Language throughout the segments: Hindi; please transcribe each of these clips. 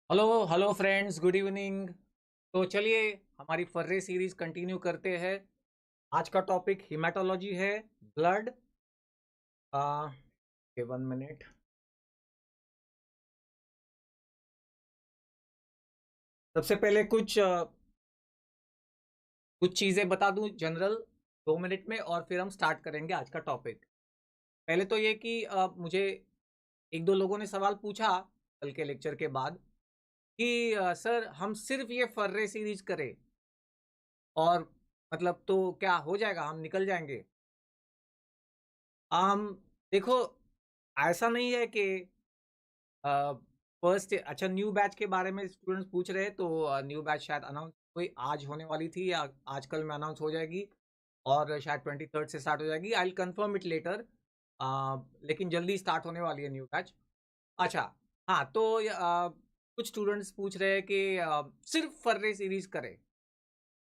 Hello hello friends, good evening. तो चलिए हमारी फर्रे सीरीज कंटिन्यू करते हैं। आज का टॉपिक हिमेटोलॉजी है, ब्लड। आ 1 मिनट। सबसे पहले कुछ चीज़ें बता दूं जनरल, 2 मिनट में, और फिर हम स्टार्ट करेंगे आज का टॉपिक। पहले तो ये कि मुझे एक दो लोगों ने सवाल पूछा कल के लेक्चर के बाद कि सर हम सिर्फ ये फर्रे सीरीज करें और मतलब तो क्या हो जाएगा, हम निकल जाएंगे। आम देखो, ऐसा नहीं है कि फर्स्ट, अच्छा न्यू बैच के बारे में स्टूडेंट्स पूछ रहे हैं, तो न्यू बैच शायद अनाउंस कोई आज होने वाली थी या आजकल में अनाउंस हो जाएगी, और शायद 23rd से स्टार्ट हो जाएगी। I will confirm it later. लेकिन जल्दी स्टार्ट होने वाली है न्यू बैच। अच्छा, हाँ तो कुछ स्टूडेंट्स पूछ रहे हैं कि सिर्फ फर्रे सीरीज करें,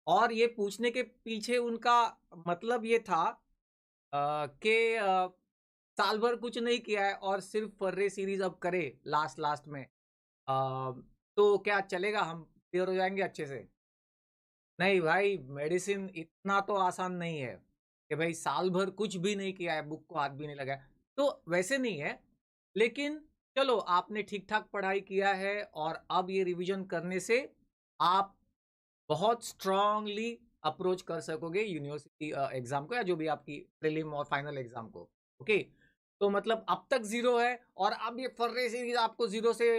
और ये पूछने के पीछे उनका मतलब ये था कि साल भर कुछ नहीं किया है और सिर्फ फर्रे सीरीज अब करे लास्ट लास्ट में, तो क्या चलेगा, हम क्लियर हो जाएंगे अच्छे से? नहीं भाई, मेडिसिन इतना तो आसान नहीं है कि भाई साल भर कुछ भी नहीं किया है, बुक को हाथ भी नहीं लगाया, तो वैसे नहीं है। लेकिन चलो, आपने ठीक ठाक पढ़ाई किया है और अब ये रिवीजन करने से आप बहुत स्ट्रांगली अप्रोच कर सकोगे यूनिवर्सिटी एग्जाम को, या जो भी आपकी प्रीलिम और फाइनल एग्जाम को। ओके, तो मतलब अब तक जीरो है और अब ये फर्रे सीरीज आपको जीरो से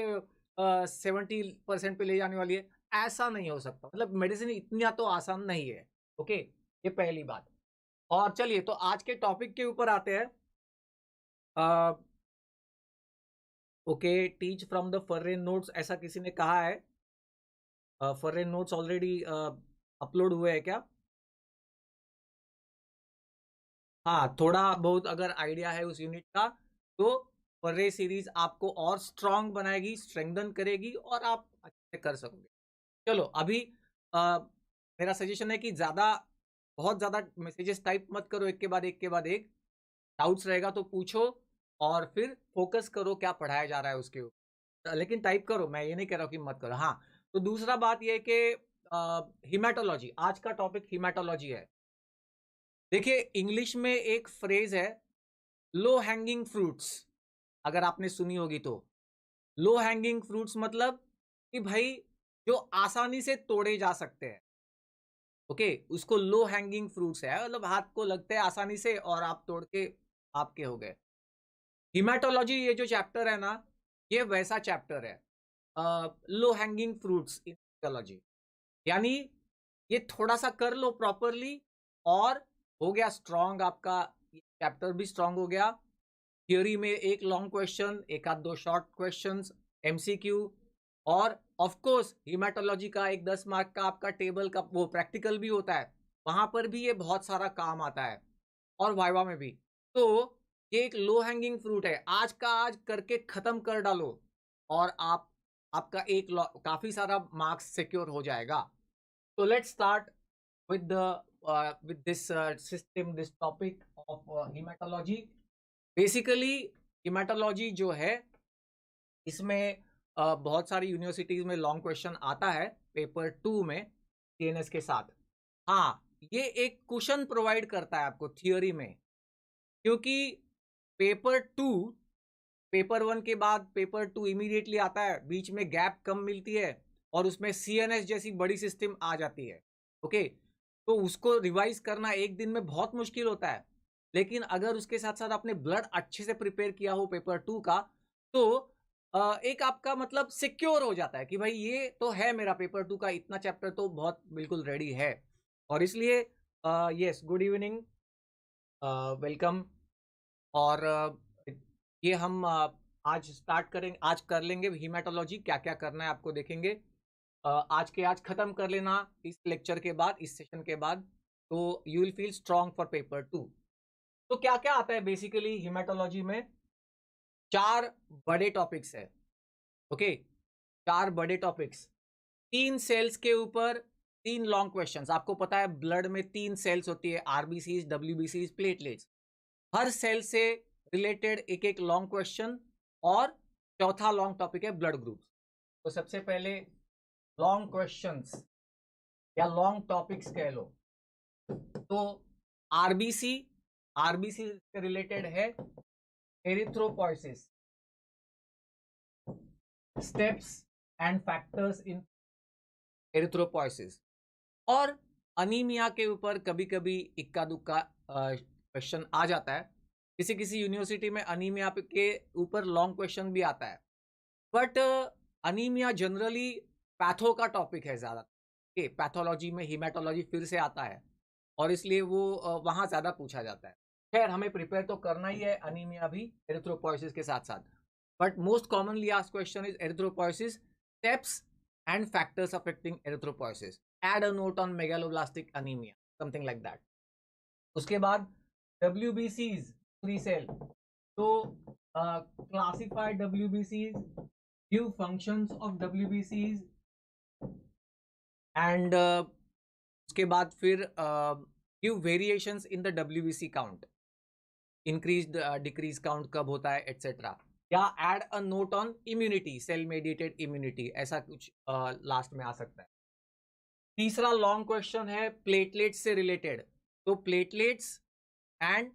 70% पे ले जाने वाली है। ऐसा नहीं हो सकता, मतलब मेडिसिन इतना तो आसान नहीं है। ओके, ये पहली बात। और चलिए तो आज के टॉपिक के ऊपर आते हैं। Okay, teach from the फर्रे notes, ऐसा किसी ने कहा है। फर्रे नोट्स ऑलरेडी अपलोड हुए हैं क्या? हाँ, थोड़ा बहुत अगर आइडिया है उस यूनिट का, तो फर्रे सीरीज आपको और स्ट्रांग बनाएगी, स्ट्रेंथन करेगी, और आप अच्छे से कर सकोगे। चलो अभी अ, मेरा सजेशन है कि बहुत ज़्यादा मैसेजेस टाइप मत करो, एक के बाद एक के बाद एक। डाउट्स रहेगा तो पूछो, और फिर फोकस करो क्या पढ़ाया जा रहा है उसके ऊपर। लेकिन टाइप करो, मैं ये नहीं कह रहा हूँ कि मत करो। हाँ, तो दूसरा बात ये है कि हिमेटोलॉजी, आज का टॉपिक हिमेटोलॉजी है। देखिए, इंग्लिश में एक फ्रेज है, लो हैंगिंग फ्रूट्स, अगर आपने सुनी होगी तो। लो हैंगिंग फ्रूट्स मतलब कि भाई जो आसानी से तोड़े जा सकते हैं। ओके, उसको लो हैंगिंग फ्रूट्स है, मतलब हाथ को लगते हैं आसानी से और आप तोड़ के आपके हो गए। हिमेटोलॉजी ये जो चैप्टर है ना, ये वैसा चैप्टर है, लो हैंगिंग फ्रूट्स इन हिमेटोलॉजी। यानी ये थोड़ा सा कर लो प्रॉपरली और हो गया स्ट्रांग आपका, चैप्टर भी स्ट्रांग हो गया। थ्योरी में एक लॉन्ग क्वेश्चन, एक आध दो शॉर्ट क्वेश्चंस, एमसीक्यू, और ऑफ कोर्स हिमेटोलॉजी का एक 10 मार्क का आपका टेबल का वो प्रैक्टिकल भी होता है, वहां पर भी ये बहुत सारा काम आता है, और वाइवा में भी। तो ये एक लो हैंगिंग फ्रूट है, आज का आज करके खत्म कर डालो और आपका काफी सारा मार्क्स सिक्योर हो जाएगा। तो let's start with the with this system, this topic of hematology. Basically hematology जो है, इसमें बहुत सारी यूनिवर्सिटीज में लॉन्ग क्वेश्चन आता है पेपर 2 में टीएनएस के साथ। हाँ, ये एक क्वेश्चन प्रोवाइड करता है आपको थियोरी में, क्योंकि पेपर 2, पेपर 1 के बाद पेपर 2 इमीडिएटली आता है, बीच में गैप कम मिलती है, और उसमें सीएनएस जैसी बड़ी सिस्टम आ जाती है। ओके, तो उसको रिवाइज करना एक दिन में बहुत मुश्किल होता है। लेकिन अगर उसके साथ साथ आपने ब्लड अच्छे से प्रिपेयर किया हो पेपर 2 का, तो एक आपका मतलब सिक्योर हो जाता है कि भाई ये तो है, मेरा पेपर 2 का इतना चैप्टर तो बहुत बिल्कुल रेडी है। और इसलिए यस, गुड इवनिंग, वेलकम। और ये हम आज स्टार्ट करेंगे, आज कर लेंगे हीमेटोलॉजी, क्या क्या करना है आपको देखेंगे। आज के आज खत्म कर लेना इस लेक्चर के बाद, इस सेशन के बाद, तो you will feel strong for paper 2। तो क्या क्या आता है बेसिकली हीमेटोलॉजी में? 4 बड़े टॉपिक्स है। ओके, 4 बड़े टॉपिक्स, 3 सेल्स के ऊपर 3 लॉन्ग क्वेश्चंस। आपको पता है ब्लड में 3 सेल्स होती है, आरबीसीज, डब्ल्यूबीसीज, प्लेटलेट्स। हर सेल से रिलेटेड एक एक लॉन्ग क्वेश्चन, और चौथा लॉन्ग टॉपिक है ब्लड ग्रुप्स। तो सबसे पहले लॉन्ग क्वेश्चंस या लॉन्ग टॉपिक्स कह लो, तो आरबीसी से रिलेटेड है erythropoiesis, steps and factors in erythropoiesis, और अनीमिया के ऊपर कभी कभी इक्का दुक्का क्वेश्चन आ जाता है। किसी किसी यूनिवर्सिटी में अनीमिया के ऊपर लॉन्ग क्वेश्चन भी आता है, बट अनीमिया जनरली पैथो का टॉपिक है ज़्यादा, पैथोलॉजी में हीमेटोलॉजी फिर से आता है और इसलिए वो वहाँ ज़्यादा पूछा जाता है। खैर हमें प्रिपेयर तो करना ही है अनीमिया भी एरिथ्रोपोइसिस के साथ साथ, but most commonly asked question is erythropoiesis, steps and factors affecting erythropoiesis, add a note on megaloblastic anaemia, something like that. उसके बाद WBCs, फ्री सेल, तो classify WBCs, give functions of WBCs, and उसके बाद फिर give variations in the WBC count, increase decrease count कब होता है एटसेट्रा, या add a note on immunity, cell mediated immunity, ऐसा कुछ लास्ट में आ सकता है। तीसरा लॉन्ग क्वेश्चन है प्लेटलेट्स से रिलेटेड, तो platelets and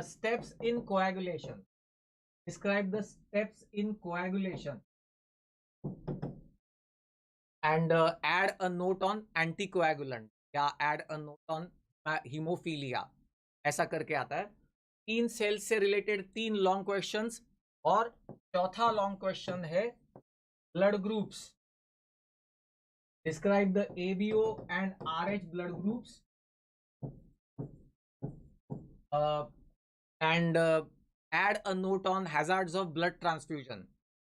steps in coagulation, describe the steps in coagulation and add a note on anticoagulant, या add a note on haemophilia, ऐसा करके आता है। 3 सेल्स से रिलेटेड 3 लॉन्ग क्वेश्चंस, और चौथा लॉन्ग क्वेश्चन है blood groups, describe the ABO and RH blood groups and add a note on hazards of blood transfusion,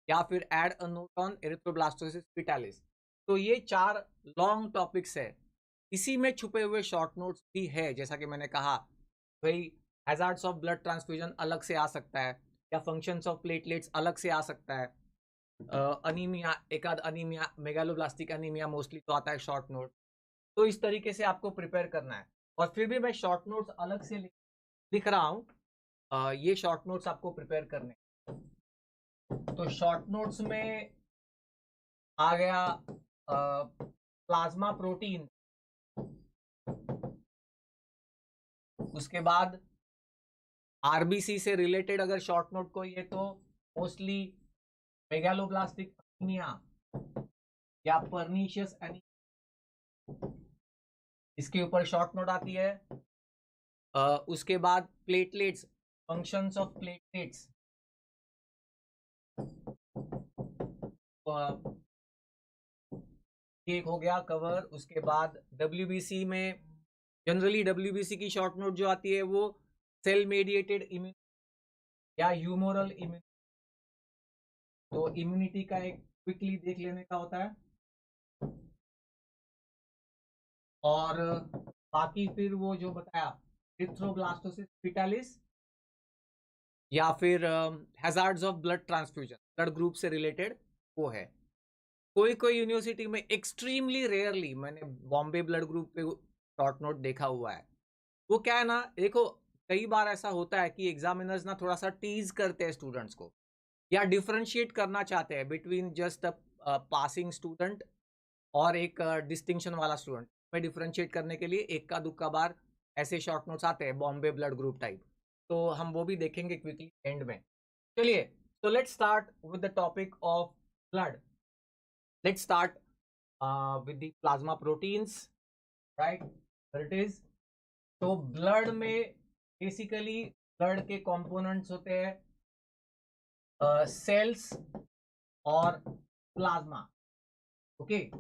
या फिर एड अ नोट ऑन एरिथ्रोब्लास्टोसिस फीटालिस। तो ये 4 लॉन्ग टॉपिक्स है। इसी में छुपे हुए शॉर्ट नोट्स भी है, जैसा कि मैंने कहा भाई हैजार्ड्स ऑफ ब्लड ट्रांसफ्यूजन अलग से आ सकता है, या फंक्शंस ऑफ प्लेटलेट्स अलग से आ सकता है, अनीमिया, एकाध अनीमिया, मेगालोब्लास्टिक अनीमिया मोस्टली तो आता है शॉर्ट नोट। तो इस तरीके से आपको प्रिपेयर करना है, और फिर भी मैं शॉर्ट नोट्स अलग से लिख रहा हूँ, ये शॉर्ट नोट्स आपको प्रिपेयर करने। तो शॉर्ट नोट्स में आ गया प्लाज्मा प्रोटीन, उसके बाद आरबीसी से रिलेटेड अगर शॉर्ट नोट कोई है तो मोस्टली मेगालोब्लास्टिक एनीमिया या पर्नीशियस एनीमिया, इसके ऊपर शॉर्ट नोट आती है। उसके बाद प्लेटलेट्स, फंक्शंस ऑफ प्लेटलेट्स, एक हो गया कवर। उसके बाद WBC में जनरली WBC की शॉर्ट नोट जो आती है वो सेल मेडिएटेड इम्यूनिटी या ह्यूमोरल इम्यूनिटी, तो इम्यूनिटी का एक क्विकली देख लेने का होता है। और बाकी फिर वो जो बताया एरिथ्रोब्लास्टोसिस फीटालिस, या फिर hazards of blood transfusion, blood group से रिलेटेड वो है। कोई कोई यूनिवर्सिटी में एक्सट्रीमली रेयरली मैंने बॉम्बे ब्लड ग्रुप पे शॉर्ट नोट देखा हुआ है। वो क्या है ना, देखो कई बार ऐसा होता है कि एग्जामिनर्स ना थोड़ा सा टीज करते हैं स्टूडेंट्स को, या डिफरेंशिएट करना चाहते हैं between just a passing student और एक डिस्टिंक्शन वाला स्टूडेंट, में डिफरेंशिएट करने के लिए एक का दुक्का बार ऐसे शॉर्ट नोट्स आते हैं बॉम्बे ब्लड ग्रुप टाइप, तो हम वो भी देखेंगे क्विकली एंड में। चलिए, तो let's start with the topic of blood. Let's start with the plasma proteins, right, it is. तो ब्लड में बेसिकली ब्लड के कंपोनेंट्स होते हैं सेल्स और प्लाज्मा, ओके।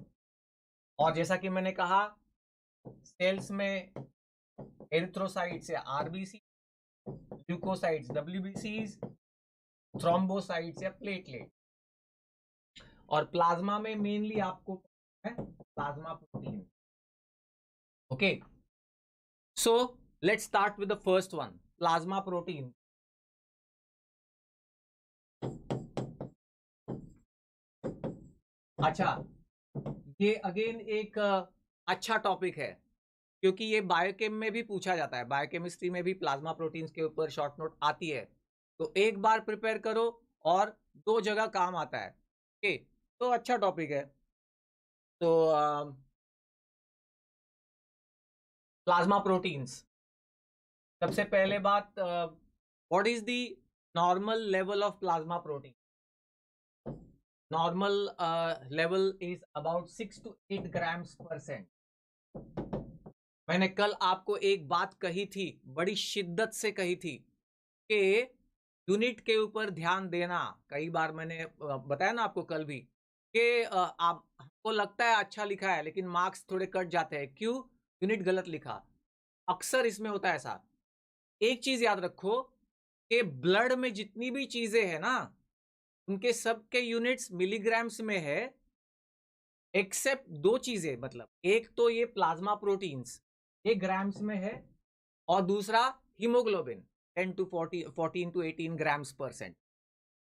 और जैसा कि मैंने कहा सेल्स में एरिथ्रोसाइट्स या आरबीसी, ल्यूकोसाइट्स WBCs, थ्रोम्बोसाइट्स या प्लेटलेट, और प्लाज्मा में मेनली आपको है plasma protein, okay. So let's start with the first one, plasma protein. अच्छा, ये अगेन एक अच्छा टॉपिक है, क्योंकि ये बायोकेम में भी पूछा जाता है, बायोकेमिस्ट्री में भी प्लाज्मा प्रोटीन्स के ऊपर शॉर्ट नोट आती है। तो एक बार प्रिपेयर करो और 2 जगह काम आता है, ओके। तो अच्छा टॉपिक है। तो प्लाज्मा प्रोटीन्स, सबसे पहले बात, what is the normal level of plasma protein? Normal level is about 6 to 8 grams/cent। मैंने कल आपको एक बात कही थी, बड़ी शिद्दत से कही थी कि यूनिट के ऊपर ध्यान देना। कई बार मैंने बताया ना आपको कल भी कि आपको लगता है अच्छा लिखा है लेकिन मार्क्स थोड़े कट जाते हैं, क्यों? यूनिट गलत लिखा। अक्सर इसमें होता है ऐसा। एक चीज याद रखो कि ब्लड में जितनी भी चीजें हैं ना, उनके सबके यूनिट्स मिलीग्राम्स में है, एक्सेप्ट दो चीजें। मतलब एक तो ये प्लाज्मा प्रोटीन्स, ये ग्राम्स में है, और दूसरा हीमोग्लोबिन 10 to 14 to 18 grams/cent।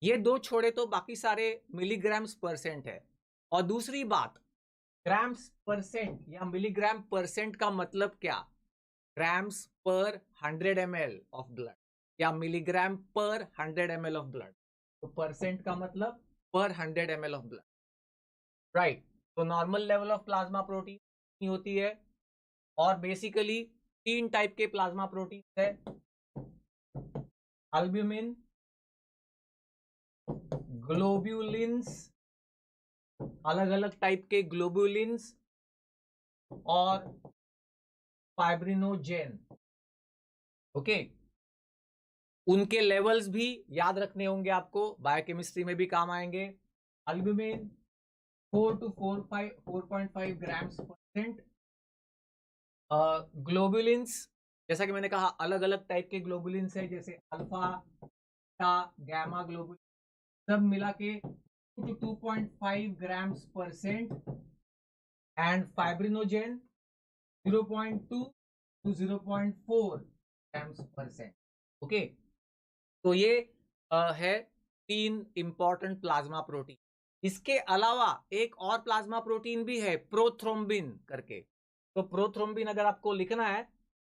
ये दो छोड़े तो बाकी सारे मिलीग्राम्स परसेंट है। और दूसरी बात, ग्राम्स परसेंट या मिलीग्राम परसेंट का मतलब क्या? ग्राम्स पर 100 ml ऑफ ब्लड या मिलीग्राम पर 100 ml ऑफ ब्लड। तो परसेंट का मतलब पर 100 ml ऑफ ब्लड, राइट? तो normal level of plasma protein होती है। और बेसिकली 3 टाइप के प्लाज्मा प्रोटीन है। अल्ब्यूमिन, ग्लोब्यूलिन्स, अलग अलग टाइप के ग्लोब्यूलिन्स, और फाइब्रिनोजेन। ओके, उनके लेवल्स भी याद रखने होंगे आपको, बायोकेमिस्ट्री में भी काम आएंगे। Albumin 4 to 4.5 grams/cent। ग्लोबुलिन्स, जैसा कि मैंने कहा, अलग अलग टाइप के ग्लोबुलिन्स है, जैसे अल्फा, बीटा, गैमा ग्लोबुलिन, सब मिला के 2 to 2.5 grams/cent। And fibrinogen 0.2 to 0.4 grams/cent। Okay, तो ये है 3 इंपॉर्टेंट प्लाज्मा प्रोटीन। इसके अलावा एक और प्लाज्मा प्रोटीन भी है, प्रोथ्रोम्बिन करके। तो प्रोथ्रोम्बिन अगर आपको लिखना है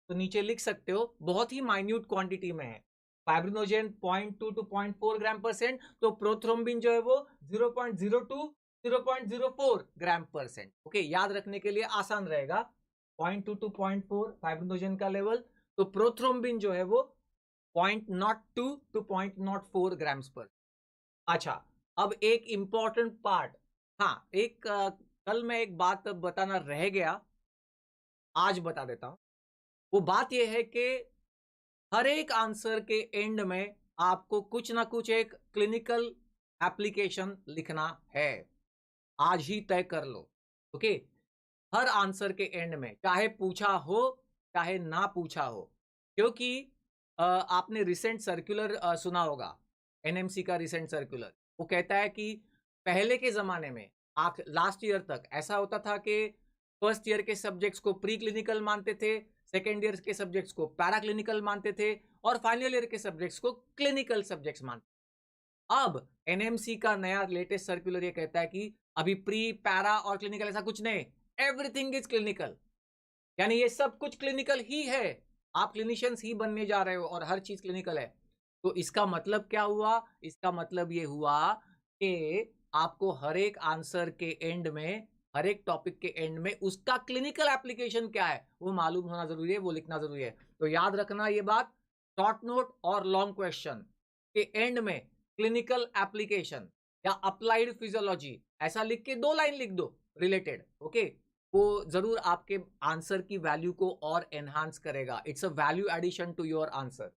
तो नीचे लिख सकते हो, बहुत ही माइन्यूट क्वांटिटी में है। फाइब्रिनोजेन 0.2 to 0.4 grams/cent, तो प्रोथ्रोम्बिन जो है वो 0.02 0.04 grams/cent। ओके, याद रखने के लिए आसान रहेगा। 0.2 to 0.4 फाइब्रिनोजेन का लेवल, तो प्रोथ्रोम्बिन जो है वो 0.02 to 0.04 ग्राम्स पर। अच्छा, अब एक इंपॉर्टेंट पार्ट, हाँ, एक कल मैं एक बात बताना रह गया, आज बता देता हूं। वो बात यह है कि हर एक आंसर के एंड में आपको कुछ ना कुछ एक क्लिनिकल एप्लीकेशन लिखना है। आज ही तय कर लो। ओके, हर आंसर के एंड में, चाहे पूछा हो चाहे ना पूछा हो। क्योंकि आपने रिसेंट सर्कुलर सुना होगा, एनएमसी का रिसेंट सर्कुलर। वो कहता है कि पहले के जमाने में, लास्ट ईयर तक ऐसा होता था कि फर्स्ट ईयर के सब्जेक्ट्स को प्री क्लिनिकल मानते थे, सेकेंड ईयर के सब्जेक्ट्स को पैरा क्लिनिकल मानते थे, और फाइनल ईयर के सब्जेक्ट्स को क्लिनिकल सब्जेक्ट्स मानते। अब एनएमसी का नया लेटेस्ट सर्कुलर ये कहता है कि अभी प्री, पैरा और क्लिनिकल ऐसा कुछ नहीं, एवरीथिंग इज क्लिनिकल। यानी ये सब कुछ क्लिनिकल ही है, आप क्लिनिशियंस ही बनने जा रहे हो और हर चीज क्लिनिकल है। तो इसका मतलब क्या हुआ? इसका मतलब ये हुआ कि आपको हर एक आंसर के एंड में, हर एक टॉपिक के एंड में उसका क्लिनिकल एप्लीकेशन क्या है वो मालूम होना जरूरी है, वो लिखना जरूरी है। तो याद रखना ये बात, शॉर्ट नोट और लॉन्ग क्वेश्चन के एंड में क्लिनिकल एप्लीकेशन या अप्लाइड फिजियोलॉजी ऐसा लिख के 2 लाइन लिख दो रिलेटेड। ओके, वो जरूर आपके आंसर की वैल्यू को और एनहांस करेगा। It's a value addition to your answer.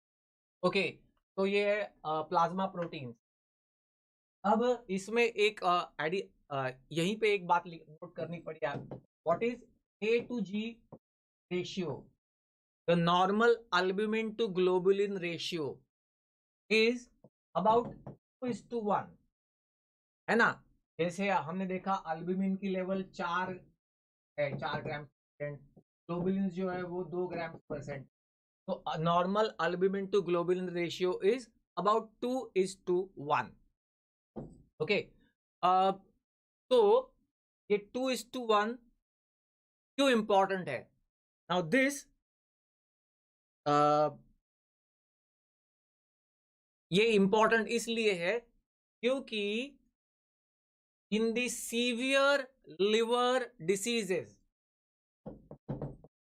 Okay, तो ये है प्लाज्मा प्रोटीन। अब इसमें एक यहीं पे एक बात नोट करनी पड़ी आप, what is A to G ratio? The normal albumin to globulin ratio is about 2:1, है ना? जैसे हमने देखा अल्ब्यूमिन की लेवल 4 है, 4 ग्राम%। ग्लोबुलिन जो है वो 2 ग्राम%। तो normal albumin to globulin ratio is about 2:1। Okay, तो ये 2:1 क्यों इंपॉर्टेंट है? नाउ दिस, ये इंपॉर्टेंट इसलिए है क्योंकि in the severe liver diseases.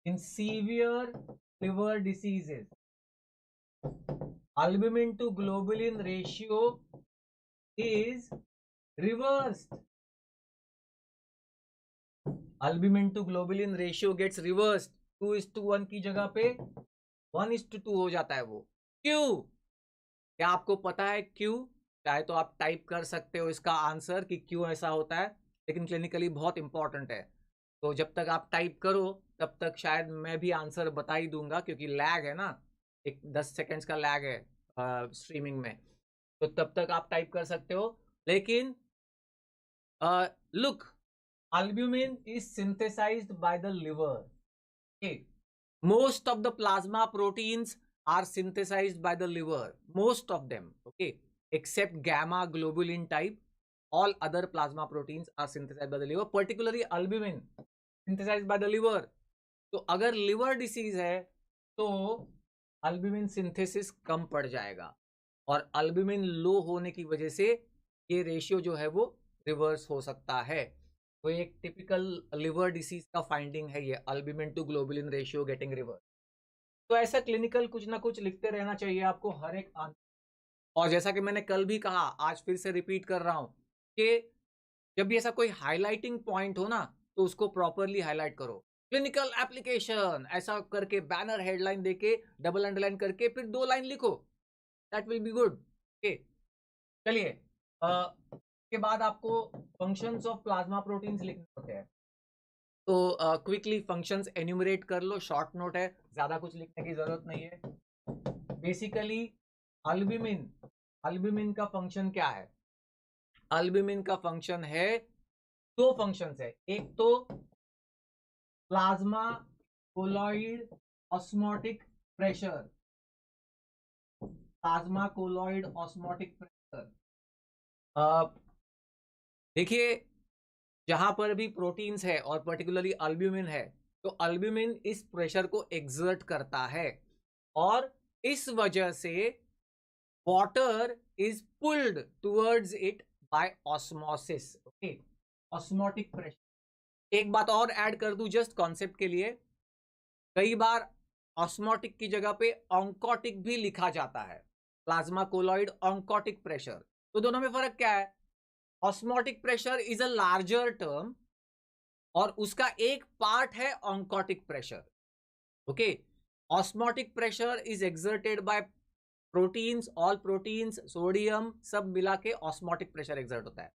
In severe liver diseases, albumin to globulin ratio is reversed. Albumin to globulin ratio gets reversed. 2:1 की जगह पे 1:2 हो जाता है वो. क्यों? क्या आपको पता है क्यों? चाहे तो आप टाइप कर सकते हो इसका आंसर कि क्यों ऐसा होता है, लेकिन क्लिनिकली बहुत इंपॉर्टेंट है. तो जब तक आप टाइप करो तब तक शायद मैं भी आंसर बता ही दूंगा, क्योंकि लैग है ना, एक 10 सेकेंड्स का लैग है स्ट्रीमिंग में. तो तब तक आप टाइप कर सकते हो. लेकिन look, albumin is synthesized by the liver. Okay, most of the plasma proteins are synthesized by the liver, most of them. Okay, except gamma globulin type, all other plasma proteins are synthesized by the liver, particularly albumin synthesized by the liver. तो अगर liver disease है तो albumin synthesis कम पड़ जाएगा, और albumin लो होने की वजह से ये रेशियो जो है वो रिवर्स हो सकता है. तो एक टिपिकल लिवर डिसीज का फाइंडिंग है ये, albumin to globulin ratio getting reverse. तो ऐसा क्लिनिकल कुछ ना कुछ लिखते रहना चाहिए आपको हर एक आंसर. और जैसा कि मैंने कल भी कहा, आज फिर से रिपीट कर रहा हूं कि जब भी ऐसा कोई हाईलाइटिंग पॉइंट हो ना, तो उसको प्रॉपरली हाईलाइट करो. क्लिनिकल एप्लीकेशन ऐसा करके बैनर हेडलाइन देके डबल अंडरलाइन करके फिर 2 लाइन लिखो, that will be good. Okay, चलिए. के बाद आपको फंक्शंस ऑफ प्लाज्मा प्रोटीन्स लिखने होते हैं. तो क्विकली फंक्शंस एन्यूमरेट कर लो, शॉर्ट नोट है, ज्यादा कुछ लिखने की जरूरत नहीं है. बेसिकली अल्ब्यूमिन का फंक्शन क्या है? अल्ब्यूमिन का फंक्शन है, 2 फंक्शंस है. एक तो plasma colloid osmotic pressure. Plasma colloid osmotic pressure. देखिए, जहां पर भी प्रोटीन्स है और पर्टिकुलरली अल्ब्यूमिन है, तो अल्ब्यूमिन इस प्रेशर को एक्सर्ट करता है, और इस वजह से water is pulled towards it by osmosis. Okay, osmotic pressure. एक बात और ऐड कर दूं जस्ट कॉन्सेप्ट के लिए, कई बार ऑस्मोटिक की जगह पे ऑन्कोटिक भी लिखा जाता है. Plasma colloid oncotic pressure. तो दोनों में फर्क क्या है? Osmotic pressure is a larger term और उसका एक पार्ट है oncotic pressure. Okay, osmotic pressure is exerted by proteins, all proteins, sodium सब मिला के ऑस्मोटिक प्रेशर एक्सर्ट होता है.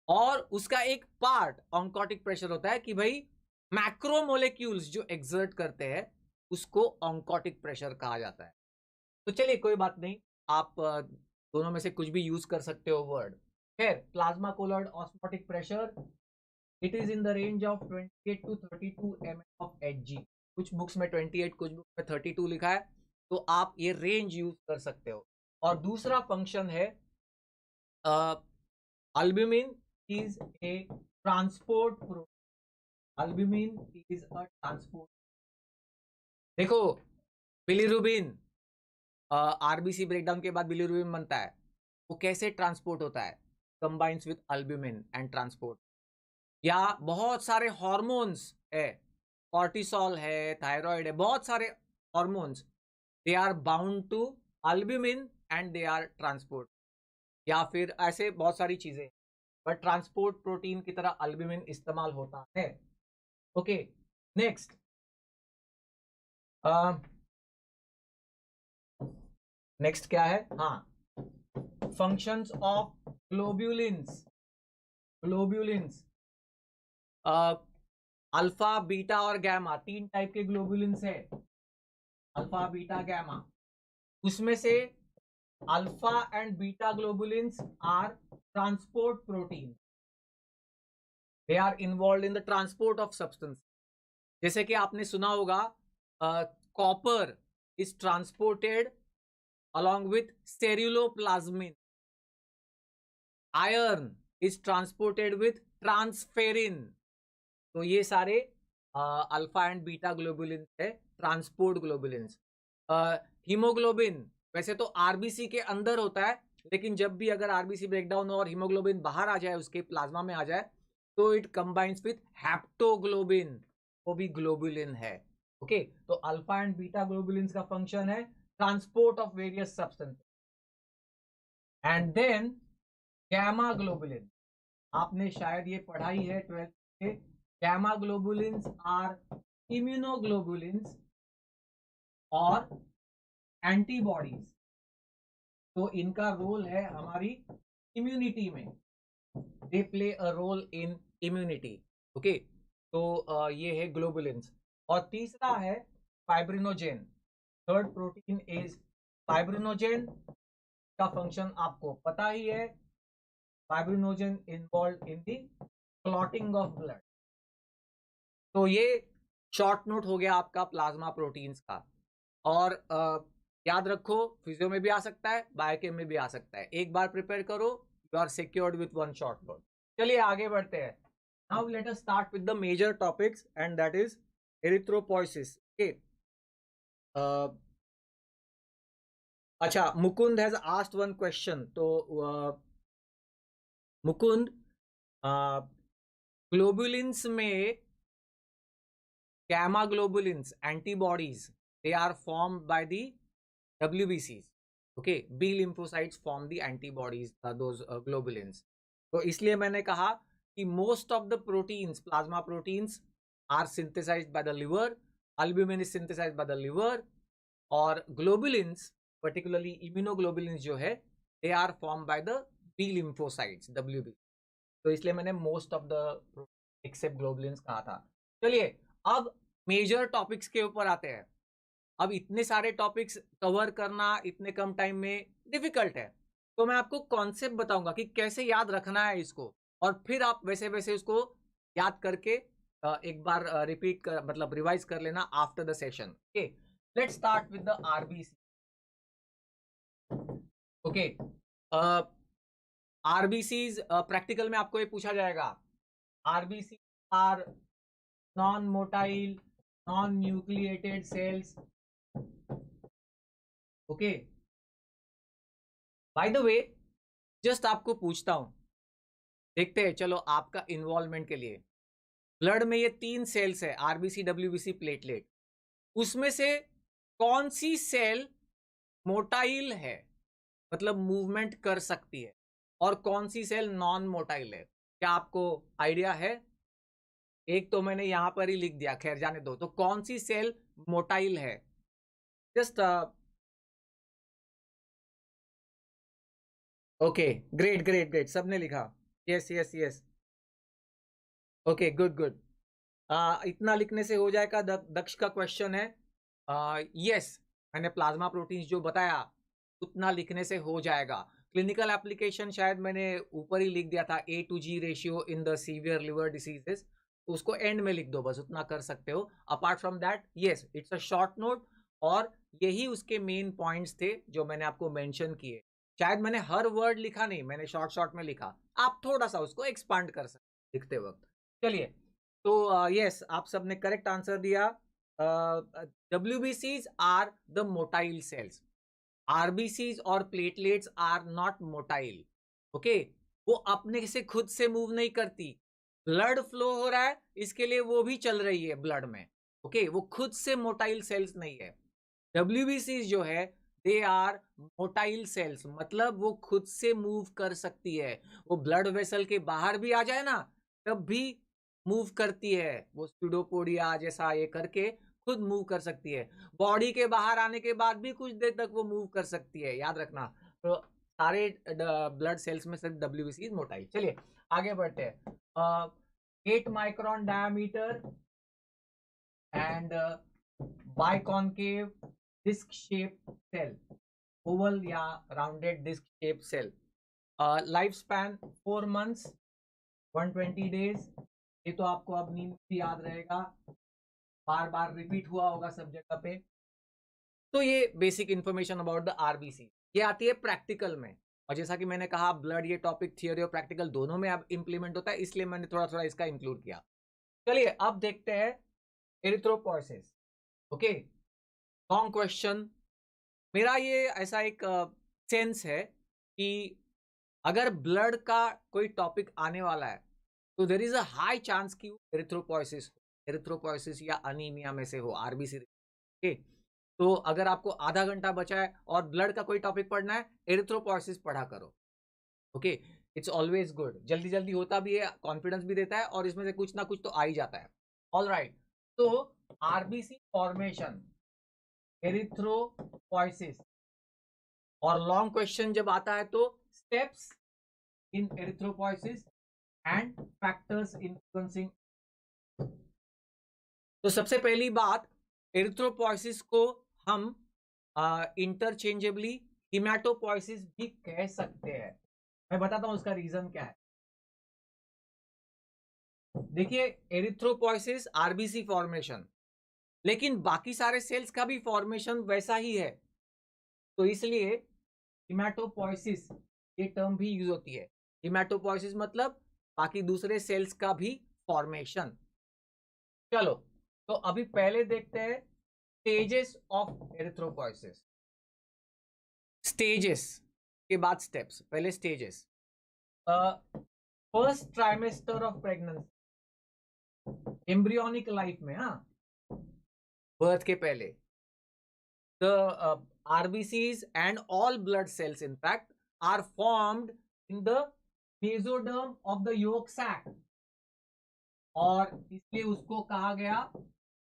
और उसका एक पार्ट ऑन्कोटिक प्रेशर होता है कि भाई मैक्रोमोलेक्यूल्स जो एक्सर्ट करते हैं उसको ऑन्कोटिक प्रेशर कहा जाता है. तो चलिए कोई बात नहीं, आप दोनों में से कुछ भी यूज कर सकते हो वर्ड. खैर, plasma colloid osmotic pressure, it is in the range of 28 to 32 mm of Hg. कुछ बुक्स में 28, कुछ बुक्स में 32 लिखा है, तो आप ये रेंज यूज कर सकते हो. और दूसरा फंक्शन है albumin is a transport protein. Albumin is a transport. देखो, बिलीरुबिन, आरबीसी ब्रेकडाउन के बाद बिलीरुबिन बनता है, वो कैसे ट्रांसपोर्ट होता है? Combines with albumin and transport. या बहुत सारे हार्मोन्स है, कॉर्टिसोल है, थायराइड है, बहुत सारे hormones, they are bound to albumin and they are transport. या फिर ऐसे बहुत सारी चीजें, बट ट्रांसपोर्ट प्रोटीन की तरह अल्ब्यूमिन इस्तेमाल होता है. Okay, next. नेक्स्ट क्या है? हाँ, functions of globulins. Globulins alpha, beta और गैमा, 3 टाइप के ग्लोब्यूलिन्स है, अल्फा, बीटा, गैमा. उसमें से alpha and beta globulins are transport protein. They are involve in the transport of substance. जैसे कि आपने सुना होगा, copper is transported along with ceruloplasmin. Iron is transported with transferrin. तो ये सारे अल्फा एंड बीटा ग्लोबुलिन है, ट्रांसपोर्ट ग्लोबुलिन्स. हीमोग्लोबिन वैसे तो आरबीसी के अंदर होता है, लेकिन जब भी अगर आरबीसी ब्रेकडाउन और हीमोग्लोबिन बाहर आ जाए, उसके प्लाज्मा में आ जाए, तो इट कंबाइंस विथ हैप्टोग्लोबिन, वो भी ग्लोबुलिन है। ओके, तो अल्फा एंड बीटा ग्लोबुलिन का फंक्शन है transport of various substance. And then gamma globulin, आपने शायद ये पढ़ाई है 12th के। गैमा ग्लोबुलिन्स आर इम्यूनोग्लोबुलिन्स और एंटीबॉडीज, तो इनका रोल है हमारी इम्यूनिटी में, they play a role in immunity. Okay, तो ये है ग्लोबुलिन्स। और तीसरा है fibrinogen. Third protein is fibrinogen. का फंक्शन आपको पता ही है, fibrinogen involve in the clotting of blood. तो ये शॉर्ट नोट हो गया आपका प्लाज्मा प्रोटीन्स का। और याद रखो, फिजियो में भी आ सकता है, बायोकेम में भी आ सकता है। एक बार प्रिपेयर करो, you are secured with one short note. चलिए आगे बढ़ते हैं। Now let us start with the major topics and that is erythropoiesis. Okay, अच्छा, Mukund has asked one question. तो मुकुंद, ग्लोबुलिन्स में gamma globulins antibodies, they are formed by the WBCs. okay, B lymphocytes form the antibodies, those globulins. तो इसलिए मैंने कहा कि most of the proteins, plasma proteins are synthesized by the liver, albumin is synthesized by the liver, और globulins, particularly immunoglobulins जो है, they are formed by the B lymphocytes, WB. तो इसलिए मैंने most of the except globulins कहा था। चलिए अब मेजर टॉपिक्स के ऊपर आते हैं। अब इतने सारे टॉपिक्स कवर करना इतने कम टाइम में डिफिकल्ट है, तो मैं आपको कॉन्सेप्ट बताऊंगा कि कैसे याद रखना है इसको, और फिर आप वैसे वैसे उसको याद करके एक बार रिपीट कर, मतलब रिवाइज कर लेना after the session. Okay, let's start with the RBC. Okay, RBCs practical में आपको ये पूछा जाएगा। RBC are non motile non nucleated cells. Okay, by the way just आपको पूछता हूं, देखते हैं चलो आपका इन्वॉल्वमेंट के लिए। ब्लड में ये 3 सेल्स है, आरबीसी, डब्ल्यूबीसी, प्लेटलेट। उसमें से कौन सी सेल मोटाइल है, मतलब मूवमेंट कर सकती है, और कौन सी सेल नॉन मोटाइल है? क्या आपको आइडिया है? एक तो मैंने यहां पर ही लिख दिया, खैर जाने दो। तो कौन सी सेल मोटाइल है? Just okay, great great great, सबने लिखा। Yes yes yes, okay, good good. इतना लिखने से हो जाएगा। दक्ष का क्वेश्चन है, यस, मैंने प्लाज्मा प्रोटीन्स जो बताया उतना लिखने से हो जाएगा। क्लिनिकल एप्लीकेशन शायद मैंने ऊपर ही लिख दिया था, A to G ratio in the severe liver diseases, उसको एंड में लिख दो, बस उतना कर सकते हो। Apart from that yes, it's a short note, और यही उसके मेन पॉइंट्स थे जो मैंने आपको मेंशन किए। शायद मैंने हर वर्ड लिखा नहीं, मैंने शॉर्ट शॉर्ट में लिखा, आप थोड़ा सा उसको एक्सपांड कर सकते लिखते वक्त। चलिए, तो यस, आप सबने करेक्ट आंसर दिया। WBCs are the motile cells, RBCs और platelets are not motile. Okay, वो अपने से खुद से मूव नहीं करती, ब्लड फ्लो हो रहा है इसके लिए वो भी चल रही है ब्लड में। ओके, वो खुद से मोटाइल सेल्स नहीं है। WBCs जो है दे आर मोटाइल सेल्स, मतलब वो खुद से मूव कर सकती है। वो ब्लड वेसल के बाहर भी आ जाए ना, तब भी मूव करती है, वो स्यूडोपोडिया जैसा ये करके खुद मूव कर सकती है। बॉडी के बाहर आने के बाद भी कुछ देर तक वो मूव कर सकती है, याद रखना। तो सारे ब्लड सेल्स में सिर्फ WBC मोटाइल। चलिए आगे बढ़ते हैं। 8 micron diameter and biconcave disc shape cell, oval या rounded disc shape cell. Life span 4 months 120 days। ये तो आपको अब नींद भी याद रहेगा, बार बार रिपीट हुआ होगा सब जगह पे। तो ये basic information about the RBC, ये आती है प्रैक्टिकल में। और जैसा कि मैंने कहा, ब्लड ये टॉपिक थियोरी और प्रैक्टिकल दोनों में अब इंप्लीमेंट होता है, इसलिए मैंने थोड़ा थोड़ा इसका इंक्लूड किया। चलिए अब देखते हैं एरिथ्रोपोइसिस। Okay, long question. मेरा ये ऐसा एक सेंस है कि अगर ब्लड का कोई टॉपिक आने वाला है तो there is a high chance कि एरिथ्रोपोइसिस या अनीमिया में से हो, आरबीसी। ओके, तो अगर आपको आधा घंटा बचा है और ब्लड का कोई टॉपिक पढ़ना है, एरिथ्रोपोइसिस पढ़ा करो। ओके, इट्स ऑलवेज गुड, जल्दी जल्दी होता भी है, कॉन्फिडेंस भी देता है, और इसमें से कुछ ना कुछ तो आ ही जाता है। ऑल राइट, तो आरबीसी फॉर्मेशन, एरिथ्रोपोइसिस, और लॉन्ग क्वेश्चन जब आता है तो steps in erythropoiesis and factors influencing. तो सबसे पहली बात, एरिथ्रोपोइसिस को हम इंटरचेंजेबली हिमेटोपोइसिस भी कह सकते हैं। मैं बताता हूं उसका रीजन क्या है। देखिए, एरिथ्रोपोइसिस आरबीसी फॉर्मेशन, लेकिन बाकी सारे सेल्स का भी फॉर्मेशन वैसा ही है, तो इसलिए हिमेटोपोइसिस ये टर्म भी यूज होती है। हिमेटोपोइसिस मतलब बाकी दूसरे सेल्स का भी फॉर्मेशन। चलो, तो अभी पहले देखते हैं स्टेजेस ऑफ एरिथ्रोपोइसिस। स्टेजेस के बाद स्टेप्स, पहले stages. First trimester of pregnancy, embryonic life में, हाँ, बर्थ के पहले, the RBCs and all blood cells in fact are formed in the mesoderm of the yolk sac, और इसलिए उसको कहा गया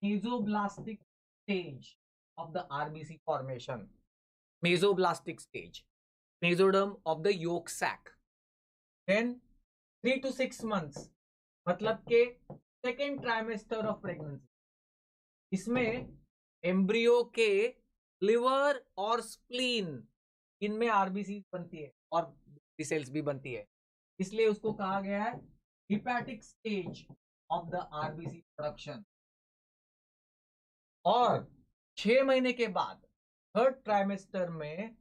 mesoblastic stage of the RBC formation, mesoblastic stage, mesoderm of the yolk sac. Then 3 to 6 months मतलब के सेकेंड ट्राइमेस्टर ऑफ प्रेगनेंसी, इसमें एम्ब्रियो के लिवर और स्प्लीन, इनमें आरबीसी बनती है और सेल्स भी बनती है, इसलिए उसको कहा गया है hepatic stage of the RBC production. और 6 महीने के बाद थर्ड ट्राइमेस्टर में,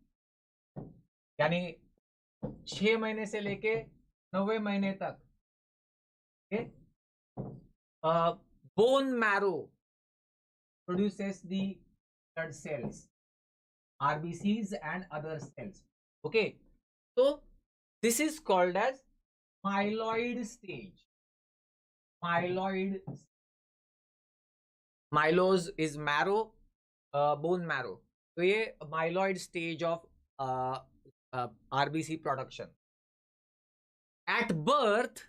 यानी 6 महीने से लेके 9वें महीने तक, bone marrow produces the blood cells, RBCs and other cells. Okay, so this is called as myeloid stage. Myelos is marrow, bone marrow. तो ये myeloid stage of RBC production. At birth,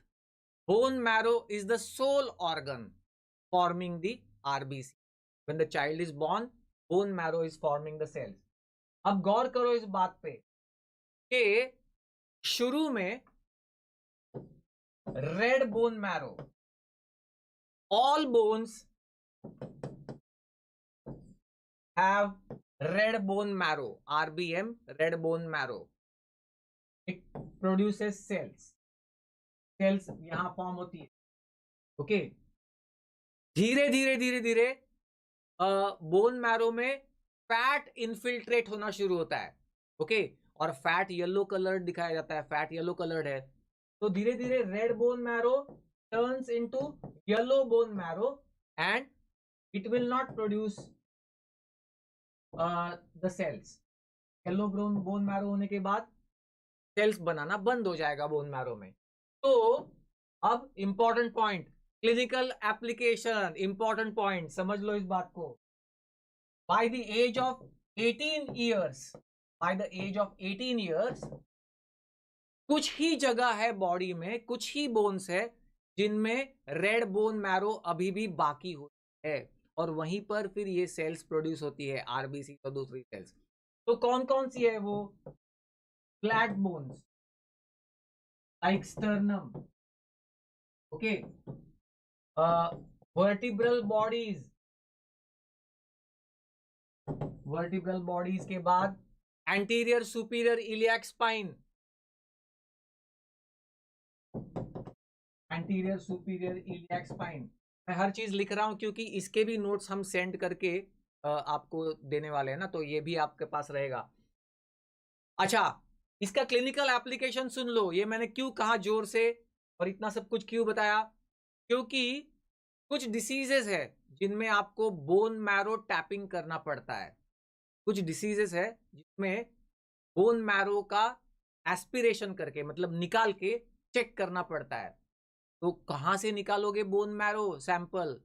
bone marrow is the sole organ forming the RBC. When the child is born, bone marrow is forming the cells. अब गौर करो इस बात पे कि शुरू में red bone marrow, all bones have red bone marrow, RBM, red bone marrow, it produces cells, cells यहां फॉर्म होती है। ओके, धीरे धीरे धीरे धीरे बोन मैरो में फैट इनफिल्ट्रेट होना शुरू होता है। ओके, और फैट येलो कलर्ड दिखाया जाता है, फैट येलो कलर्ड है, तो धीरे धीरे red bone marrow turns into yellow bone marrow and it will not produce the cells. Yellow bone marrow होने के बाद सेल्स बनाना बंद हो जाएगा बोन मैरो में। तो अब important point, clinical application, important point, समझ लो इस बात को। By the age of 18 years, कुछ ही जगह है बॉडी में, कुछ ही बोन्स है जिनमें रेड बोन मैरो अभी भी बाकी होती है, और वहीं पर फिर ये सेल्स प्रोड्यूस होती है, आरबीसी और दूसरी सेल्स। तो कौन कौन सी है वो? Flat bones like sternum, okay, vertebral bodies के बाद anterior superior iliac spine, anterior superior iliac spine. मैं हर चीज लिख रहा हूं क्योंकि इसके भी नोट्स हम सेंड करके आपको देने वाले हैं ना, तो ये भी आपके पास रहेगा। अच्छा, इसका क्लिनिकल एप्लीकेशन सुन लो। ये मैंने क्यों कहा जोर से और इतना सब कुछ क्यों बताया? क्योंकि कुछ डिसीजेस है जिनमें आपको बोन मैरो टैपिंग करना पड़ता है। कुछ डिसीजेस है जिसमें बोन मैरो का एस्पिरेशन करके, मतलब निकाल के चेक करना पड़ता है। तो कहाँ से निकालोगे बोन मैरो सैंपल,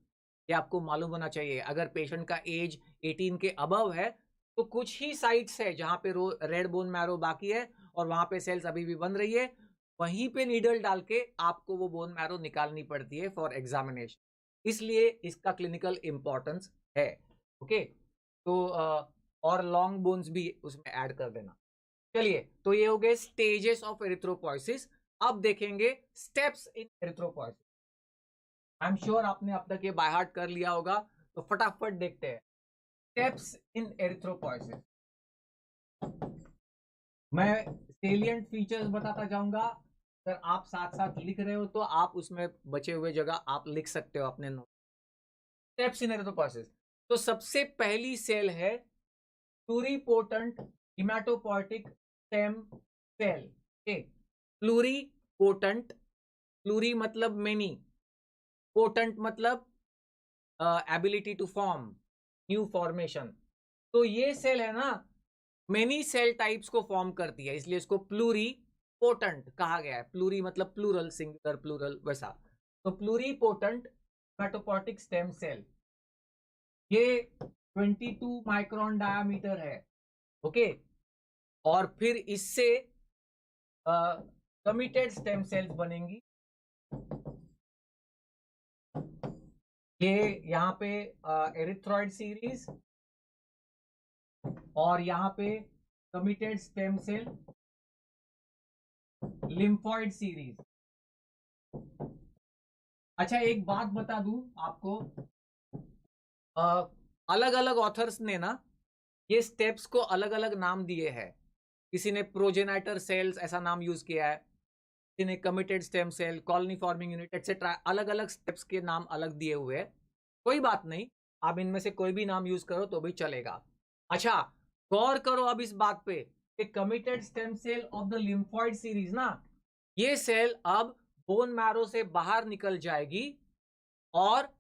ये आपको मालूम होना चाहिए। अगर पेशेंट का एज 18 के अबव है तो कुछ ही साइट्स है जहाँ पे रेड बोन मैरो बाकी है और वहां पे सेल्स अभी भी बन रही है, वहीं पे नीडल डाल के आपको वो बोन मैरो निकालनी पड़ती है फॉर एग्जामिनेशन। इसलिए इसका क्लिनिकल इंपॉर्टेंस है। ओके, तो और लॉन्ग बोन्स भी उसमें ऐड कर देना। चलिए, तो ये हो गए स्टेजेस ऑफ एरिथ्रोपोइसिस। अब देखेंगे steps in erythropoiesis. I am sure आपने अब तक ये बाय हार्ट कर लिया होगा, तो फटाफट देखते हैं स्टेप्स इन एरिथ्रोपोइसिस। मैं सेलिएंट फीचर्स बताता जाऊंगा, अगर आप साथ साथ लिख रहे हो तो आप उसमें बचे हुए जगह आप लिख सकते हो अपने नोट। स्टेप्स इन एरिथ्रोपोइसिस, तो सबसे पहली सेल है pluripotent haematopoietic stem cell. Pluripotent, pluri मतलब मेनी, पोटेंट मतलब ability to form new formation. तो ये सेल है ना, मेनी सेल टाइप्स को फॉर्म करती है, इसलिए इसको प्लूरी पोटेंट कहा गया है। प्लूरी मतलब प्लूरल, सिंगुलर प्लूरल वैसा। तो प्लूरी पोटेंट हिमेटोपोइटिक स्टेम सेल, ये 22 माइक्रोन डायामीटर है। ओके, और फिर इससे कमिटेड स्टेम सेल्स बनेंगी। ये यहाँ पे एरिथ्रॉइड सीरीज और यहाँ पे committed stem cell lymphoid series. अच्छा, एक बात बता दूं आपको, अलग अलग ऑथर्स ने ना ये स्टेप्स को अलग अलग नाम दिए हैं। किसी ने प्रोजेनाइटर सेल्स ऐसा नाम यूज किया है, किसी ने committed stem cell, colony forming unit etcetera, अलग अलग स्टेप्स के नाम अलग दिए हुए हैं। कोई बात नहीं, आप इनमें से कोई भी नाम यूज करो तो भी चलेगा। अच्छा, गौर करो अब इस बात पे, committed stem cell of the lymphoid series ना, ये सेल अब बोन मैरो से बाहर निकल जाएगी और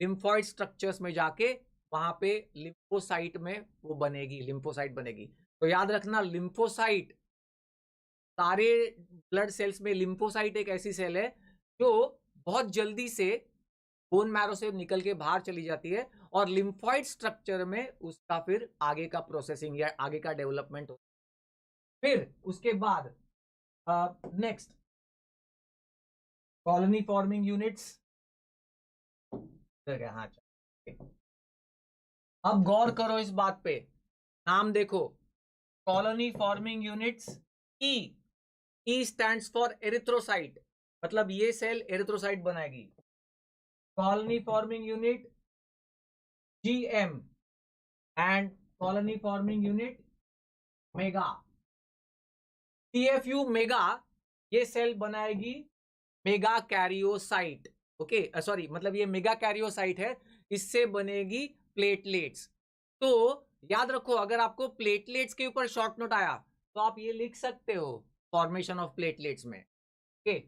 लिम्फॉइड स्ट्रक्चर्स में जाके वहां पे लिम्फोसाइट में वो बनेगी, लिम्फोसाइट बनेगी। तो याद रखना, लिम्फोसाइट, सारे ब्लड सेल्स में लिम्फोसाइट एक ऐसी सेल है जो बहुत जल्दी से बोन मैरो से निकल के बाहर चली जाती है और लिम्फॉइड स्ट्रक्चर में उसका फिर आगे का प्रोसेसिंग या आगे का डेवलपमेंट हो। फिर उसके बाद नेक्स्ट कॉलोनी फॉर्मिंग यूनिट्स। हाँ, अब गौर करो इस बात पे, नाम देखो, colony forming units. E stands for erythrocyte, मतलब ये सेल एरिथ्रोसाइट बनाएगी। Colony forming unit GM and colony forming unit mega. CFU mega, ये सेल बनाएगी मेगा कैरियोसाइट। ओके, सॉरी, मतलब ये मेगा कैरियोसाइट है, इससे बनेगी प्लेटलेट्स। तो याद रखो, अगर आपको प्लेटलेट्स के ऊपर शॉर्ट नोट आया तो आप ये लिख सकते हो, फॉर्मेशन ऑफ प्लेटलेट्स में। ओके,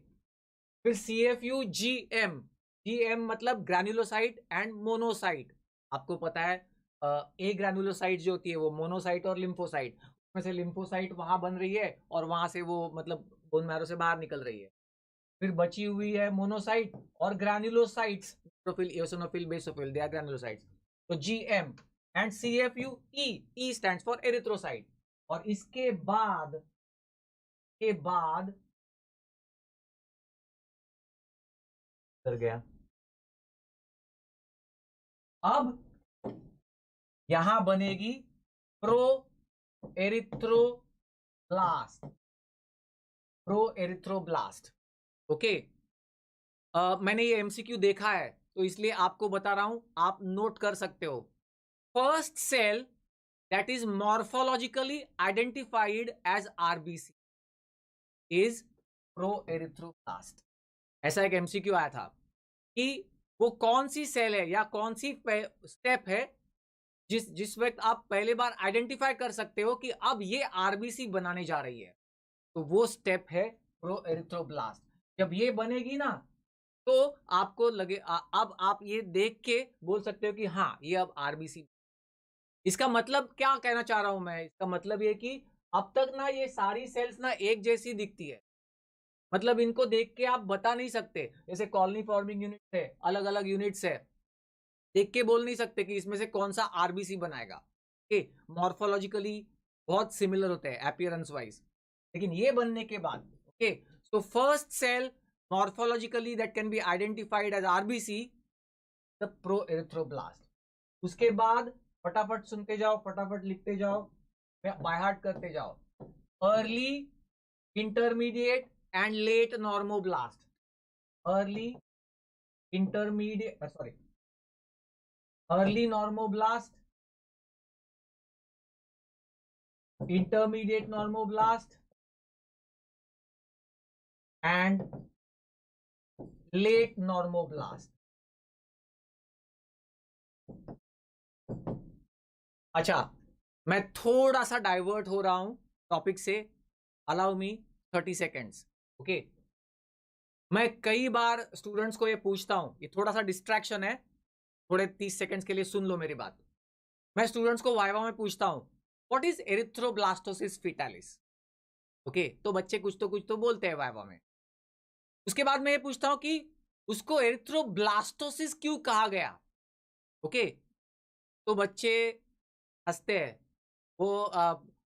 फिर CFU GM, GM मतलब ग्रैन्युलोसाइट एंड मोनोसाइट। आपको पता है ए ग्रैन्युलोसाइट जो होती है वो मोनोसाइट और लिम्फोसाइट, उसमें से लिम्फोसाइट वहां बन रही है और वहां से वो मतलब बोन मैरो से बाहर निकल रही है। फिर बची हुई है मोनोसाइट और granulocytes, neutrophil, eosinophil, basophil, they are granulocytes. तो GM and CFU E stands for erythrocyte. और इसके बाद कर गया, अब यहां बनेगी pro erythroblast, pro erythroblast. Okay, मैंने ये MCQ देखा है तो इसलिए आपको बता रहा हूं, आप नोट कर सकते हो। First cell that is morphologically identified as RBC is proerythroblast। ऐसा एक MCQ आया था कि वो कौन सी सेल है या कौन सी स्टेप है जिस वक्त आप पहले बार आइडेंटिफाई कर सकते हो कि अब ये RBC बनाने जा रही है, तो वो स्टेप है प्रोएरिथ्रोब्लास्ट। जब ये बनेगी ना तो आपको लगे अब आप ये देख के बोल सकते हो कि हाँ, ये अब RBC। इसका मतलब क्या कहना चाह रहा हूं मैं, इसका मतलब ये कि अब तक ना ये सारी सेल्स ना एक जैसी दिखती है, मतलब इनको देख के आप बता नहीं सकते, जैसे कॉलोनी फॉर्मिंग यूनिट है, अलग अलग यूनिट्स है, देख के बोल नहीं सकते कि इसमें से कौन सा आरबीसी बनाएगा। ओके, मॉर्फोलॉजिकली बहुत सिमिलर होते हैं अपीयरेंस वाइज, लेकिन ये बनने के बाद, okay, so first cell morphologically that can be identified as RBC, the pro erythroblast. उसके बाद फटाफट सुनते जाओ, फटाफट लिखते जाओ, बाय हार्ट करते जाओ। Early, intermediate and let normoblast. Early, intermediate, sorry, early normoblast, intermediate normoblast and late normoblast। अच्छा, मैं थोड़ा सा डाइवर्ट हो रहा हूं टॉपिक से, अलाउ मी 30 सेकेंड्स। ओके, मैं कई बार स्टूडेंट्स को ये पूछता हूं, ये थोड़ा सा डिस्ट्रैक्शन है, थोड़े 30 सेकेंड्स के लिए सुन लो मेरी बात। मैं स्टूडेंट्स को वाइवा में पूछता हूं what is erythroblastosis fetalis. Okay, तो बच्चे कुछ तो बोलते हैं वाइवा में। उसके बाद मैं ये पूछता हूं कि उसको एरिथ्रोब्लास्टोसिस क्यों कहा गया। ओके, तो बच्चे हंसते हैं, वो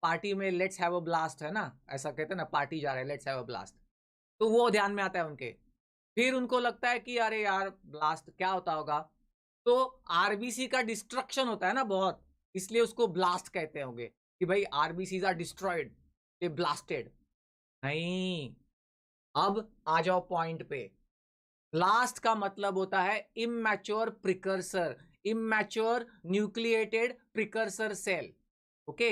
पार्टी में लेट्स हैव अ ब्लास्ट है ना, ऐसा कहते हैं ना, पार्टी जा रहे हैं लेट्स हैव अ ब्लास्ट, तो वो ध्यान में आता है उनके। फिर उनको लगता है कि अरे यार ब्लास्ट क्या होता होगा, तो आरबीसी का डिस्ट्रक्शन होता है ना बहुत, इसलिए उसको ब्लास्ट कहते होंगे कि भाई RBC are destroyed, they blasted. नहीं, अब आ जाओ पॉइंट पे। ब्लास्ट का मतलब होता है immature precursor, immature nucleated precursor cell. Okay,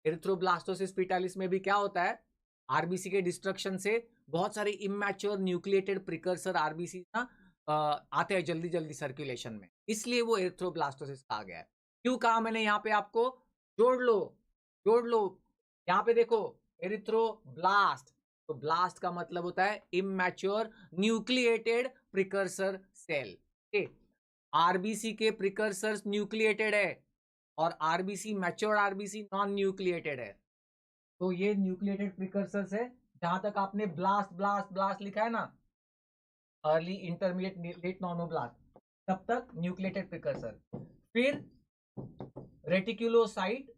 erythroblastosis fetalis में भी क्या होता है, आरबीसी के डिस्ट्रक्शन से बहुत सारे इमैच्योर न्यूक्लिएटेड प्रिकर्सर आरबीसी ना आते हैं जल्दी जल्दी सर्कुलेशन में, इसलिए वो एरिथ्रोब्लास्टोसिस कहा गया है। क्यों कहा मैंने, यहाँ पे आपको जोड़ लो, जोड़ लो, यहाँ पे देखो एरिथ्रोब्लास्ट, तो ब्लास्ट का मतलब होता है immature nucleated precursor cell. RBC के प्रिकर्सर्स न्यूक्लिएटेड है और RBC mature RBC non nucleated है, तो ये न्यूक्लिएटेड प्रिकर्सर्स है। जहां तक आपने ब्लास्ट ब्लास्ट ब्लास्ट लिखा है ना, अर्ली इंटरमीडिएट लेट नॉर्मोब्लास्ट, तब तक न्यूक्लिएटेड प्रिकर्सर। फिर रेटिकुलोसाइट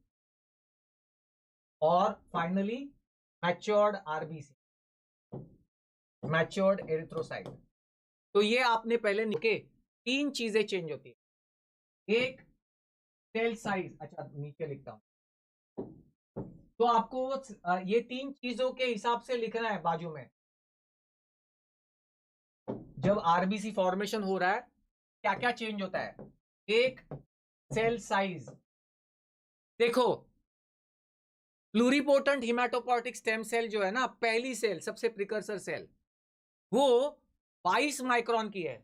और finally matured RBC, matured erythrocyte. तो ये आपने पहले लिखे, तीन चीजें चेंज होती है। एक, सेल साइज, अच्छा नीचे लिखता हूं, तो आपको ये तीन चीजों के हिसाब से लिखना है बाजू में। जब आरबीसी फॉर्मेशन हो रहा है क्या क्या चेंज होता है। एक, सेल साइज, देखो प्लूरिपोटेंट हिमेटोपोटिक स्टेम सेल जो है ना, पहली सेल सबसे प्रिकर्सर सेल, वो 22 माइक्रोन की है,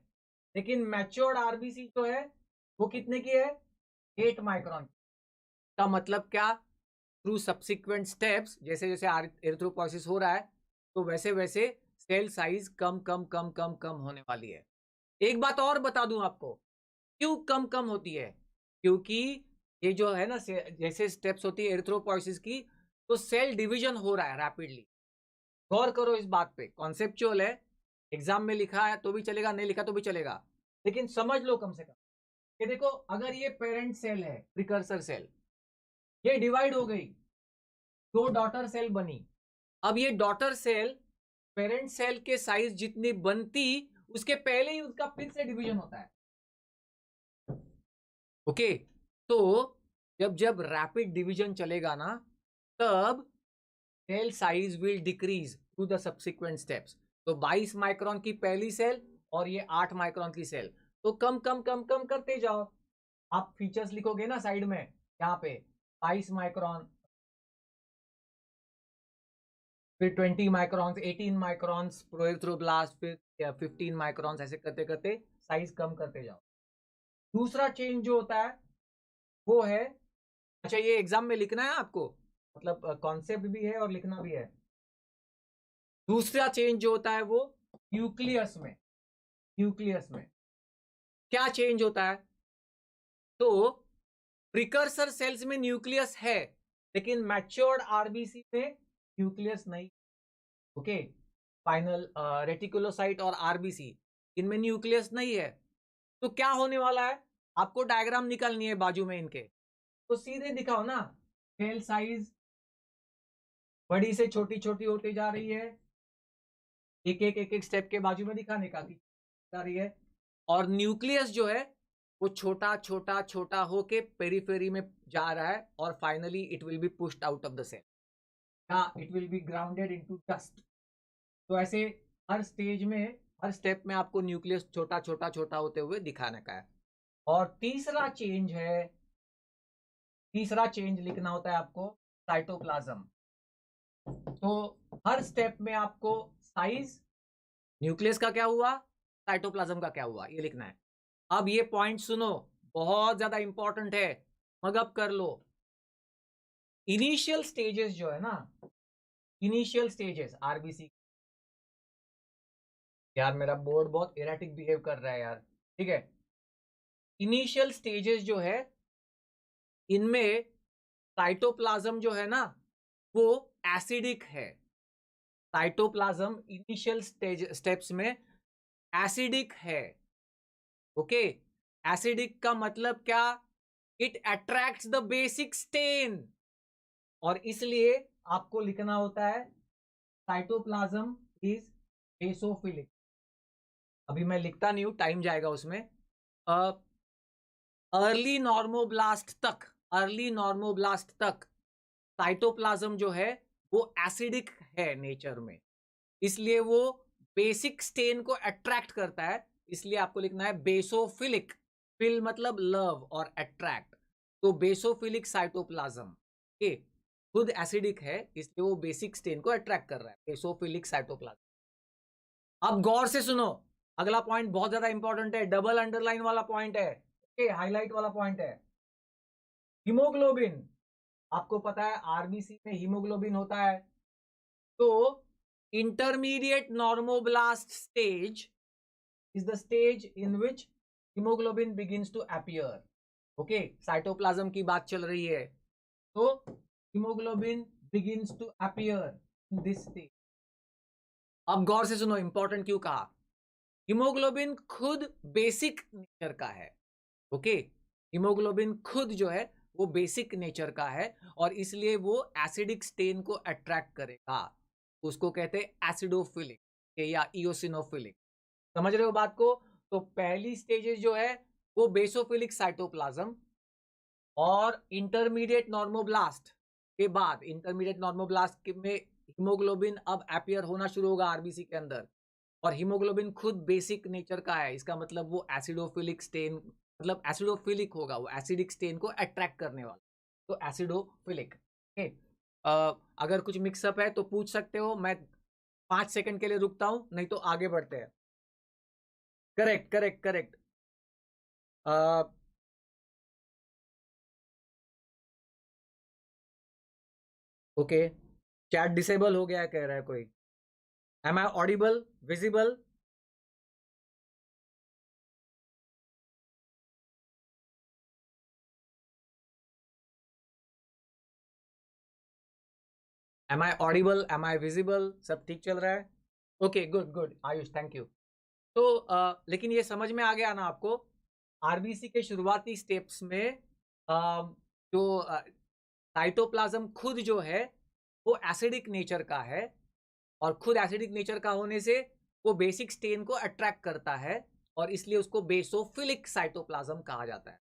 लेकिन मैच्योर्ड आरबीसी जो है वो कितने की है, 8 माइक्रोन। का मतलब क्या, थ्रू सब्सिक्वेंट स्टेप्स जैसे जैसे एरिथ्रोपोइसिस हो रहा है, तो वैसे वैसे सेल साइज कम कम कम कम कम होने वाली है। एक बात और बता दूं आपको, क्यों कम कम होती है, क्योंकि ये जो है ना जैसे स्टेप्स होती है एरिथ्रोपोइसिस की, तो सेल डिवीजन हो रहा है रैपिडली। गौर करो इस बात पे, कॉन्सेप्चुअल है, एग्जाम में लिखा है तो भी चलेगा, नहीं लिखा तो भी चलेगा, लेकिन समझ लो कम से कम। ये देखो, अगर ये पेरेंट सेल है प्रिकर्सर सेल, ये डिवाइड हो गई, दो डॉटर सेल बनी। अब ये डॉटर सेल पेरेंट सेल के साइज जितनी बनती, उसके पहले ही उसका फिर से डिवीजन होता है। ओके, तो जब जब रैपिड डिवीजन चलेगा ना, तब cell size will decrease through the subsequent steps. तो 22 माइक्रोन की पहली सेल और ये 8 माइक्रोन की सेल, तो कम कम कम कम करते जाओ। आप फीचर्स लिखोगे ना साइड में, यहाँ पे 22 माइक्रोन, फिर 20 माइक्रॉन्स, 18 माइक्रॉन्स प्रोएरिथ्रोब्लास्ट, फिर 15 माइक्रॉन्स, ऐसे करते करते साइज कम करते जाओ। दूसरा चेंज जो होता है वो है, अच्छा ये एग्जाम में लिखना है आपको, मतलब कॉन्सेप्ट भी है और लिखना भी है। दूसरा चेंज जो होता है वो न्यूक्लियस में, न्यूक्लियस में क्या चेंज होता है, तो प्रिकर्सर सेल्स में न्यूक्लियस है, लेकिन मैच्योर्ड आरबीसी में न्यूक्लियस नहीं। ओके, फाइनल रेटिकुलोसाइट और आरबीसी, इनमें न्यूक्लियस नहीं है। तो क्या होने वाला है, आपको डायग्राम निकालनी है बाजू में इनके, तो सीधे दिखाओ ना, सेल साइज बड़ी से छोटी छोटी होती जा रही है, एक एक स्टेप के बाजू में दिखाने का जा रही है, और न्यूक्लियस जो है वो छोटा छोटा छोटा होके पेरीफेरी में जा रहा है, और finally it will be pushed out of the cell, it will be grounded into dust. तो ऐसे हर स्टेज में, हर स्टेप में आपको न्यूक्लियस छोटा छोटा छोटा होते हुए दिखाने का है। और तीसरा चेंज लिखना होता है आपको साइटोप्लाज्म। तो हर स्टेप में आपको साइज, न्यूक्लियस का क्या हुआ, साइटोप्लाज्म का क्या हुआ, ये लिखना है। अब ये पॉइंट सुनो, बहुत ज्यादा इंपॉर्टेंट है, मगअप कर लो। इनिशियल स्टेजेस जो है ना, इनिशियल स्टेजेस आरबीसी, यार मेरा बोर्ड बहुत एराटिक बिहेव कर रहा है यार, ठीक है। इनिशियल स्टेजेस जो है, इनमें साइटोप्लाज्म जो है ना वो एसिडिक है। साइटोप्लाज्म इनिशियल स्टेप्स में एसिडिक है। ओके, एसिडिक का मतलब क्या, it attracts the basic stain, और इसलिए आपको लिखना होता है साइटोप्लाज्म इज बेसोफिलिक। अभी मैं लिखता नहीं हूं, टाइम जाएगा उसमें। अर्ली नॉर्मोब्लास्ट तक साइटोप्लाज्म जो है वो एसिडिक है नेचर में, इसलिए वो बेसिक स्टेन को अट्रैक्ट करता है, इसलिए आपको लिखना है बेसोफिलिक। फिल मतलब लव और अट्रैक्ट, तो बेसोफिलिक साइटोप्लाज्म के खुद एसिडिक है, इसलिए वो बेसिक स्टेन को अट्रैक्ट कर रहा है, बेसोफिलिक साइटोप्लाज्म। अब गौर से सुनो, अगला पॉइंट बहुत ज्यादा इंपॉर्टेंट है, डबल अंडरलाइन वाला पॉइंट है, हाईलाइट वाला पॉइंट है। हीमोग्लोबिन, आपको पता है आरबीसी में हीमोग्लोबिन होता है। तो intermediate normoblast stage is the stage in which hemoglobin begins to appear. Okay, cytoplasm की बात चल रही है, तो hemoglobin begins to appear in this stage. अब गौर से सुनो, इंपॉर्टेंट क्यों कहा, हीमोग्लोबिन खुद बेसिक नेचर का है। ओके, हीमोग्लोबिन खुद जो है वो बेसिक नेचर का है, और इसलिए वो एसिडिक स्टेन को अट्रैक्ट करेगा, उसको कहते हैं एसिडोफिलिक या इओसिनोफिलिक। समझ रहे हो बात को। तो पहली स्टेजेस जो है वो बेसोफिलिक साइटोप्लाज्म, और इंटरमीडिएट नॉर्मोब्लास्ट के बाद, इंटरमीडिएट नॉर्मोब्लास्ट में हीमोग्लोबिन अब अपीयर होना शुरू होगा आरबीसी के अंदर, और हीमोग्लोबिन खुद बेसिक नेचर का है, इसका मतलब वो एसिडोफिलिक स्टेन, मतलब एसिडोफिलिक होगा, वो एसिडिक स्टेन को अट्रैक्ट करने वाला, तो एसिडोफिलिक। अगर कुछ मिक्सअप है तो पूछ सकते हो, मैं 5 सेकंड के लिए रुकता हूं, नहीं तो आगे बढ़ते हैं। Correct correct correct. Okay, chat disable हो गया है कह रहा है कोई। Am I audible, visible? Am I audible, am I visible, सब ठीक चल रहा है? Okay, good good Ayush, thank you. तो लेकिन ये समझ में आ गया ना आपको, आरबीसी के शुरुआती स्टेप्स में जो साइटोप्लाज्म खुद जो है वो एसिडिक नेचर का है, और खुद एसिडिक नेचर का होने से वो बेसिक स्टेन को अट्रैक्ट करता है, और इसलिए उसको बेसोफिलिक साइटोप्लाज्म कहा जाता है।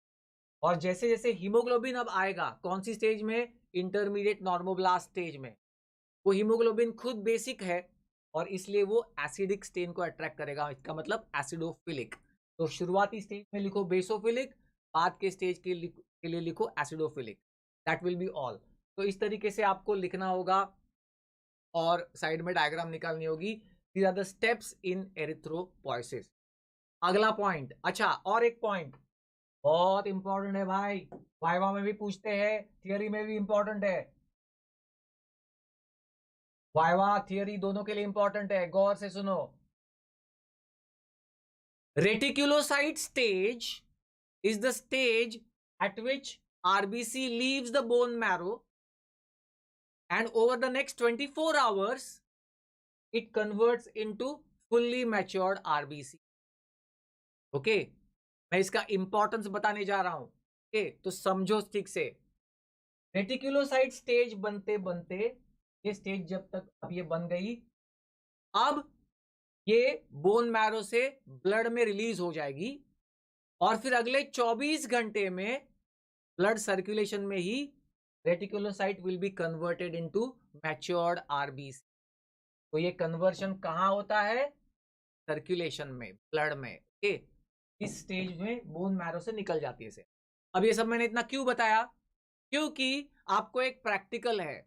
और जैसे जैसे हीमोग्लोबिन अब आएगा, कौन सी स्टेज में, इंटरमीडिएट नॉर्मोब्लास्ट स्टेज में, वो हीमोग्लोबिन खुद बेसिक है, और इसलिए वो एसिडिक स्टेन को अट्रैक्ट करेगा, इसका मतलब एसिडोफिलिक। तो शुरुआती स्टेज में लिखो बेसोफिलिक, बाद के स्टेज के लिए लिखो acidophilic, that will be all. तो इस तरीके से आपको लिखना होगा, और साइड में डायग्राम निकालनी होगी। These are the steps in erythropoiesis. अगला पॉइंट, अच्छा और एक पॉइंट बहुत इंपॉर्टेंट है भाई, वाइवा में भी पूछते हैं, थियरी में भी इंपॉर्टेंट है, वाइवा थियरी दोनों के लिए इंपॉर्टेंट है, गौर से सुनो। Reticulocyte stage is the stage at which RBC leaves the bone marrow and over the next 24 hours it converts into fully matured RBC. Okay मैं इसका इंपॉर्टेंस बताने जा रहा हूं. ओके तो समझो ठीक से. रेटिकुलोसाइट स्टेज बनते बनते ये स्टेज जब तक अब ये बन गई, अब ये बोन मैरो से ब्लड में रिलीज हो जाएगी और फिर अगले 24 घंटे में ब्लड सर्कुलेशन में ही reticulocyte will be converted into matured RBC. तो ये कन्वर्शन कहां होता है? सर्कुलेशन में, ब्लड में. ओके इस स्टेज में बोन मैरो से निकल जाती है. अब ये सब मैंने इतना क्यों बताया? क्योंकि आपको एक प्रैक्टिकल है,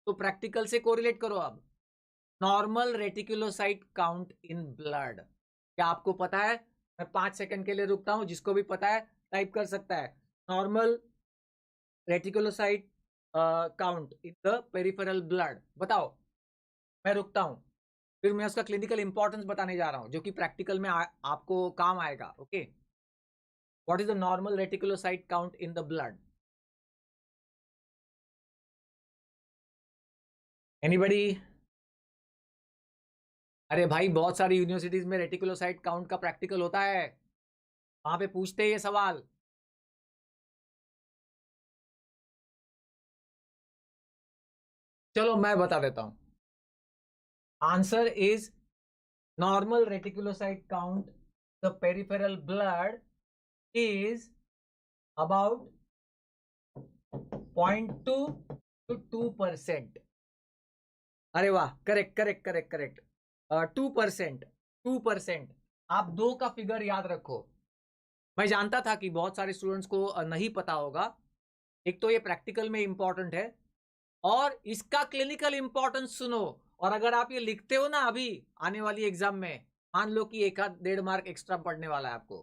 तो प्रैक्टिकल से कोरिलेट करो. अब normal reticulocyte count in blood क्या आपको पता है? मैं 5 सेकंड के लिए रुकता हूं, जिसको भी पता है टाइप कर सकता है. Normal reticulocyte count in the peripheral blood बताओ. मैं रुकता हूं, फिर मैं उसका क्लिनिकल इंपॉर्टेंस बताने जा रहा हूं जो कि प्रैक्टिकल में आपको काम आएगा. Okay what is the normal reticulocyte count in the blood? Anybody? अरे भाई बहुत सारी यूनिवर्सिटीज में रेटिकुलोसाइट काउंट का प्रैक्टिकल होता है, वहां पे पूछते हैं ये सवाल. चलो मैं बता देता हूं. Answer is normal reticulocyte count the peripheral blood is about 0.2 to 2%. अरे वाह, करेक्ट करेक्ट करेक्ट करेक्ट. 2%. 2%. आप 2 का फिगर याद रखो. मैं जानता था कि बहुत सारे स्टूडेंट्स को नहीं पता होगा. एक तो ये प्रैक्टिकल में इंपॉर्टेंट है और इसका क्लिनिकल इंपॉर्टेंस सुनो. और अगर आप ये लिखते हो ना अभी आने वाली एग्जाम में, मान लो कि 1-1.5 मार्क एक्स्ट्रा पढ़ने वाला है आपको.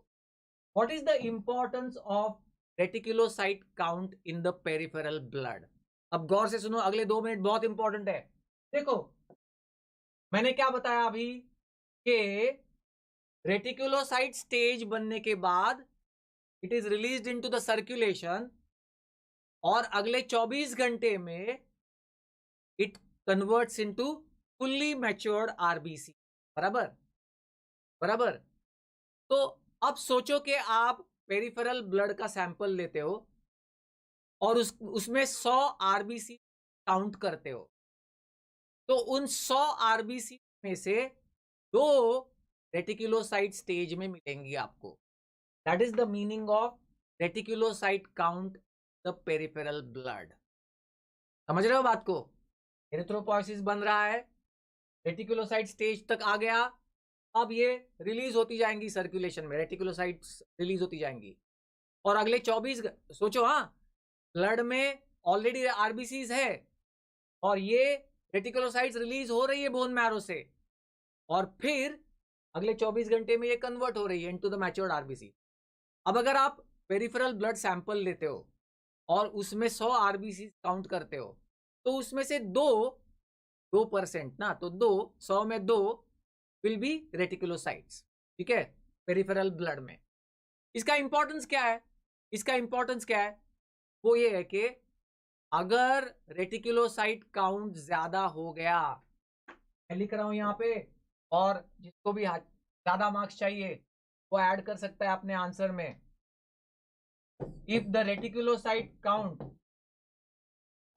What is the importance of reticulocyte count in the peripheral blood? अब गौर से सुनो, अगले 2 मिनट बहुत इंपॉर्टेंट है. देखो मैंने क्या बताया अभी कि रेटिकुलोसाइट स्टेज बनने के बाद it is released into the circulation और अगले 24 घंटे में it converts into fully matured RBC. बराबर बराबर. तो अब सोचो कि आप पेरिफेरल ब्लड का सैंपल लेते हो और उसमें 100 आरबीसी काउंट करते हो. तो उन 100 आरबीसी में से 2 रेटिकुलोसाइट स्टेज में मिलेंगी आपको. That is the meaning of reticulocyte count the peripheral blood. समझ रहे हो बात को? एरिथ्रोपोइसिस बन रहा है, रेटिकुलोसाइट स्टेज तक आ गया, अब ये रिलीज होती जाएंगी सर्कुलेशन में, रेटिकुलोसाइट्स रिलीज होती जाएंगी और अगले 24 सोचो हाँ ब्लड में ऑलरेडी आरबीसीज है और ये रेटिकुलोसाइट्स रिलीज हो रही है बोन मैरो से और फिर अगले 24 घंटे में ये कन्वर्ट हो रही है इनटू द मैच्योर्ड आरबीसी. अब अगर आप पेरिफेरल ब्लड सैंपल लेते हो और उसमें 100 आरबीसी काउंट करते हो तो उसमें से 2% ना, तो 100 में 2 विल बी रेटिकुलोसाइट्स. ठीक है, पेरिफेरल ब्लड में. इसका इंपॉर्टेंस क्या है? इसका इंपॉर्टेंस क्या है? वो ये है कि अगर रेटिकुलोसाइट काउंट ज्यादा हो गया, मैं लिख रहा हूं यहां पे, और जिसको भी ज्यादा मार्क्स चाहिए वो ऐड कर सकता है अपने आंसर में. If the reticulocyte count,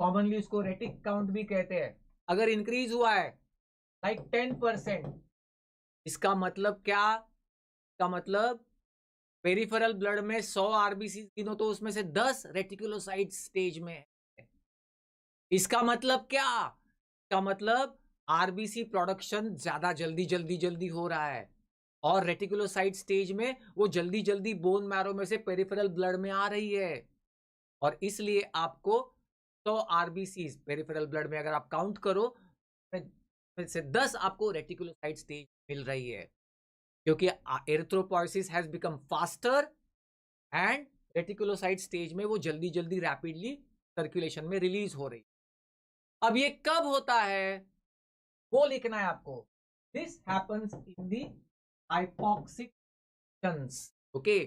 commonly उसको रेटिक काउंट भी कहते हैं, अगर इंक्रीज हुआ है लाइक 10%, इसका मतलब क्या? इसका मतलब पेरिफेरल ब्लड में 100 आरबीसी गिनो तो उसमें से 10 रेटिकुलोसाइट स्टेज में है. इसका मतलब क्या? इसका मतलब आरबीसी प्रोडक्शन ज्यादा जल्दी जल्दी जल्दी हो रहा है और रेटिकुलोसाइट स्टेज में वो जल्दी जल्दी बोन मैरो में से पेरिफेरल ब्लड में आ रही है और इसलिए आपको 100 आरबीसी पेरिफेरल ब्लड में अगर आप काउंट करो से 10 आपको रेटिकुलोसाइट स्टेज मिल रही है क्योंकि erythropoiesis has become faster and reticulocyte stage में वो जल्दी जल्दी रैपिडली सर्कुलेशन में रिलीज हो रही है. अब ये कब होता है वो लिखना है आपको. This happens in the hypoxic conditions. Okay,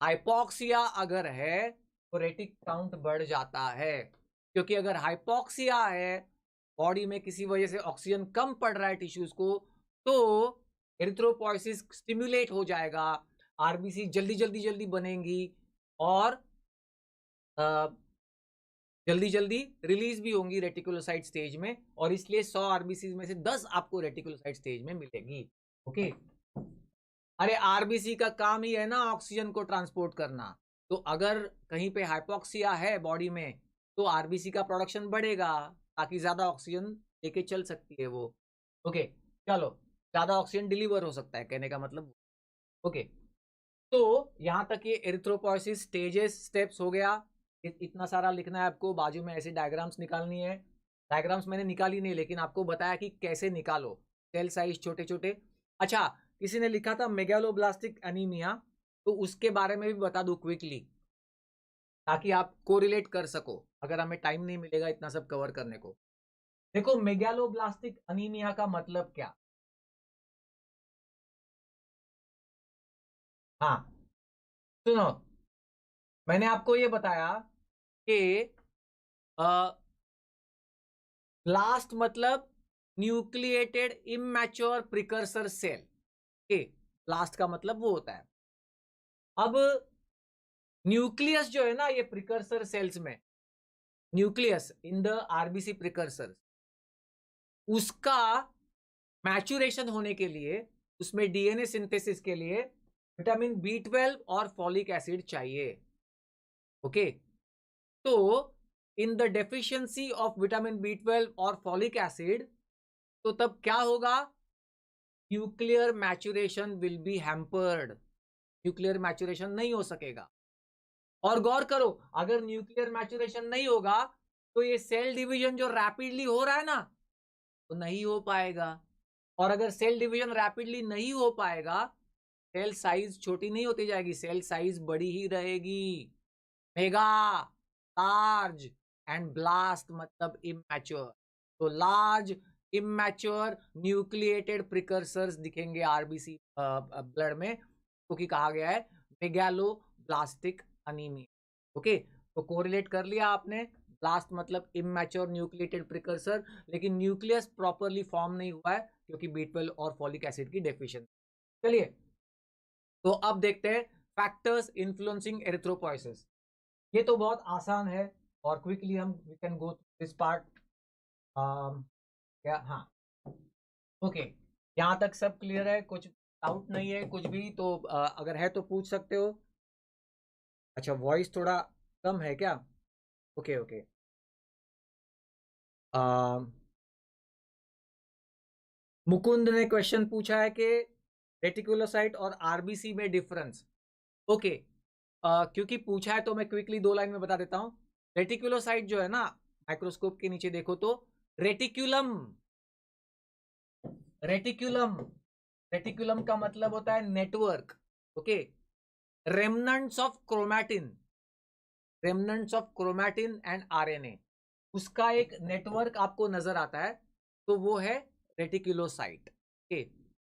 hypoxia अगर है तो रेटिक काउंट बढ़ जाता है क्योंकि अगर हाइपोक्सिया है, बॉडी में किसी वजह से ऑक्सीजन कम पड़ रहा है टिश्यूज को, तो एरिथ्रोपोइसिस स्टिमुलेट हो जाएगा, आरबीसी जल्दी जल्दी जल्दी बनेंगी और जल्दी जल्दी रिलीज भी होंगी रेटिकुलोसाइट स्टेज में, और इसलिए 100 आरबीसी में से 10 आपको रेटिकुलोसाइट स्टेज में मिलेगी। ओके, अरे आरबीसी का काम ही है ना ऑक्सीजन को ट्रांसपोर्ट करना, तो अगर कहीं पे हाइपोक्सिया है बॉडी में तो आरबीसी का प्रोडक्शन बढ़ेगा ताकि ज्यादा ऑक्सीजन लेके चल सकती है वो। ओके, चलो, ज्यादा ऑक्सीजन डिलीवर हो सकता है कहने का मतलब। ओके, तो यहां तक ये एरिथ्रोपोइसिस स्टेजेस स्टेप्स हो गया। इतना सारा लिखना है आपको, बाजू में ऐसे डायग्राम्स निकालनी है। डायग्राम्स मैंने निकाली नहीं, लेकिन आपको बताया कि कैसे निकालो, सेल साइज छोटे छोटे। अच्छा, किसी ने लिखा था मेगालोब्लास्टिक एनीमिया, तो उसके बारे में भी बता दूं क्विकली, ताकि आप कोरिलेट कर सको, अगर हमें टाइम नहीं मिलेगा इतना सब कवर करने को। देखो, मेगालोब्लास्टिक एनीमिया का मतलब क्या? हाँ, सुनो, मैंने आपको ये बताया कि ब्लास्ट मतलब न्यूक्लिएटेड इमैच्योर प्रिकर्सर सेल के, ब्लास्ट का मतलब वो होता है। अब न्यूक्लियस जो है ना, ये प्रिकर्सर सेल्स में, nucleus in the RBC precursor, उसका मैचुरेशन होने के लिए, उसमें डीएनए सिंथेसिस के लिए विटामिन बी12 और फॉलिक एसिड चाहिए। ओके, तो in the deficiency of vitamin B12 और फॉलिक एसिड, तो तब क्या होगा? Nuclear maturation will be hampered, nuclear maturation नहीं हो सकेगा। और गौर करो, अगर न्यूक्लियर मैचुरेशन नहीं होगा तो ये सेल डिवीजन जो रैपिडली हो रहा है ना, तो नहीं हो पाएगा। और अगर सेल डिवीजन रैपिडली नहीं हो पाएगा, सेल साइज छोटी नहीं होती जाएगी, सेल साइज बड़ी ही रहेगी। मेगा, लार्ज एंड ब्लास्ट मतलब इमैच्योर, तो लार्ज इमैच्योर न्यूक्लिएटेड प्रिकर्सर्स दिखेंगे आरबीसी ब्लड में, क्योंकि कहा गया है मेगालोब्लास्टिक अनीमिया। ओके, तो कोरिलेट कर लिया आपने, ब्लास्ट मतलब इमैच्योर न्यूक्लिएटेड प्रिकर्सर, लेकिन न्यूक्लियस प्रॉपरली फॉर्म नहीं हुआ है क्योंकि बी12 और फॉलिक एसिड की डेफिशिएंसी। चलिए, तो अब देखते हैं फैक्टर्स इन्फ्लुएंसिंग एरिथ्रोपोइसिस। ये तो बहुत आसान है और क्विकली हम we can go this part. क्या, हाँ, ओके, यहाँ तक सब क्लियर है, कुछ डाउट नहीं है कुछ भी? तो अगर है तो पूछ सकते हो। अच्छा, वॉइस थोड़ा कम है क्या? ओके ओके, मुकुंद ने क्वेश्चन पूछा है कि रेटिकुलोसाइट और आरबीसी में डिफरेंस। ओके, क्योंकि पूछा है तो मैं क्विकली 2 लाइन में बता देता हूं। रेटिकुलोसाइट जो है ना, माइक्रोस्कोप के नीचे देखो तो रेटिकुलम, रेटिकुलम, रेटिकुलम का मतलब होता है network. Okay, remnants of chromatin, remnants of chromatin and RNA, उसका एक नेटवर्क आपको नजर आता है, तो वो है रेटिकुलोसाइट। ओके,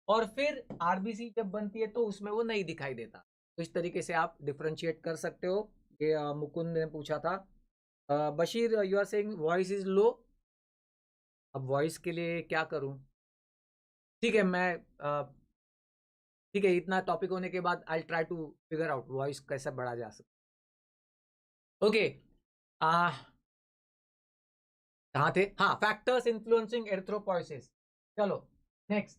और फिर आरबीसी जब बनती है तो उसमें वो नहीं दिखाई देता। तो इस तरीके से आप डिफरेंशिएट कर सकते हो। ये मुकुंद ने पूछा था। Bashir, you are saying voice is low. अब वॉइस के लिए क्या करूं? ठीक है, मैं ठीक है, इतना टॉपिक होने के बाद I try to figure out voice कैसे बढ़ा जा सकता। ओके, कहाँ थे? हाँ, फैक्टर्स इन्फ्लुएंसिंग एरिथ्रोपोइसिस। चलो नेक्स्ट,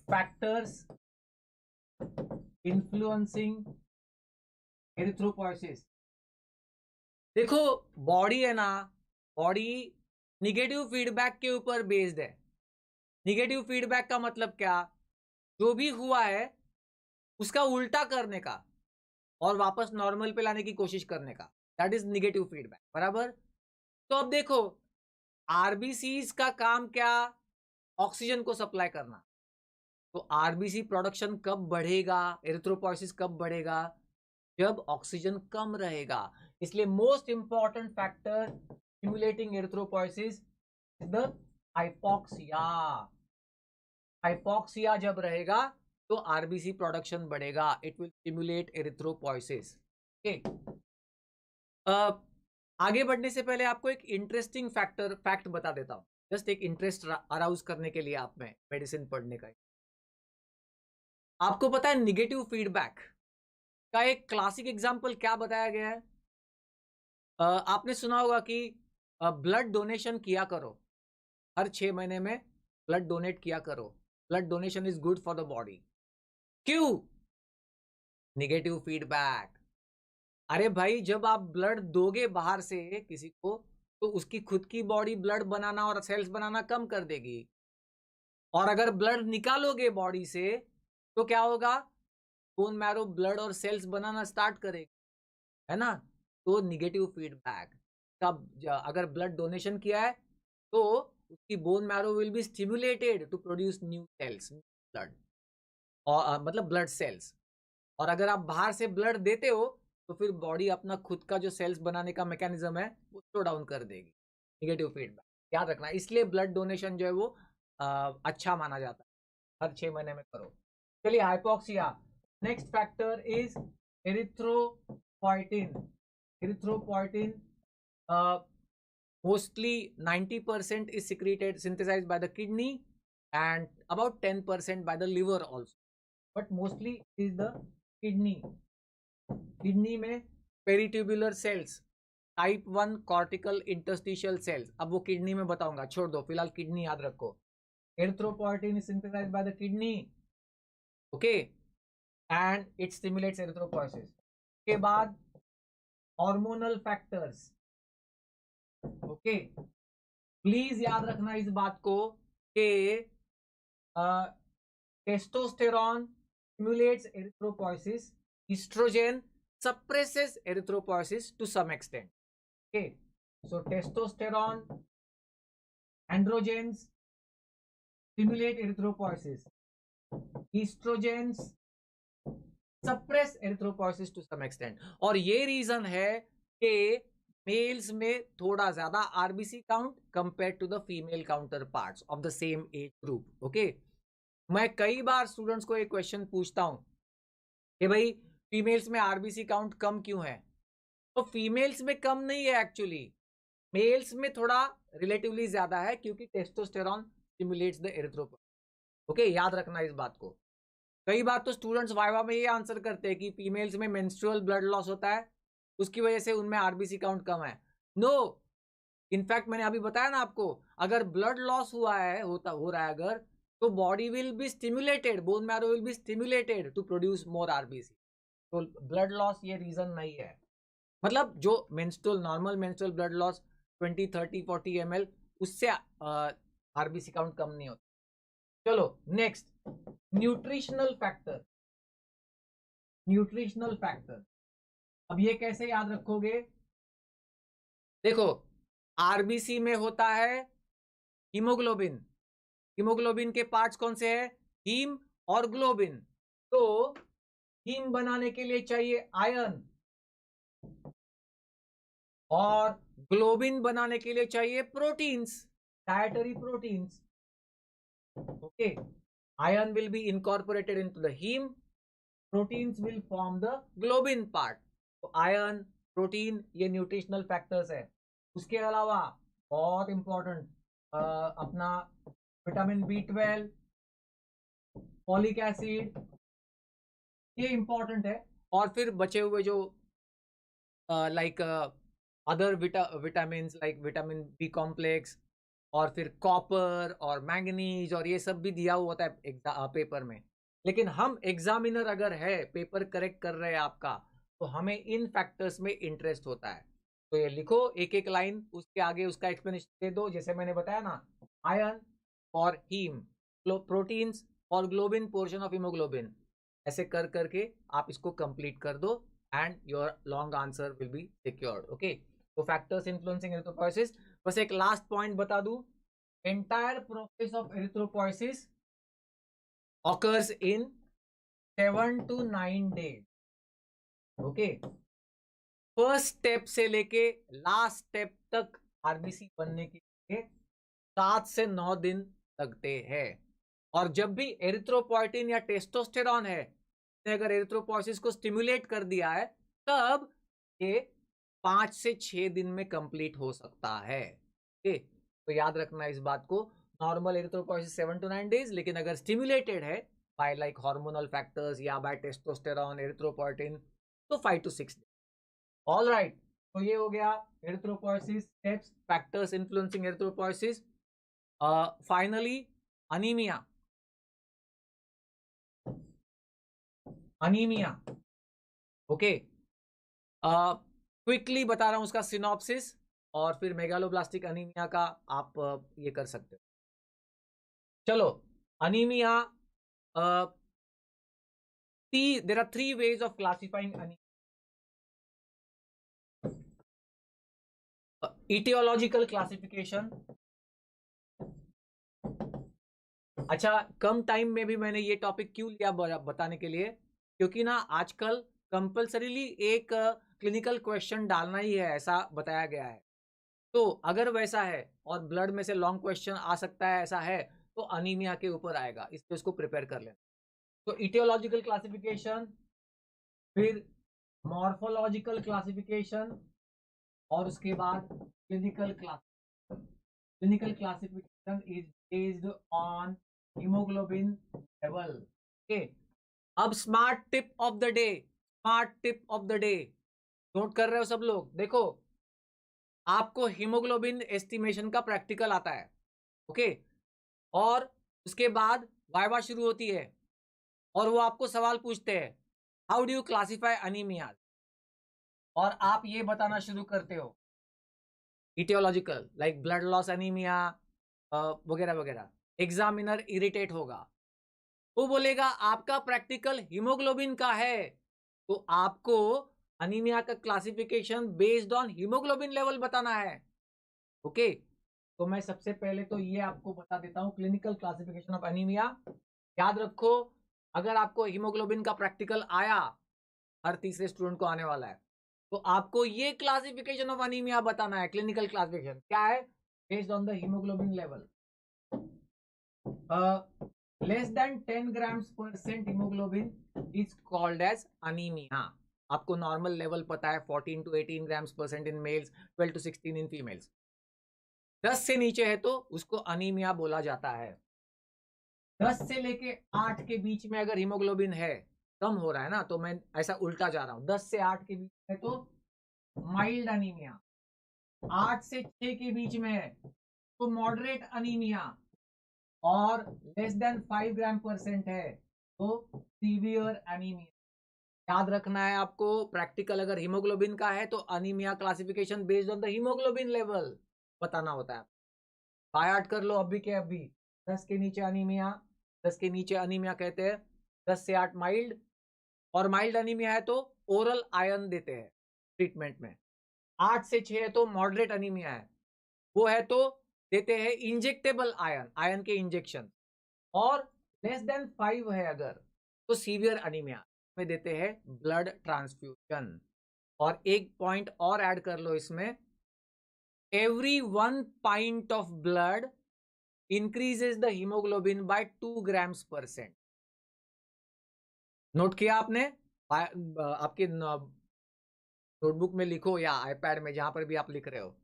फैक्टर्स इन्फ्लुएंसिंग एरिथ्रोपोइसिस। देखो, बॉडी है ना, बॉडी निगेटिव फीडबैक के ऊपर बेस्ड है। निगेटिव फीडबैक का मतलब क्या? जो भी हुआ है उसका उल्टा करने का और वापस नॉर्मल पे लाने की कोशिश करने का, दैट इज निगेटिव फीडबैक, बराबर? तो अब देखो, आरबीसीज का काम क्या? ऑक्सीजन को सप्लाई करना। तो आरबीसी प्रोडक्शन कब बढ़ेगा, एरिथ्रोपोइसिस कब बढ़ेगा? जब ऑक्सीजन कम रहेगा। इसलिए most important factor stimulating erythropoiesis is the hypoxia. Hypoxia जब रहेगा तो आरबीसी प्रोडक्शन बढ़ेगा, it will stimulate erythropoiesis. Okay, आगे बढ़ने से पहले आपको एक इंटरेस्टिंग फैक्ट बता देता हूँ, जस्ट एक इंटरेस्ट अराउज करने के लिए आप में मेडिसिन पढ़ने का। आपको पता है निगेटिव फीडबैक का एक क्लासिक एग्जांपल क्या बताया गया है? आपने सुना होगा कि ब्लड डोनेशन किया करो, हर 6 महीने में ब्लड डोनेट किया करो, blood donation is good for the body. क्यों? Negative feedback. अरे भाई, जब आप ब्लड दोगे बाहर से किसी को, तो उसकी खुद की बॉडी ब्लड बनाना और सेल्स बनाना कम कर देगी, और अगर ब्लड निकालोगे बॉडी से तो क्या होगा? बोन मैरो ब्लड और सेल्स बनाना स्टार्ट करेगा, है ना? तो निगेटिव फीडबैक कब, अगर ब्लड डोनेशन किया है तो उसकी bone marrow will be stimulated to produce new cells, blood, और मतलब ब्लड सेल्स। और अगर आप बाहर से ब्लड देते हो तो फिर बॉडी अपना खुद का जो सेल्स बनाने का मैकेनिज्म है वो स्लो डाउन कर देगी। निगेटिव फीडबैक याद रखना, इसलिए ब्लड डोनेशन जो है वो अच्छा माना जाता है, हर 6 महीने में करो। चलिए, hypoxia. Next factor is erythropoietin. Erythropoietin mostly 90% is secreted, synthesized by the kidney, and about 10% by the liver also, but mostly is the kidney। Kidney में peritubular cells, type 1 cortical interstitial cells, अब वो किडनी में बताऊंगा, छोड़ दो फिलहाल किडनी याद रखो। Erythropoietin is synthesised by the kidney, okay, and it stimulates erythropoiesis. के बाद हार्मोनल फैक्टर्स, ओके, प्लीज याद रखना इस बात को कि testosterone stimulates erythropoiesis, estrogen suppresses erythropoiesis to some extent, okay, so testosterone, androgens stimulate erythropoiesis, estrogens suppress erythropoiesis to some extent। और ये रीजन है कि मेल्स में थोड़ा ज्यादा RBC count compare to the female counterparts of the same age group, okay. मैं कई बार स्टूडेंट्स को एक क्वेश्चन पूछता हूं कि भाई फीमेल्स में आरबीसी काउंट कम क्यों है? तो फीमेल्स में कम नहीं है एक्चुअली, मेल्स में थोड़ा रिलेटिवली ज्यादा है, क्योंकि testosterone stimulates the erythropoietin, okay, याद रखना इस बात को। कई बार तो स्टूडेंट्स वाइवा में ये आंसर करते हैं कि फीमेल्स में मेंस्ट्रुअल ब्लड लॉस होता है, उसकी वजह से उनमें आरबीसी काउंट कम है। नो, इनफैक्ट मैंने अभी बताया ना आपको, अगर ब्लड लॉस हुआ है, हो रहा है अगर, तो body will be stimulated, bone marrow will be stimulated to produce more RBC. तो ब्लड लॉस ये रीजन नहीं है, मतलब जो menstrual, normal menstrual blood loss 20 30 40 ml, उससे आरबीसी काउंट कम नहीं होता। चलो next, nutritional factor. Nutritional factor, अब ये कैसे याद रखोगे? देखो, आरबीसी में होता है हीमोग्लोबिन, हीमोग्लोबिन के पार्ट्स कौन से हैं? हीम और ग्लोबिन। तो हीम बनाने के लिए चाहिए आयरन, और ग्लोबिन बनाने के लिए चाहिए proteins, dietary proteins, okay. Iron will be incorporated into the haem, proteins will form the globin part. तो आयरन, प्रोटीन, ये न्यूट्रिशनल फैक्टर्स है। उसके अलावा बहुत इंपॉर्टेंट अपना विटामिन B12, फॉलिक एसिड, ये इंपॉर्टेंट है। और फिर बचे हुए जो like other vitamin like vitamin B complex, और फिर कॉपर और मैंगनीज, और ये सब भी दिया हुआ होता है पेपर में। लेकिन हम एग्जामिनर अगर है, पेपर करेक्ट कर रहे हैं आपका, तो हमें इन फैक्टर्स में इंटरेस्ट होता है। तो ये लिखो एक एक लाइन, उसके आगे उसका एक्सप्लेनेशन दे दो, जैसे मैंने बताया ना, आयरन और हीम, प्रोटीन्स और ग्लोबिन पोर्शन ऑफ हीमोग्लोबिन, ऐसे कर करके आप इसको कंप्लीट कर दो, and your long answer will be secured, okay. तो फैक्टर्स इन्फ्लुएंसिंग एरिथ्रोपोइसिस, बस एक लास्ट पॉइंट बता दूं, entire process of erythropoiesis occurs in 7 to 9 days, okay. First step से लेके लास्ट स्टेप तक आरबीसी बनने के लिए 7 से 9 दिन लगते हैं। और जब भी एरिथ्रोपोइटिन या टेस्टोस्टेरॉन है, अगर एरिथ्रोपोइसिस को स्टिमुलेट कर दिया है, तब ये 5 से 6 दिन में कंप्लीट हो सकता है। ओके, तो याद रखना इस बात को। नॉर्मल एरिथ्रोपॉयसिस 7 to 9 डेज, लेकिन अगर स्टिमुलेटेड है बाय लाइक हार्मोनल फैक्टर्स या बाय टेस्टोस्टेरॉन, एरिथ्रोपोइटिन, तो 5 to 6 डेज। ऑल राइट, तो ये हो गया erythropoiesis steps, factors influencing erythropoiesis. Finally anaemia. Anaemia, okay, quickly बता रहा हूं उसका सिनॉप्सिस, और फिर मेगालोब्लास्टिक अनीमिया का आप ये कर सकते हो। चलो, anaemia, there are 3 ways of classifying anemia. Etiological classification. अच्छा, कम टाइम में भी मैंने ये टॉपिक क्यों लिया बताने के लिए, क्योंकि ना आजकल कंपल्सरीली एक क्लिनिकल क्वेश्चन डालना ही है, ऐसा बताया गया है। तो अगर वैसा है और ब्लड में से लॉन्ग क्वेश्चन आ सकता है, ऐसा है, तो अनीमिया के ऊपर आएगा, इसलिए इसको प्रिपेयर कर लेना। तो इटियोलॉजिकल क्लासिफिकेशन, फिर मॉर्फोलॉजिकल क्लासिफिकेशन, और उसके बाद clinical classification. Clinical classification is based on haemoglobin level. Okay, अब smart tip of the day, smart tip of the day, note कर रहे हो सब लोग? देखो, आपको हीमोग्लोबिन एस्टिमेशन का प्रैक्टिकल आता है, ओके, और उसके बाद वाइवा शुरू होती है, और वो आपको सवाल पूछते हैं, how do you classify anaemia, और आप ये बताना शुरू करते हो aetiological, like blood loss anaemia वगैरह वगैरह। एग्जामिनर इरिटेट होगा, वो बोलेगा आपका प्रैक्टिकल हीमोग्लोबिन का है, तो आपको अनीमिया का classification based on haemoglobin level बताना है। ओके, तो मैं सबसे पहले तो ये आपको बता देता हूं क्लिनिकल क्लासिफिकेशन ऑफ अनीमिया। याद रखो, अगर आपको हीमोग्लोबिन का प्रैक्टिकल आया, हर तीसरे स्टूडेंट को आने वाला है, तो आपको ये क्लासिफिकेशन ऑफ अनीमिया बताना है। क्लिनिकल क्लासिफिकेशन क्या है? Based on the haemoglobin level, less than 10 grams % haemoglobin is called as anaemia. आपको नॉर्मल लेवल पता है 14 to 18 grams % in males, 12 to 16 in females. 10 से नीचे है तो उसको अनीमिया बोला जाता है। 10 से लेके 8 के बीच में अगर हीमोग्लोबिन है, कम हो रहा है ना, तो मैं ऐसा उल्टा जा रहा हूं, 10 से 8 के बीच में तो माइल्ड अनीमिया, 8 से 6 के बीच में है तो मॉडरेट अनीमिया, और लेस देन 5 ग्राम % है तो सीवियर अनीमिया। याद रखना है आपको, प्रैक्टिकल अगर हीमोग्लोबिन का है तो anaemia classification based on the haemoglobin level बताना होता है। बाय हार्ट कर लो अभी के अभी। 10 के नीचे अनीमिया, 10 के नीचे अनीमिया कहते हैं, 10 से 8 माइल्ड, और माइल्ड अनीमिया है तो ओरल आयरन देते हैं ट्रीटमेंट में। 8 से 6 है तो मॉडरेट अनीमिया है, वो है तो देते हैं इंजेक्टेबल आयरन, आयरन के इंजेक्शन, और लेस देन 5 है अगर, तो सीवियर अनीमिया में देते हैं ब्लड ट्रांसफ्यूजन। और एक पॉइंट और ऐड कर लो इसमें, every 1 pint of blood increases the hemoglobin by 2 grams %। Note किया आपने? आपके नोटबुक में लिखो या आईपैड में, जहां पर भी आप लिख रहे हो,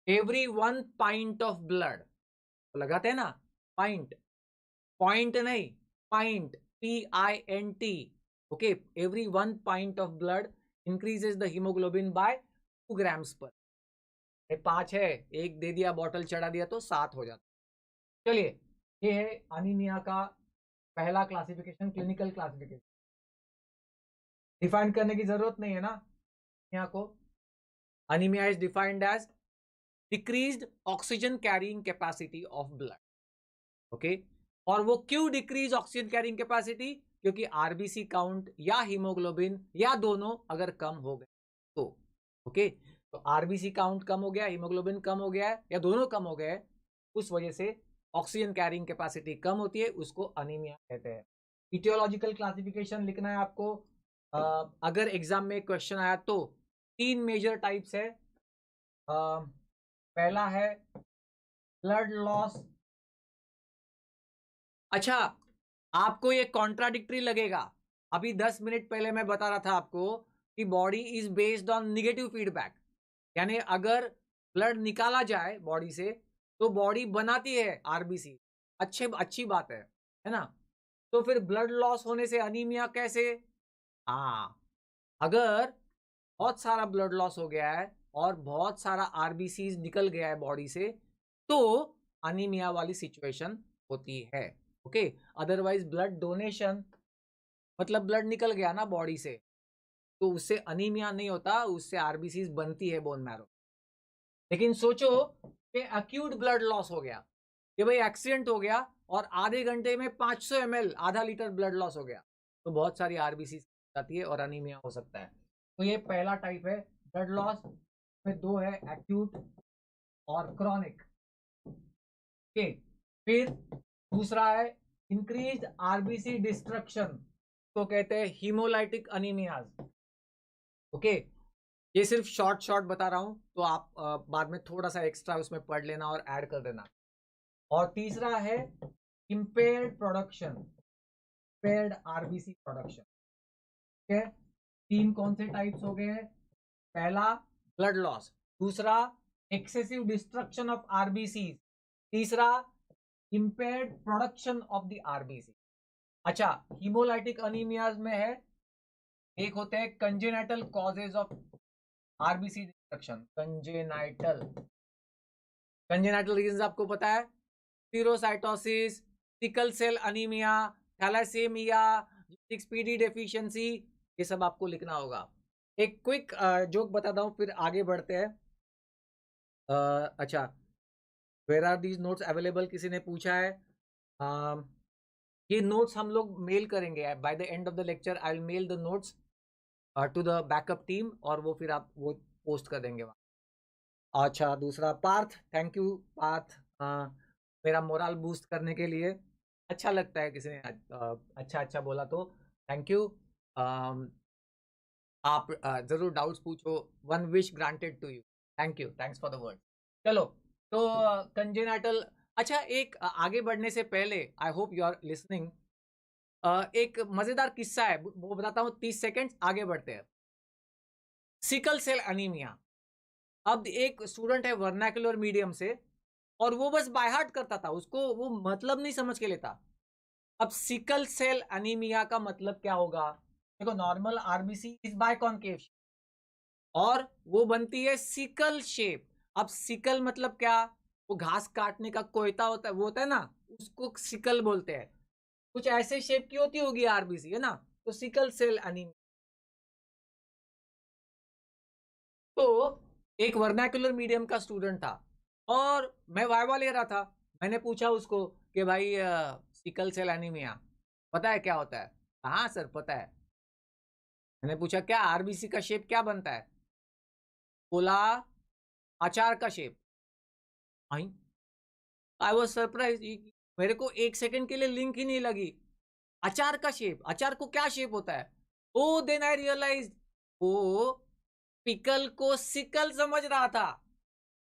एवरी 1 pint of blood, तो लगाते हैं ना पाइंट, पॉइंट नहीं, point, PINT, okay, every 1 pint of blood increases the hemoglobin by 2 grams पर। 5 है, एक दे दिया, बॉटल चढ़ा दिया तो 7 हो जाता। चलिए, ये है अनीमिया का पहला क्लासिफिकेशन, क्लिनिकल क्लासिफिकेशन। डिफाइन करने की जरूरत नहीं है ना अनीमिया को। Anaemia is defined as decreased oxygen carrying capacity of blood, okay. और वो क्यों डिक्रीज ऑक्सीजन कैरिंग कैपेसिटी? क्योंकि आरबीसी काउंट या हीमोग्लोबिन या दोनों अगर कम हो गए तो, ओके, तो आरबीसी काउंट कम हो गया, हीमोग्लोबिन कम हो गया है, या दोनों कम हो गए, उस वजह से ऑक्सीजन कैरिंग कैपेसिटी कम होती है, उसको अनीमिया कहते हैं। इटियोलॉजिकल क्लासिफिकेशन लिखना है आपको। अगर एग्जाम में क्वेश्चन आया तो 3 मेजर टाइप्स है। पहला है ब्लड लॉस। अच्छा, आपको ये कॉन्ट्राडिक्टरी लगेगा, अभी 10 मिनट पहले मैं बता रहा था आपको कि body is based on negative feedback, यानी अगर ब्लड निकाला जाए बॉडी से तो बॉडी बनाती है आरबीसी, अच्छी बात है ना। तो फिर ब्लड लॉस होने से अनीमिया कैसे? हाँ, अगर बहुत सारा ब्लड लॉस हो गया है और बहुत सारा आरबीसी निकल गया है बॉडी से तो अनीमिया वाली सिचुएशन होती है। ओके, अदरवाइज ब्लड डोनेशन मतलब ब्लड निकल गया ना बॉडी से तो उससे अनीमिया नहीं होता, उससे आरबीसी बनती है बोन मैरो। लेकिन सोचो कि अक्यूट ब्लड लॉस हो गया, कि भाई एक्सीडेंट हो गया और आधे घंटे में 500 ml आधा लीटर ब्लड लॉस हो गया, तो बहुत सारी आरबीसी जाती है और अनीमिया हो सकता है। तो ये पहला टाइप है ब्लड लॉस में, दो है एक्यूट और क्रॉनिक। ओके, फिर दूसरा है इंक्रीज आरबीसी डिस्ट्रक्शन, तो कहते हैं हीमोलाइटिक अनीमियाज। ओके, ये सिर्फ शॉर्ट बता रहा हूं तो आप बाद में थोड़ा सा एक्स्ट्रा उसमें पढ़ लेना और ऐड कर देना। और तीसरा है impaired production, impaired RBC production. ठीक है, तीन कौन से टाइप्स हो गए? पहला ब्लड लॉस, दूसरा एक्सेसिव डिस्ट्रक्शन ऑफ आरबीसी, तीसरा impaired production of the RBC. अच्छा, हीमोलाइटिक अनीमियाज में है, एक होते हैं congenital causes of RBC destruction, congenital reasons आपको पता है, spherocytosis, sickle cell anaemia, thalassaemia, PD deficiency, ये सब आपको लिखना होगा। एक क्विक जोक बताता हूँ फिर आगे बढ़ते हैं। अच्छा, where are these notes available, किसी ने पूछा है। ये नोट्स हम लोग मेल करेंगे by the end of the lecture, I will mail the notes to the backup team और वो फिर आप वो पोस्ट कर देंगे वहाँ। अच्छा, दूसरा पार्थ, थैंक यू पार्थ, मेरा मोरल बूस्ट करने के लिए। अच्छा लगता है किसी ने अच्छा बोला तो थैंक यू। आप जरूर डाउट्स पूछो, one wish granted to you, thank you, thanks for the word. चलो, तो कंजेनाइटल, अच्छा एक आगे बढ़ने से पहले I hope you are listening, एक मजेदार किस्सा है वो बताता हूँ, 30 सेकेंड आगे बढ़ते हैं। सिकल सेल अनीमिया, अब एक स्टूडेंट है वर्नाकुलर मीडियम से और वो बस बाय हार्ट करता था, उसको वो मतलब नहीं समझ के लेता। अब सिकल सेल अनीमिया का मतलब क्या होगा? देखो, normal RBC is by concave और वो बनती है सिकल शेप। अब सिकल मतलब क्या? वो घास काटने का कोयता होता है, वो होता है ना, उसको सिकल बोलते हैं। कुछ ऐसे शेप की होती होगी आरबीसी, है ना, तो सिकल सेल अनीमिया। तो एक वर्नाकुलर मीडियम का स्टूडेंट था और मैं वाइवा ले रहा था। मैंने पूछा उसको कि भाई सिकल सेल एनीमिया पता है क्या होता है? हाँ सर पता है। मैंने पूछा क्या आरबीसी का शेप क्या बनता है? बोला अचार का shape. I I was surprise, मेरे को एक सेकंड के लिए लिंक ही नहीं लगी। अचार का शेप, अचार को क्या शेप होता है? ओ देन आई रियलाइज वो पिकल को सिकल समझ रहा था।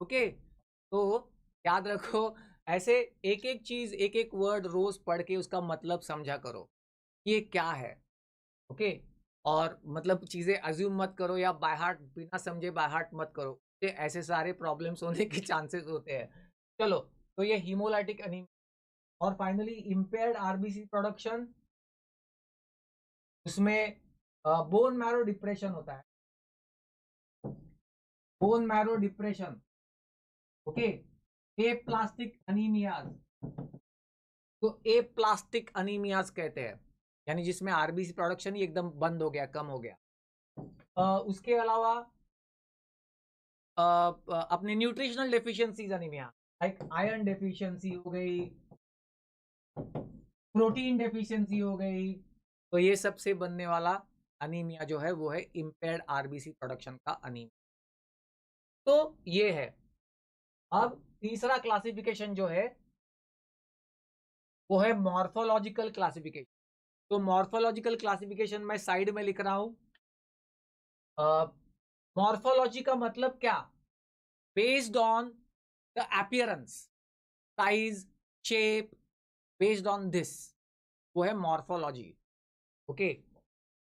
ओके, तो याद रखो, ऐसे एक एक चीज एक एक वर्ड रोज पढ़ के उसका मतलब समझा करो ये क्या है। ओके, और मतलब चीजें अज्यूम मत करो या बाय हार्ट बिना समझे बाय हार्ट मत करो, ऐसे सारे प्रॉब्लम्स होने के चांसेस होते हैं। चलो, तो ये हीमोलाइटिक अनीमिया। और फाइनली इम्पेयर्ड आरबीसी प्रोडक्शन, उसमें बोन मैरो डिप्रेशन होता है, बोन मैरो डिप्रेशन। ओके, ए प्लास्टिक अनीमियाज, तो ए प्लास्टिक अनीमियाज कहते हैं, यानी जिसमें आरबीसी प्रोडक्शन ही एकदम बंद हो गया, कम हो गया। उसके अलावा अपने nutritional deficiencies anaemia, like iron deficiency हो गई, प्रोटीन डेफिशिएंसी हो गई, तो ये सब से बनने वाला अनीमिया जो है वो है इम्पेयर्ड आरबीसी प्रोडक्शन का अनीमिया। तो ये है। अब तीसरा क्लासिफिकेशन जो है वो है मॉर्फोलॉजिकल क्लासिफिकेशन। तो मॉर्फोलॉजिकल क्लासिफिकेशन मैं साइड में लिख रहा हूं। मॉर्फोलॉजी का मतलब क्या? Based on the appearance, size, shape, based on this, वो है मॉर्फोलॉजी। ओके,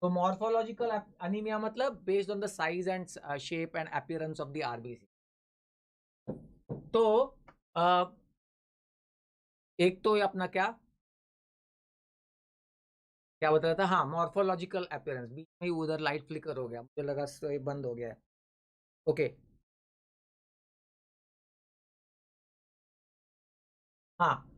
तो मॉर्फोलॉजिकल अनीमिया मतलब based on the size and shape and appearance of the RBC. तो एक तो ये अपना क्या बता रहा था, हाँ मॉर्फोलॉजिकल अपीयरेंस। बीच में ही उधर लाइट फ्लिकर हो गया, मुझे लगा ये बंद हो गया है। ओके, हाँ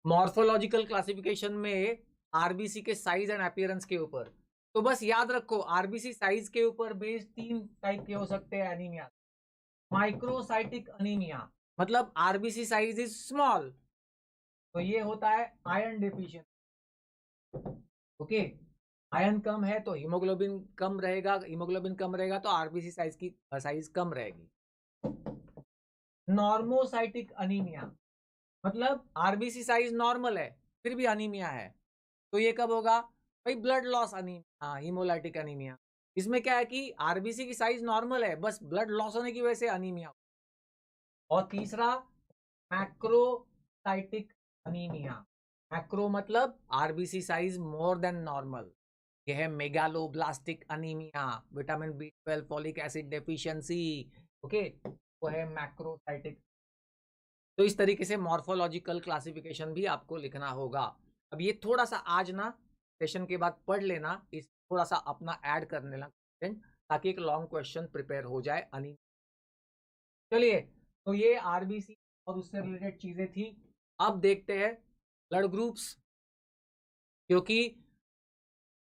मॉर्फोलॉजिकल क्लासिफिकेशन में आरबीसी के साइज एंड अपीयरेंस के ऊपर। तो बस याद रखो, आरबीसी साइज के ऊपर बेस्ड 3 टाइप के हो सकते हैं एनीमिया। माइक्रोसाइटिक अनीमिया मतलब आरबीसी साइज इज स्मॉल, तो ये होता है आयरन डिफिशियंसी। ओके, आयरन कम है तो हीमोग्लोबिन कम रहेगा, हीमोग्लोबिन कम रहेगा तो आरबीसी साइज की साइज कम रहेगी। नॉर्मोसाइटिक अनीमिया मतलब आरबीसी साइज नॉर्मल है फिर भी अनीमिया है, तो ये कब होगा भाई, blood loss anaemia, haemolytic anaemia. इसमें क्या है कि आरबीसी की साइज नॉर्मल है, बस ब्लड लॉस होने की वजह से अनीमिया। और तीसरा मैक्रोसाइटिक अनीमिया। मैक्रो मतलब RBC size more than normal, यह है megaloblastic anaemia, vitamin B 12 folic acid deficiency. Okay, वो है मैक्रोसाइटिक। तो इस तरीके से मॉर्फोलॉजिकल क्लासिफिकेशन भी आपको लिखना होगा। अब ये थोड़ा सा आज ना सेशन के बाद पढ़ लेना, इस थोड़ा सा अपना ऐड कर लेना ताकि एक लॉन्ग क्वेश्चन प्रिपेयर हो जाए चलिए, तो ये आरबीसी और उससे रिलेटेड चीजें थी। अब देखते हैं ब्लड ग्रुप्स, क्योंकि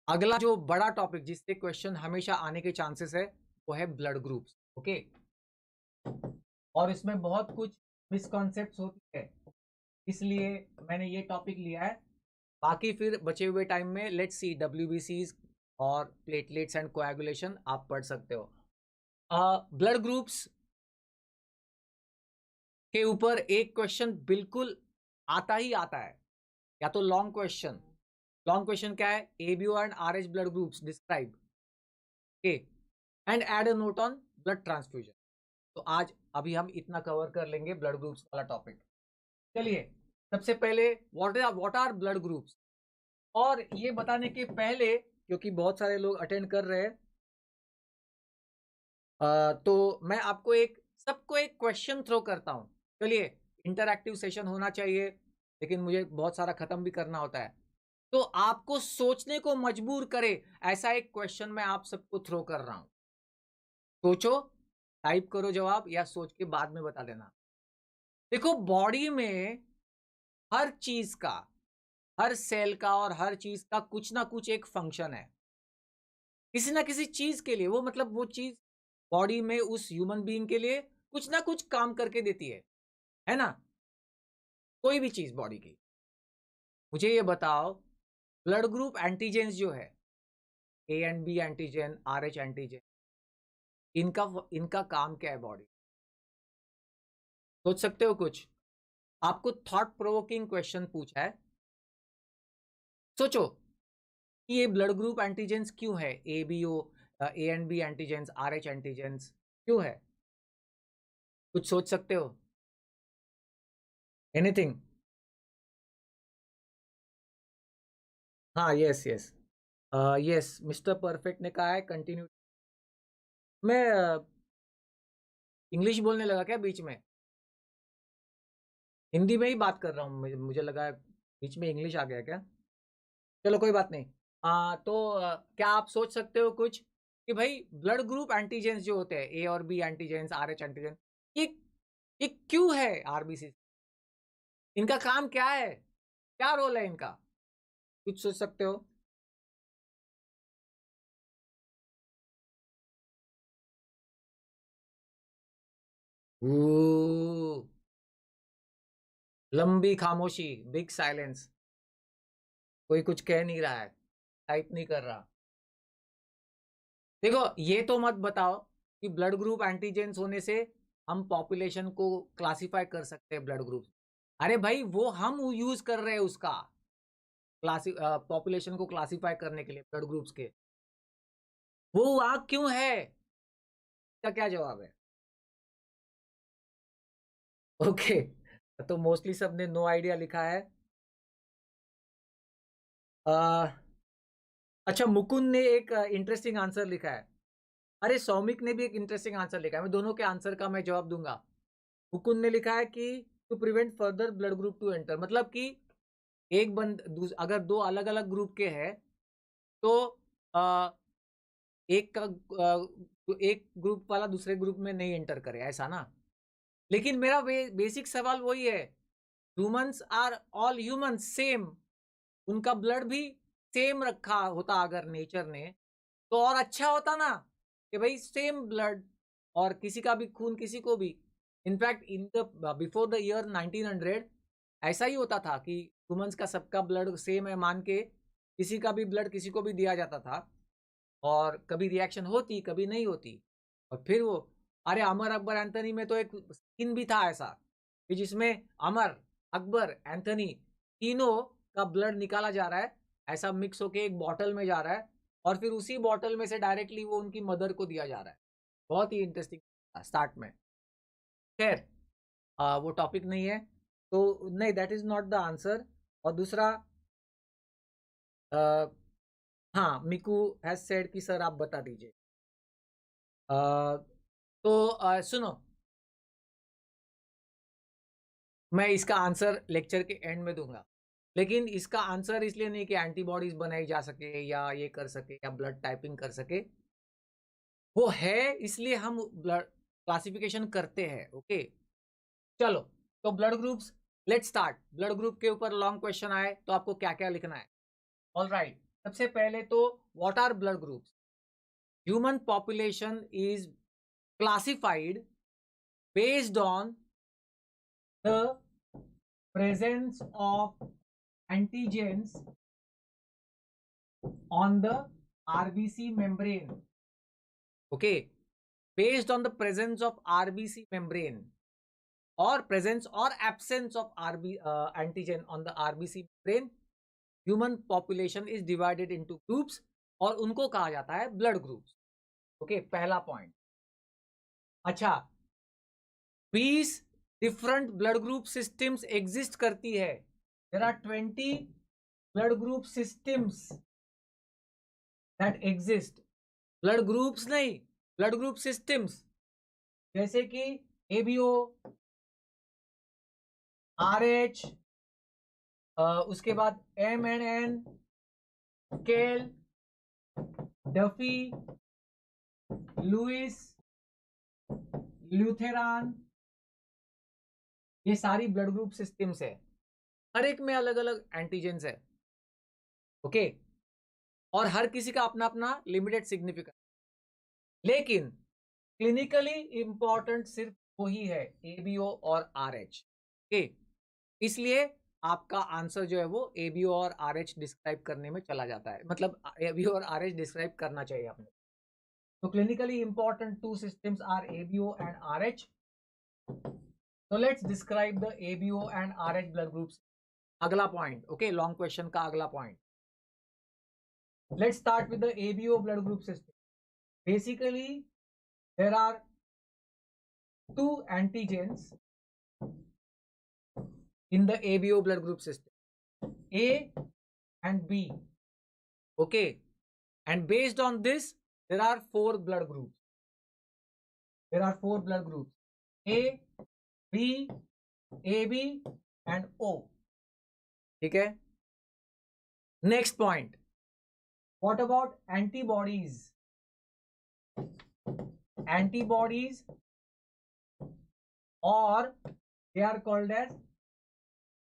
अगला जो बड़ा टॉपिक जिससे क्वेश्चन हमेशा आने के चांसेस है वो है ब्लड ग्रुप्स। ओके, और इसमें बहुत कुछ मिसकॉन्सेप्ट होती है, इसलिए मैंने ये टॉपिक लिया है। बाकी फिर बचे हुए टाइम में लेट्स सी डब्ल्यूबीसीज और प्लेटलेट्स एंड कोएगुलेशन आप पढ़ सकते हो। ब्लड ग्रुप्स के ऊपर एक क्वेश्चन बिल्कुल आता ही आता है, या तो लॉन्ग क्वेश्चन। लॉन्ग क्वेश्चन क्या है, ABO and Rh blood groups describe के and add a note on blood transfusion. तो आज अभी हम इतना कवर कर लेंगे ब्लड ग्रुप्स वाला टॉपिक। चलिए, सबसे पहले व्हाट आर ब्लड ग्रुप्स। और ये बताने के पहले, क्योंकि बहुत सारे लोग अटेंड कर रहे हैं, तो मैं आपको सबको एक क्वेश्चन थ्रो करता हूं। चलिए, इंटरैक्टिव सेशन होना चाहिए, लेकिन मुझे बहुत सारा खत्म भी करना होता है, तो आपको सोचने को मजबूर करे ऐसा एक क्वेश्चन मैं आप सबको थ्रो कर रहा हूं। सोचो, टाइप करो जवाब या सोच के बाद में बता देना। देखो, बॉडी में हर चीज का, हर सेल का और हर चीज का कुछ ना कुछ एक फंक्शन है, किसी ना किसी चीज के लिए। वो मतलब वो चीज बॉडी में उस ह्यूमन बीइंग के लिए कुछ ना कुछ काम करके देती है ना, कोई भी चीज बॉडी की। मुझे ये बताओ, ब्लड ग्रुप एंटीजेंस जो है, A and B antigen, Rh एच एंटीजन, इनका इनका काम क्या है बॉडी, सोच सकते हो कुछ? आपको थॉट प्रोवोकिंग क्वेश्चन पूछा है, सोचो कि ये ब्लड ग्रुप एंटीजेंस क्यों है, A B O, A and B antigens, Rh एच एंटीजेंस क्यों है? कुछ सोच सकते हो? एनीथिंग? हाँ, yes yes, yes mister perfect ने कहा है कंटिन्यू। मैं इंग्लिश बोलने लगा क्या बीच में? हिंदी में ही बात कर रहा हूँ, मुझे लगा बीच में इंग्लिश आ गया क्या। चलो कोई बात नहीं। तो क्या आप सोच सकते हो कुछ कि भाई ब्लड ग्रुप एंटीजेंस जो होते हैं, ए और बी एंटीजेंस, आर एच एंटीजेंस, ये ये क्यों है आरबीसी, इनका काम क्या है, क्या रोल है इनका? कुछ सोच सकते हो? ओ, लंबी खामोशी, बिग साइलेंस, कोई कुछ कह नहीं रहा है, टाइप नहीं कर रहा। देखो, ये तो मत बताओ कि ब्लड ग्रुप एंटीजेंस होने से हम पॉपुलेशन को क्लासिफाई कर सकते हैं ब्लड ग्रुप। अरे भाई, वो हम यूज कर रहे हैं उसका, क्लासी पॉपुलेशन को क्लासिफाई करने के लिए ब्लड ग्रुप्स के। वो वहां क्यों है, इसका क्या जवाब है? ओके, तो मोस्टली सबने नो आइडिया लिखा है। अच्छा, मुकुंद ने एक इंटरेस्टिंग आंसर लिखा है। अरे सौमिक ने भी एक इंटरेस्टिंग आंसर लिखा है, मैं दोनों के आंसर का मैं जवाब दूंगा। मुकुंद ने लिखा है कि to prevent further blood group to enter, मतलब कि एक अगर दो अलग अलग ग्रुप के हैं तो आ, एक ग्रुप वाला दूसरे ग्रुप में नहीं एंटर करे, ऐसा ना। लेकिन मेरा बेसिक सवाल वही है, humans are all humans same, उनका ब्लड भी सेम रखा होता अगर नेचर ने, तो और अच्छा होता ना कि भाई सेम ब्लड और किसी का भी खून किसी को भी। In fact in the before the year 1900 ऐसा ही होता था कि ह्यूमंस का सबका ब्लड सेम है मान के किसी का भी ब्लड किसी को भी दिया जाता था, और कभी रिएक्शन होती कभी नहीं होती। और फिर वो, अरे अमर अकबर एंथनी में तो एक सीन भी था ऐसा कि जिसमें अमर अकबर एंथनी तीनों का ब्लड निकाला जा रहा है, ऐसा मिक्स होके एक बॉटल में जा रहा है, और फिर उसी बॉटल में से डायरेक्टली वो उनकी मदर को दिया जा रहा है। बहुत ही इंटरेस्टिंग स्टार्ट में। खैर वो टॉपिक नहीं है, तो नहीं, that is not the answer. और दूसरा, हाँ, मिकू हैज सेड कि सर आप बता दीजिए। तो सुनो, मैं इसका आंसर लेक्चर के एंड में दूंगा, लेकिन इसका आंसर इसलिए नहीं कि एंटीबॉडीज बनाई जा सके या ये कर सके या ब्लड टाइपिंग कर सके, वो है इसलिए हम ब्लड क्लासिफिकेशन करते हैं। ओके, चलो, तो blood groups, let start. Blood group के ऊपर लॉन्ग क्वेश्चन आए तो आपको क्या क्या लिखना है। ऑल राइट, सबसे पहले तो what are blood groups. Human population is classified based on the presence of antigens on the RBC membrane. Okay, based on the presence of RBC membrane or presence or absence of antigen on the RBC membrane, human population is divided into groups और उनको कहा जाता है ब्लड ग्रुप्स। ओके, पहला पॉइंट। अच्छा, 20 different blood group systems exist करती है। There are 20 blood group systems that exist. Blood groups नहीं, ब्लड ग्रुप सिस्टम्स, जैसे कि एबीओ, आरएच, उसके बाद एमएनएन, केल, डफी, लुइस, ल्यूथेरान, ये सारी ब्लड ग्रुप सिस्टम्स है। हर एक में अलग अलग एंटीजेंस है। ओके, और हर किसी का अपना अपना लिमिटेड सिग्निफिकेंस, लेकिन क्लिनिकली इंपॉर्टेंट सिर्फ वही है, एबीओ और आरएच। ओके, इसलिए आपका आंसर जो है वो एबीओ और आरएच डिस्क्राइब करने में चला जाता है, मतलब एबीओ और आरएच डिस्क्राइब करना चाहिए आपने। तो clinically important two systems are ABO and Rh. So let's describe the ABO and RH blood groups. अगला पॉइंट, ओके, लॉन्ग क्वेश्चन का अगला point. Let's start with the ABO blood group system. Basically, there are two antigens in the ABO blood group system, A and B. Okay, and based on this, there are four blood groups. There are four blood groups: A, B, AB, and O. ठीक है, next point, what about antibodies? Antibodies, or they are called as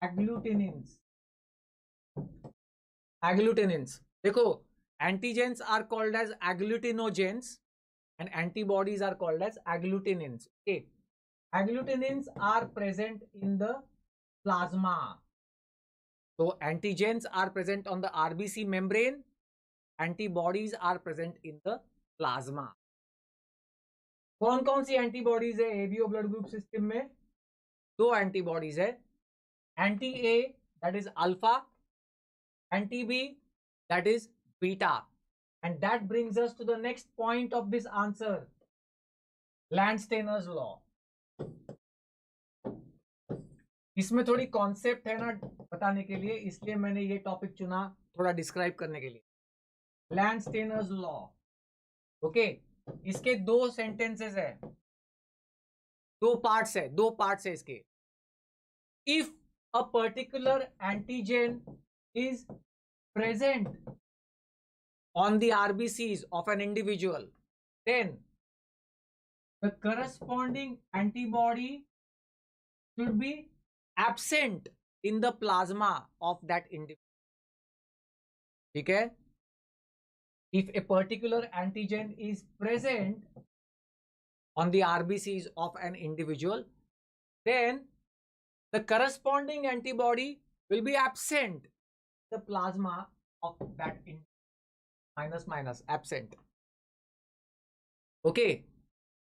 agglutinins. Agglutinins, देखो, antigens are called as agglutinogens and antibodies are called as agglutinins. Okay, agglutinins are present in the plasma. So antigens are present on the RBC membrane, antibodies are present in the plasma. कौन कौन सी एंटीबॉडीज है एबीओ ब्लड ग्रुप सिस्टम में? दो एंटीबॉडीज है, anti A that is alpha, anti B that is beta, and that brings us to the next point of this answer, Landsteiner's law. इसमें थोड़ी कॉन्सेप्ट है ना बताने के लिए, इसलिए मैंने ये टॉपिक चुना थोड़ा डिस्क्राइब करने के लिए। लैंडस्टेनर्स लॉ। ओके, इसके दो सेंटेंसेस है, दो पार्ट्स है इसके। If a particular antigen is present on the RBCs of an individual, then the corresponding antibody should be absent in the plasma of that individual. ठीक है? If a particular antigen is present on the RBCs of an individual, then the corresponding antibody will be absent in the plasma of that minus absent. Okay,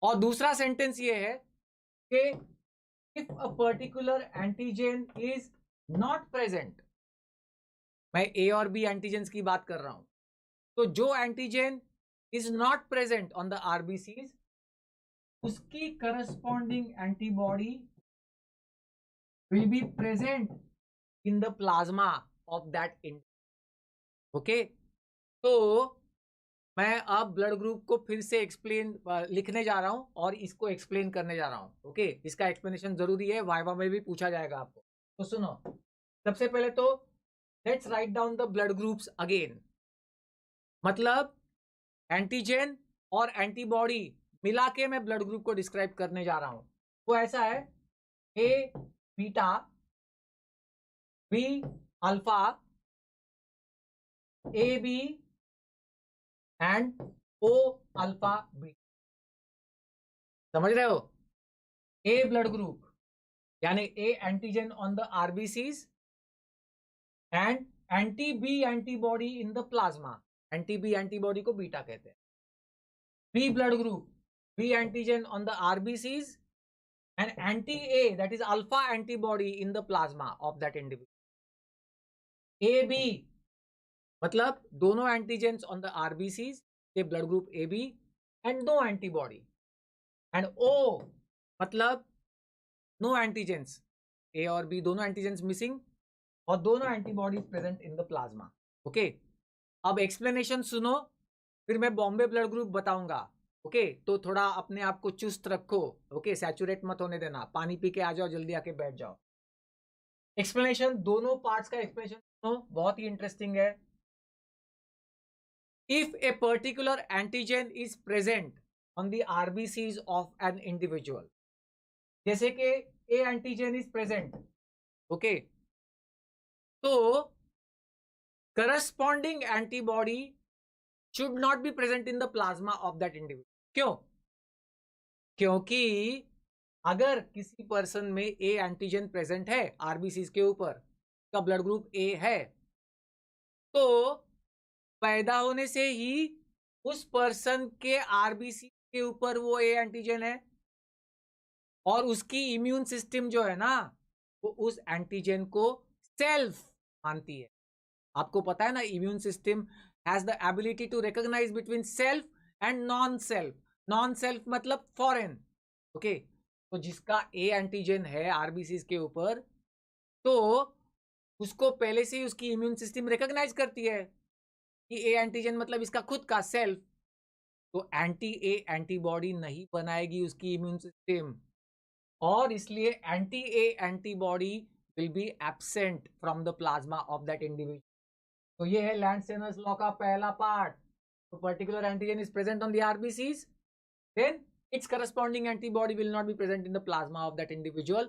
और दूसरा सेंटेंस ये है कि if a particular antigen is not present, मैं ए और बी एंटीजेंस की बात कर रहा हूं, तो जो antigen is not present on the RBCs, उसकी corresponding antibody will be present in the plasma of that individual. Okay, तो मैं अब ब्लड ग्रुप को फिर से लिखने जा रहा हूं और इसको एक्सप्लेन करने जा रहा हूं। ओके, इसका एक्सप्लेनेशन जरूरी है, वाइवा में भी पूछा जाएगा आपको। तो सुनो, सबसे पहले तो let's write down the blood groups again. मतलब एंटीजन और एंटीबॉडी मिला के मैं ब्लड ग्रुप को डिस्क्राइब करने जा रहा हूं। वो ऐसा है, A beta, B alpha, A B and O alpha B. समझ रहे हो? ए ब्लड ग्रुप यानी A antigen on the RBCs and anti B antibody in the plasma. Anti B antibody को बीटा कहते हैं। B blood group, B antigen on the RBCs and anti A that is alpha antibody in the plasma of that individual. A B मतलब दोनों एंटीजेंस ऑन द आरबीसीज के blood group A B and no antibody. And O मतलब नो एंटीजेंस, ए और बी दोनों एंटीजेंस मिसिंग और दोनों antibodies present in the plasma. Okay, अब एक्सप्लेनेशन सुनो, फिर मैं बॉम्बे ब्लड ग्रुप बताऊंगा। ओके, तो थोड़ा अपने आप को चुस्त रखो। ओके, सैचुरेट मत होने देना, पानी पी के आ जाओ, जल्दी आके बैठ जाओ। एक्सप्लेनेशन, दोनों पार्ट्स का एक्सप्लेनेशन सुनो, बहुत ही इंटरेस्टिंग है। If a particular antigen is present on the RBCs of an individual, जैसे कि A antigen is present, okay, तो corresponding antibody should not be present in the plasma of that individual. क्यों? क्योंकि अगर किसी पर्सन में A एंटीजन प्रेजेंट है आरबीसीज के ऊपर, का ब्लड ग्रुप A है, तो पैदा होने से ही उस पर्सन के आरबीसी के ऊपर वो ए एंटीजन है और उसकी इम्यून सिस्टम जो है ना, वो उस एंटीजन को सेल्फ मानती है। आपको पता है ना, immune system has the ability to recognise between self and non self. Non self मतलब फॉरेन। ओके, तो जिसका ए एंटीजन है आरबीसी के ऊपर, तो उसको पहले से ही उसकी इम्यून सिस्टम रिकॉग्नाइज करती है कि ए एंटीजन मतलब इसका खुद का सेल्फ, तो एंटी ए एंटीबॉडी नहीं बनाएगी उसकी इम्यून सिस्टम, और इसलिए anti A antibody will be absent from the plasma of that individual. तो ये है लैंडस्टेनर्स लॉ का पहला पार्ट। तो particular antigen is present on the RBCs, then its corresponding antibody will not be present in the plasma of that individual,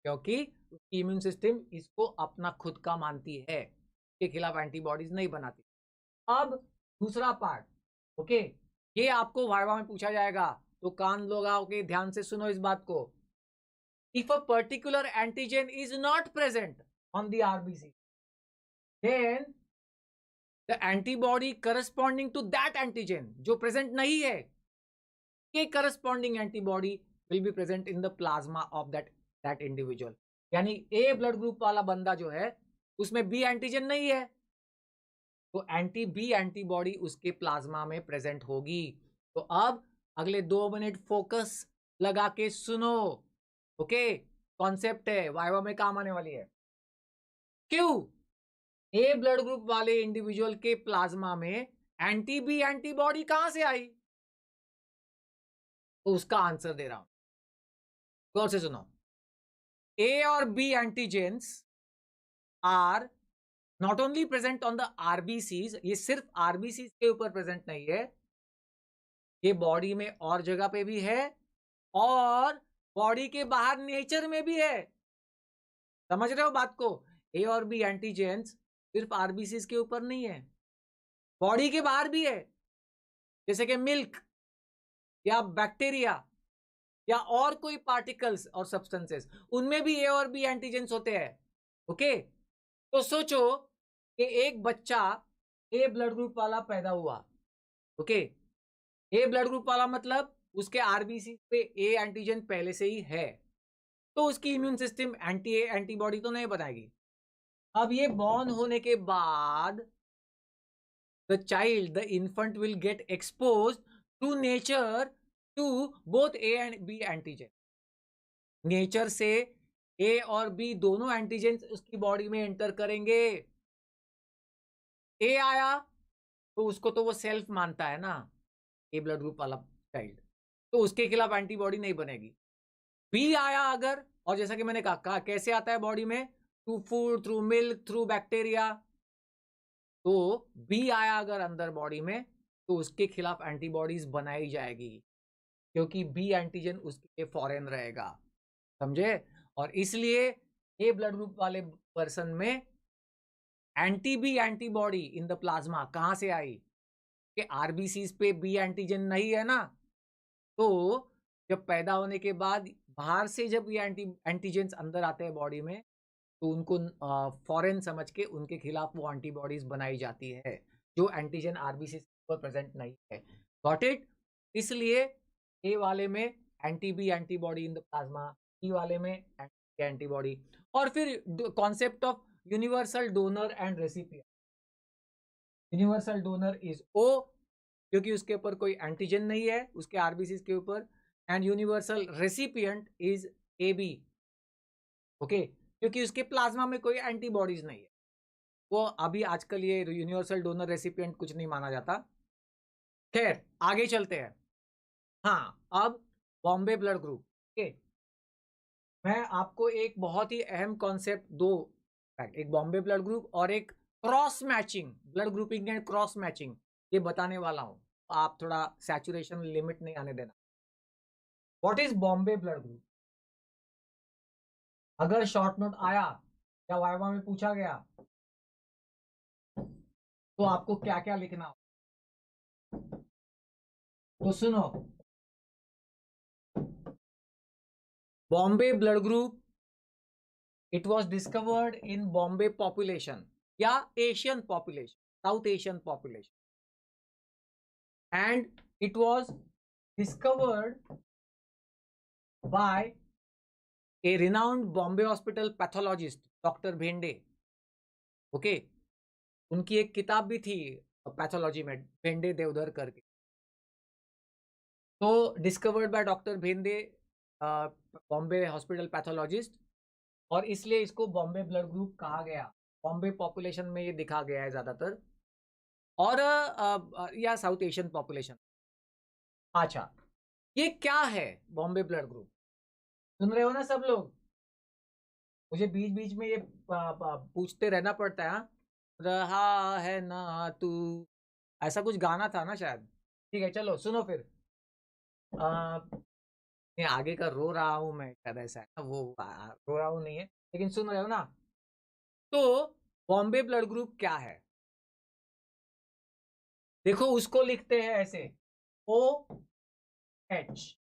क्योंकि उसकी इम्यून सिस्टम इसको अपना खुद का मानती है, के खिलाफ एंटीबॉडीज नहीं बनाती। अब दूसरा पार्ट, ओके, ये आपको वाइवा में पूछा जाएगा, तो कान लगाओ के ध्यान से सुनो इस बात को। If a particular antigen is not present on the RBC, then the antibody corresponding to that antigen जो प्रेजेंट नहीं है, के corresponding antibody will be present in the plasma of that individual. यानी ए ब्लड ग्रुप वाला बंदा जो है उसमें बी एंटीजन नहीं है, तो एंटी बी एंटीबॉडी उसके प्लाज्मा में प्रेजेंट होगी। तो अब अगले 2 मिनट फोकस लगा के सुनो। ओके, कॉन्सेप्ट है, वाइवा में काम आने वाली है। क्यों ए ब्लड ग्रुप वाले इंडिविजुअल के प्लाज्मा में एंटी बी एंटीबॉडी कहां से आई? तो उसका आंसर दे रहा हूं, गौर से सुनो। ए और B antigens are not only present on the RBCs, ये सिर्फ आरबीसीज के ऊपर प्रेजेंट नहीं है, ये बॉडी में और जगह पे भी है और बॉडी के बाहर नेचर में भी है। समझ रहे हो बात को? ए और बी एंटीजेंस सिर्फ आरबीसीज के ऊपर नहीं है, बॉडी के बाहर भी है, जैसे कि मिल्क या बैक्टीरिया या और कोई पार्टिकल्स और सब्सटेंसेस, उनमें भी ए और बी एंटीजेंस होते हैं। ओके, तो सोचो कि एक बच्चा ए ब्लड ग्रुप वाला पैदा हुआ। ओके, ए ब्लड ग्रुप वाला मतलब उसके आरबीसी पे ए एंटीजन पहले से ही है, तो उसकी immune system anti A antibody तो नहीं बनाएगी। अब ये बॉर्न होने के बाद the child, the infant will get expose to nature to both A and B antigen. Nature से ए और बी दोनों एंटीजन उसकी बॉडी में एंटर करेंगे। ए आया तो उसको तो वो सेल्फ मानता है ना, ए ब्लड ग्रुप वाला चाइल्ड, तो उसके खिलाफ एंटीबॉडी नहीं बनेगी। बी आया अगर, और जैसा कि मैंने कहा कैसे आता है बॉडी में, through food, through milk, through bacteria, तो बी आया अगर अंदर बॉडी में तो उसके खिलाफ एंटीबॉडीज बनाई जाएगी, क्योंकि बी एंटीजन उसके लिए फॉरेन रहेगा। समझे? और इसलिए ए ब्लड ग्रुप वाले पर्सन में anti B antibody in the plasma कहां से आई? कि आरबीसीज पे बी एंटीजन नहीं है ना, तो जब पैदा होने के बाद बाहर से जब ये एंटीजेंस अंदर आते हैं बॉडी में, तो उनको फॉरेन समझ के उनके खिलाफ वो एंटीबॉडीज बनाई जाती है, जो एंटीजन आरबीसी पर प्रेजेंट नहीं है। Got it? इसलिए ए वाले में anti B antibody in the plasma, B वाले में एंटी एंटीबॉडी। और फिर concept of universal donor and recipient. Universal donor is O, क्योंकि उसके ऊपर कोई एंटीजन नहीं है उसके आरबीसी के ऊपर, and universal recipient is A B. Okay, क्योंकि उसके प्लाज्मा में कोई एंटीबॉडीज नहीं है, वो अभी आजकल ये यूनिवर्सल डोनर रेसिपिएंट कुछ नहीं माना जाता। खैर आगे चलते हैं। हाँ, अब बॉम्बे ब्लड ग्रुप। ओके, मैं आपको एक बहुत ही अहम कॉन्सेप्ट दो, एक बॉम्बे ब्लड ग्रुप और एक cross matching, blood grouping and cross matching, ये बताने वाला हूं। आप थोड़ा सैचुरेशन लिमिट नहीं आने देना। What is Bombay blood group? अगर शॉर्ट नोट आया या वाइवा में पूछा गया तो आपको क्या क्या लिखना हो, तो सुनो। Bombay blood group, it was discovered in Bombay population या Asian population, South Asian population, and it was discovered by a renowned Bombay hospital pathologist doctor Bhende. Okay, उनकी एक किताब भी थी पैथोलॉजी में, भेंडे देवधर करके। तो डिस्कवर्ड बाय डॉक्टर भेंडे, बॉम्बे हॉस्पिटल पैथोलॉजिस्ट, और इसलिए इसको बॉम्बे ब्लड ग्रुप कहा गया। बॉम्बे पॉपुलेशन में ये दिखा गया है ज्यादातर, और या साउथ एशियन पॉपुलेशन। अच्छा, ये क्या है बॉम्बे ब्लड ग्रुप? सुन रहे हो ना सब लोग? मुझे बीच बीच में ये पूछते रहना पड़ता है। हाँ? रहा है ना तू, ऐसा कुछ गाना था ना शायद। ठीक है, चलो सुनो फिर। नहीं, आगे का रो रहा हूं मैं शायद, ऐसा है ना, वो रो रहा हूं नहीं है, लेकिन सुन रहे हो ना? तो बॉम्बे ब्लड ग्रुप क्या है? देखो उसको लिखते हैं ऐसे, ओ एच।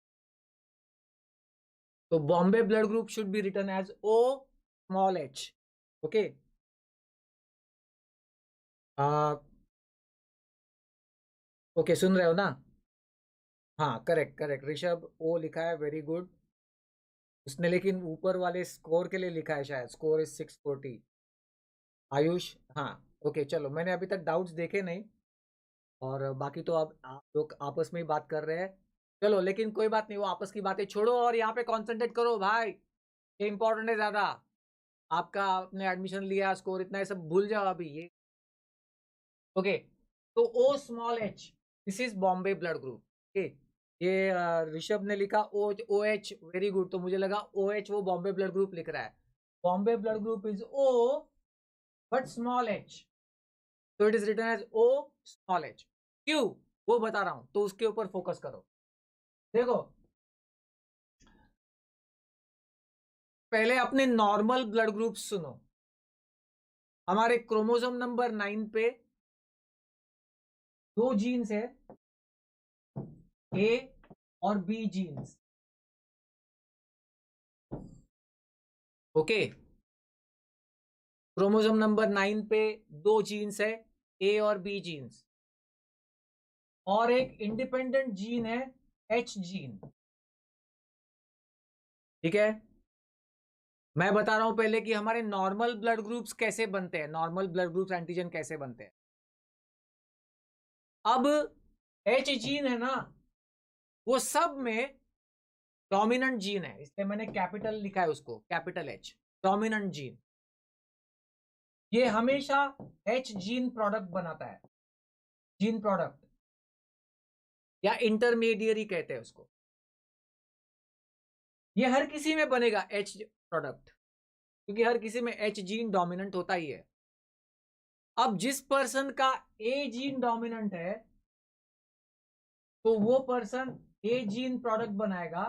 तो Bombay blood group should be written as O small H. Okay, okay, सुन रहे हो ना? हाँ, करेक्ट करेक्ट, ऋषभ ओ लिखा है, वेरी गुड। उसने लेकिन ऊपर वाले स्कोर के लिए लिखा है शायद, स्कोर इज 640। आयुष, हाँ, ओके, चलो, मैंने अभी तक डाउट्स देखे नहीं, और बाकी तो अब आप लोग आपस में ही बात कर रहे हैं। चलो, लेकिन कोई बात नहीं, वो आपस की बातें छोड़ो और यहाँ पे कंसंट्रेट करो भाई, ये इंपॉर्टेंट है ज्यादा। आपका आपने एडमिशन लिया, स्कोर इतना है, सब भूल जाओ अभी ये। ओके, तो O small h, this is Bombay blood group. Okay, ये ऋषभ ने लिखा OH, वेरी गुड। तो मुझे लगा OH वो बॉम्बे ब्लड ग्रुप लिख रहा है। Bombay blood group is O but small h, तो it is written as O small h। क्यों, वो बता रहा हूं, तो उसके ऊपर फोकस करो। देखो, पहले अपने नॉर्मल ब्लड ग्रुप सुनो। हमारे क्रोमोसोम नंबर 9 पे 2 जीन्स है, A और B genes. Okay, chromosome number 9 पे 2 जीन्स है, A और B जीन्स, और एक इंडिपेंडेंट जीन है H जीन। ठीक है, मैं बता रहा हूं पहले कि हमारे नॉर्मल ब्लड ग्रुप्स कैसे बनते हैं, नॉर्मल ब्लड ग्रुप्स एंटीजन कैसे बनते हैं। अब H जीन है ना, वो सब में डोमिनेंट जीन है, इसलिए मैंने कैपिटल लिखा है उसको, कैपिटल H, डोमिनेंट जीन। ये हमेशा H जीन प्रोडक्ट बनाता है, जीन प्रोडक्ट या इंटरमीडियरी कहते हैं उसको। ये हर किसी में बनेगा H प्रोडक्ट, क्योंकि हर किसी में H जीन डोमिनेंट होता ही है। अब जिस पर्सन का A जीन डोमिनेंट है, तो वो पर्सन A जीन प्रोडक्ट बनाएगा,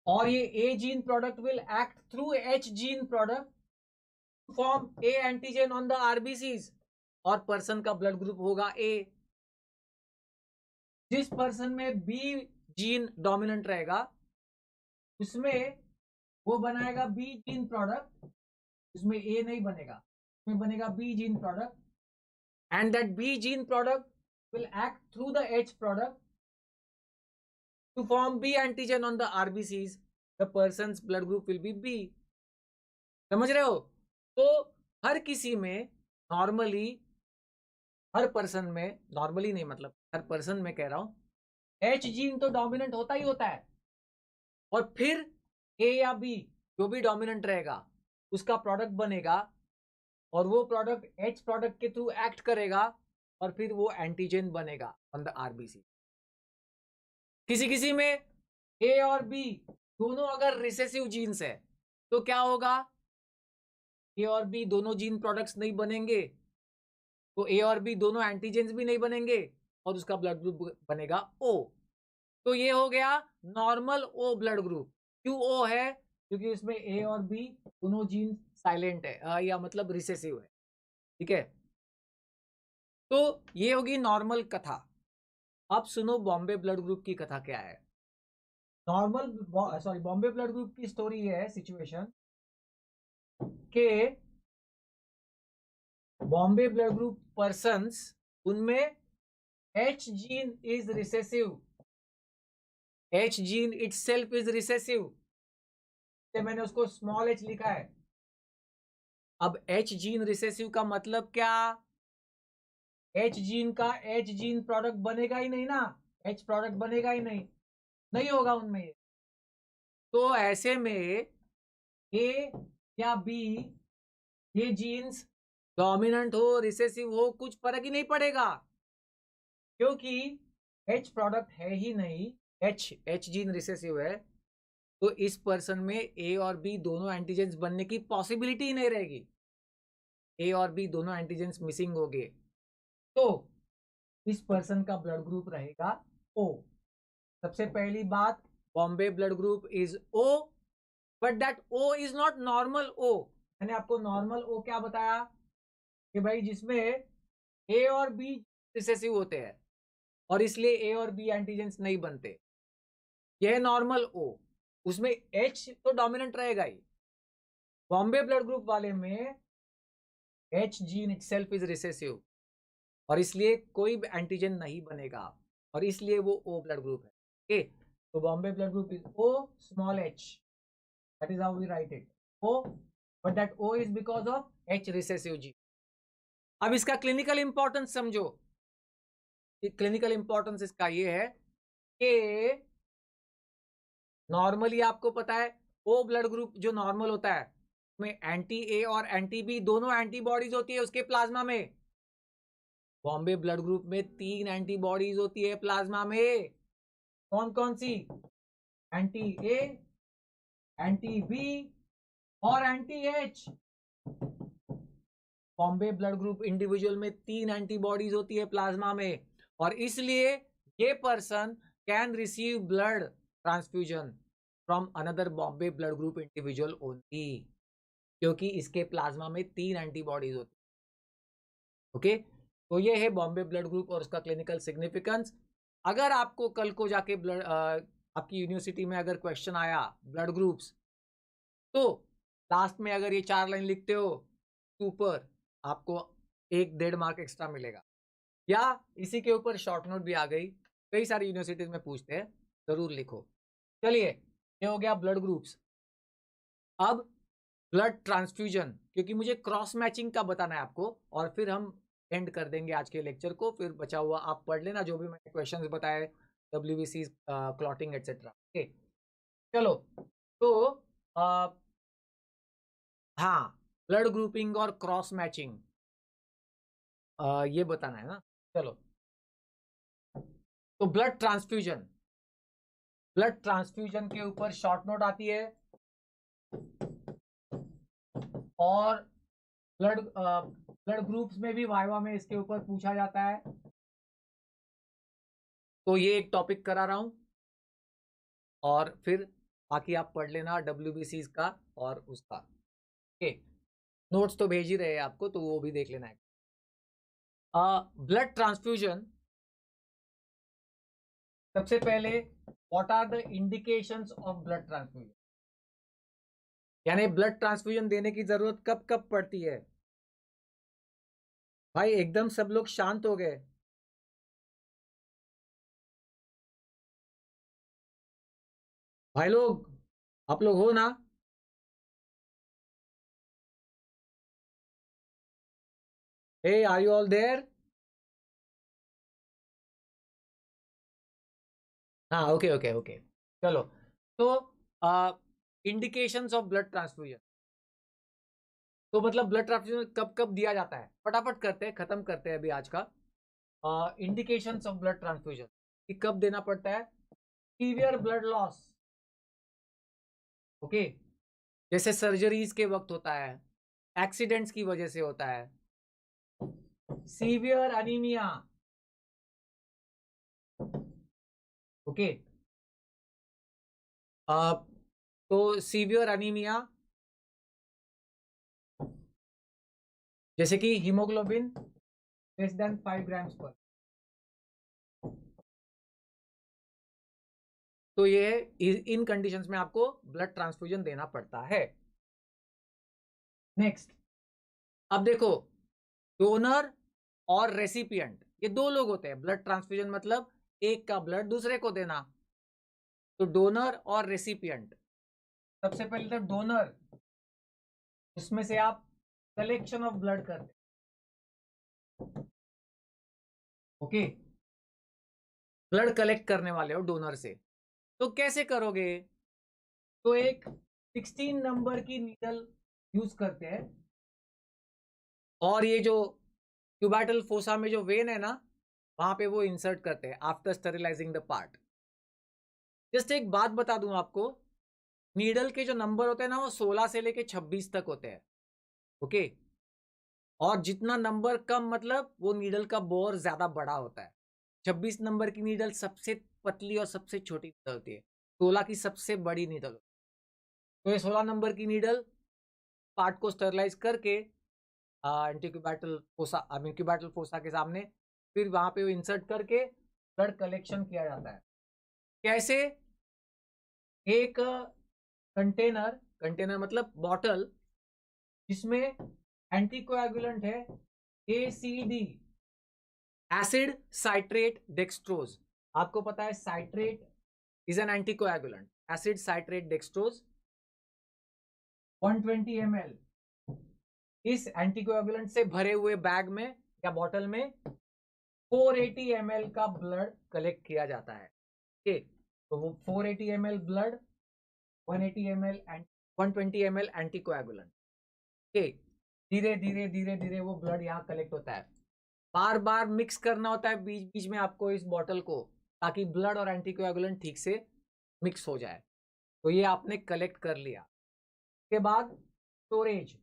और ये A gene product will act through H gene product form A antigen on the RBCs, और पर्सन का ब्लड ग्रुप होगा A। जिस पर्सन में B जीन डोमिनेंट रहेगा, उसमें वो बनाएगा B जीन प्रोडक्ट, उसमें A नहीं बनेगा, उसमें बनेगा B gene product, and that B gene product will act through the H product to form B antigen on the RBCs. The person's blood group will be B. समझ रहे हो? तो हर किसी में नॉर्मली, हर पर्सन में, नॉर्मली नहीं मतलब हर पर्सन में कह रहा हूं, H जीन तो डोमिनेंट होता ही होता है, और फिर A या B जो भी डोमिनेंट रहेगा उसका प्रोडक्ट बनेगा, और वो प्रोडक्ट H प्रोडक्ट के थ्रू एक्ट करेगा, और फिर वो एंटीजन बनेगा ऑन द आरबीसी। किसी किसी में A और B दोनों अगर रिसेसिव जीन्स है, तो क्या होगा, A और B दोनों जीन प्रोडक्ट्स नहीं बनेंगे, तो A और B दोनों एंटीजेंस भी नहीं बनेंगे, और उसका ब्लड ग्रुप बनेगा O। तो ये हो गया नॉर्मल O ब्लड ग्रुप। क्यों O है, क्योंकि उसमें A और B दोनों जीन साइलेंट है, या मतलब रिसेसिव है। ठीक है, तो ये होगी नॉर्मल कथा। अब सुनो बॉम्बे ब्लड ग्रुप की कथा क्या है। बॉम्बे ब्लड ग्रुप की स्टोरी है, सिचुएशन के बॉम्बे ब्लड ग्रुप पर्सन्स, उनमें H gene is recessive, H gene itself is recessive, मैंने उसको स्मॉल h लिखा है। अब H जीन रिसेसिव का मतलब क्या, H जीन का H जीन प्रोडक्ट बनेगा ही नहीं ना, H प्रोडक्ट बनेगा ही नहीं, नहीं होगा उनमें। तो ऐसे में A या B, ये जीन्स डोमिनेंट हो रिसेसिव हो कुछ फर्क ही नहीं पड़ेगा, क्योंकि H प्रोडक्ट है ही नहीं, H जीन रिसेसिव है, तो इस पर्सन में A और B दोनों एंटीजेंस बनने की पॉसिबिलिटी ही नहीं रहेगी। A और B दोनों एंटीजेंस मिसिंग हो गए, तो इस पर्सन का ब्लड ग्रुप रहेगा O। सबसे पहली बात, Bombay blood group is O, but that O is not normal O। मैंने आपको नॉर्मल O क्या बताया, कि भाई जिसमें A और B रिसेसिव होते हैं, और इसलिए A और B एंटीजेंस नहीं बनते, यह नॉर्मल O। उसमें H तो डोमिनेंट रहेगा ही। बॉम्बे ब्लड ग्रुप वाले में H gene itself is recessive, और इसलिए कोई भी एंटीजन नहीं बनेगा, और इसलिए वो O ब्लड ग्रुप है। ओके, तो Bombay blood group is O small h, that is how we write it, O, but that O is because of H recessive gene. अब इसका क्लिनिकल इंपॉर्टेंस समझो। क्लिनिकल इंपॉर्टेंस इसका ये है कि नॉर्मली आपको पता है O ब्लड ग्रुप जो नॉर्मल होता है, में एंटी A और एंटी B दोनों एंटीबॉडीज होती है उसके प्लाज्मा में। बॉम्बे ब्लड ग्रुप में 3 एंटीबॉडीज होती है प्लाज्मा में। कौन कौन सी? एंटी ए, एंटी बी और anti H. Bombay blood group individual में 3 एंटीबॉडीज होती है प्लाज्मा में, और इसलिए ये person can receive blood transfusion from another Bombay blood group individual only, क्योंकि इसके प्लाज्मा में 3 एंटीबॉडीज होती है। ओके, तो ये है बॉम्बे ब्लड ग्रुप और उसका क्लिनिकल सिग्निफिकेंस। अगर आपको कल को जाके ब्लड आपकी यूनिवर्सिटी में अगर क्वेश्चन आया ब्लड ग्रुप्स, तो लास्ट में अगर ये 4 लाइन लिखते हो ऊपर, आपको 1.5 मार्क एक्स्ट्रा मिलेगा। या इसी के ऊपर शॉर्ट नोट भी आ गई, कई सारी यूनिवर्सिटीज में पूछते हैं, जरूर लिखो। चलिए, ये हो गया ब्लड ग्रुप्स। अब ब्लड ट्रांसफ्यूजन, क्योंकि मुझे क्रॉस मैचिंग का बताना है आपको, और फिर हम एंड कर देंगे आज के लेक्चर को। फिर बचा हुआ आप पढ़ लेना जो भी मैंने क्वेश्चंस बताए, WBC, क्लॉटिंग एटसेट्रा। ओके, चलो, तो हाँ, ब्लड ग्रुपिंग और क्रॉस मैचिंग ये बताना है ना। चलो, तो ब्लड ट्रांसफ्यूजन के ऊपर शॉर्ट नोट आती है, और ब्लड ग्रुप्स में भी वाइवा में इसके ऊपर पूछा जाता है। तो ये एक टॉपिक करा रहा हूं, और फिर बाकी आप पढ़ लेना WBC का और उसका। ओके, नोट्स तो भेज ही रहे हैं आपको, तो वो भी देख लेना है। ब्लड ट्रांसफ्यूजन, सबसे पहले what are the indications of blood transfusion, यानी ब्लड ट्रांसफ्यूजन देने की जरूरत कब कब पड़ती है। भाई एकदम सब लोग शांत हो गए। भाई लोग, आप लोग हो ना? हे, आर यू ऑल देयर? हाँ, ओके ओके ओके, चलो। तो इंडिकेशंस ऑफ ब्लड ट्रांसफ्यूजन, तो मतलब ब्लड ट्रांसफ्यूजन कब कब दिया जाता है, फटाफट करते हैं, खत्म करते हैं अभी आज का। इंडिकेशंस ऑफ ब्लड ट्रांसफ्यूजन कि कब देना पड़ता है। सीवियर ब्लड लॉस, ओके, जैसे सर्जरीज के वक्त होता है, एक्सीडेंट्स की वजह से होता है। सीवियर अनीमिया, ओके, तो सीवियर अनीमिया जैसे कि हीमोग्लोबिन लेस देन 5 ग्राम्स पर, तो ये इन कंडीशंस में आपको ब्लड ट्रांसफ्यूजन देना पड़ता है। नेक्स्ट, अब देखो, डोनर और रेसिपिएंट, ये दो लोग होते हैं। ब्लड ट्रांसफ्यूजन मतलब एक का ब्लड दूसरे को देना। तो डोनर और रेसिपिएंट, सबसे पहले तो डोनर, उसमें से आप कलेक्शन ऑफ ब्लड करते, ओके, ब्लड कलेक्ट करने वाले हो डोनर से। तो कैसे करोगे? तो एक 16 नंबर की नीडल यूज करते हैं, और ये जो क्यूबाटल फोसा में जो वेन है ना, वहां पे वो इंसर्ट करते हैं आफ्टर स्टेरिलाइजिंग द पार्ट। जस्ट एक बात बता दूं आपको, नीडल के जो नंबर होते हैं ना, वो 16 से लेके 26 तक होते हैं, ओके, और जितना नंबर कम मतलब वो नीडल का बोर ज्यादा बड़ा होता है। 26 नंबर की नीडल सबसे पतली और सबसे छोटी नीडल होती है, 16 की सबसे बड़ी नीडल। तो ये 16 नंबर की नीडल पार्ट को स्टरलाइज करके एंटीक्यूबैटल फोसा, आई मीन क्यूबैटल फोसा के सामने, फिर वहां पे इंसर्ट करके ब्लड कलेक्शन किया जाता है। कैसे? एक कंटेनर, कंटेनर मतलब बॉटल, जिसमें एंटीकोएगुलेंट है ACD, एसिड साइट्रेट डेक्सट्रोज। आपको पता है citrate is an anticoagulant, acid citrate dextrose 120 ml, इस एंटीकोएगुलेंट से भरे हुए बैग में या बॉटल में 480 ml का ब्लड कलेक्ट किया जाता है। ठीक, तो वो 480 ml blood, 180 ml and 120 ml anticoagulant, ठीक, धीरे धीरे धीरे धीरे वो ब्लड यहाँ कलेक्ट होता है। बार बार मिक्स करना होता है बीच बीच में आपको इस बॉटल को, ताकि ब्लड और एंटीकोएगुलेंट ठीक से मिक्स हो जाए। तो ये आपने कलेक्ट कर लिया। उसके बाद स्टोरेज,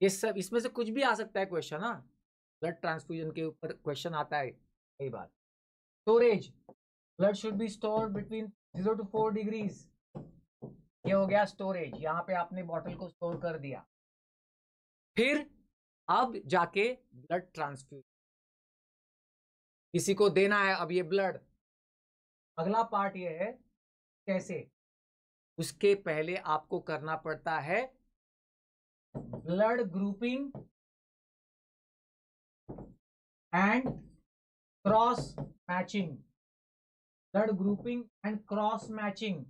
ये सब इसमें से कुछ भी आ सकता है क्वेश्चन। हाँ, ब्लड ट्रांसफ्यूजन के ऊपर क्वेश्चन आता है कई बार। Storage, blood should be store between 0 to 4 degrees. ये हो गया स्टोरेज, यहाँ पे आपने बॉटल को स्टोर कर दिया। फिर अब जाके ब्लड ट्रांसफ्यूजन, किसी को देना है अब ये ब्लड। अगला पार्ट ये है कैसे। उसके पहले आपको करना पड़ता है blood grouping and cross matching. Blood grouping and cross matching,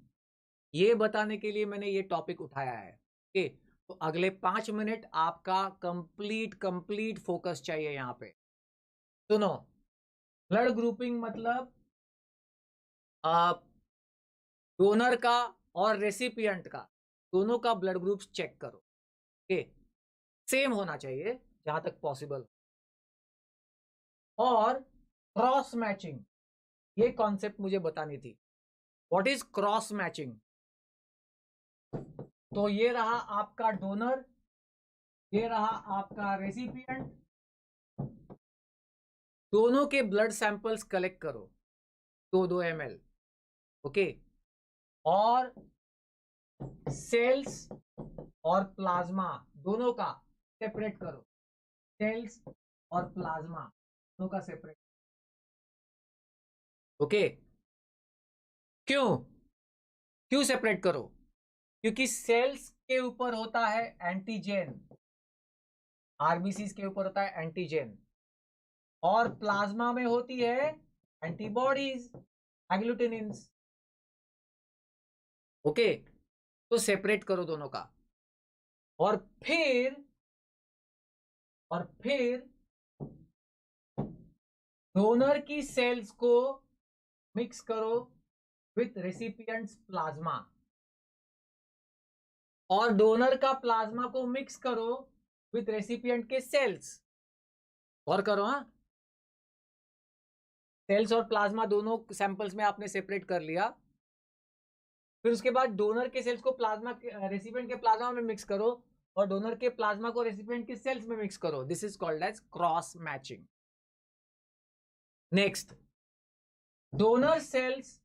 ये बताने के लिए मैंने ये टॉपिक उठाया है। ओके, तो अगले 5 मिनट आपका कंप्लीट फोकस चाहिए यहाँ पे। सुनो, ब्लड ग्रुपिंग मतलब डोनर का और रेसिपिएंट का, दोनों का ब्लड ग्रुप चेक करो। ओके, सेम होना चाहिए जहां तक पॉसिबल। और क्रॉस मैचिंग, ये कॉन्सेप्ट मुझे बतानी थी। What is cross matching? तो ये रहा आपका डोनर, ये रहा आपका रेसिपिएंट, दोनों के ब्लड सैंपल्स कलेक्ट करो 2-2 ml। ओके, और सेल्स और प्लाज्मा दोनों का सेपरेट करो। सेल्स और प्लाज्मा दोनों का सेपरेट। ओके, क्यों क्यों सेपरेट करो? क्योंकि सेल्स के ऊपर होता है एंटीजन, आरबीसी के ऊपर होता है एंटीजन, और प्लाज्मा में होती है एंटीबॉडीज, एग्लूटिनिन्स। ओके, तो सेपरेट करो दोनों का। और फिर डोनर की सेल्स को मिक्स करो विथ रेसिपिएंट्स प्लाज्मा, और डोनर का प्लाज्मा को मिक्स करो विथ रेसिपिएंट के सेल्स। और करो, हाँ, सेल्स और प्लाज्मा दोनों सैंपल्स में आपने सेपरेट कर लिया। फिर उसके बाद डोनर के सेल्स को प्लाज्मा रेसिपिएंट के प्लाज्मा में मिक्स करो, और डोनर के प्लाज्मा को रेसिपिएंट के सेल्स में मिक्स करो। This is called as cross matching. Next, donor cells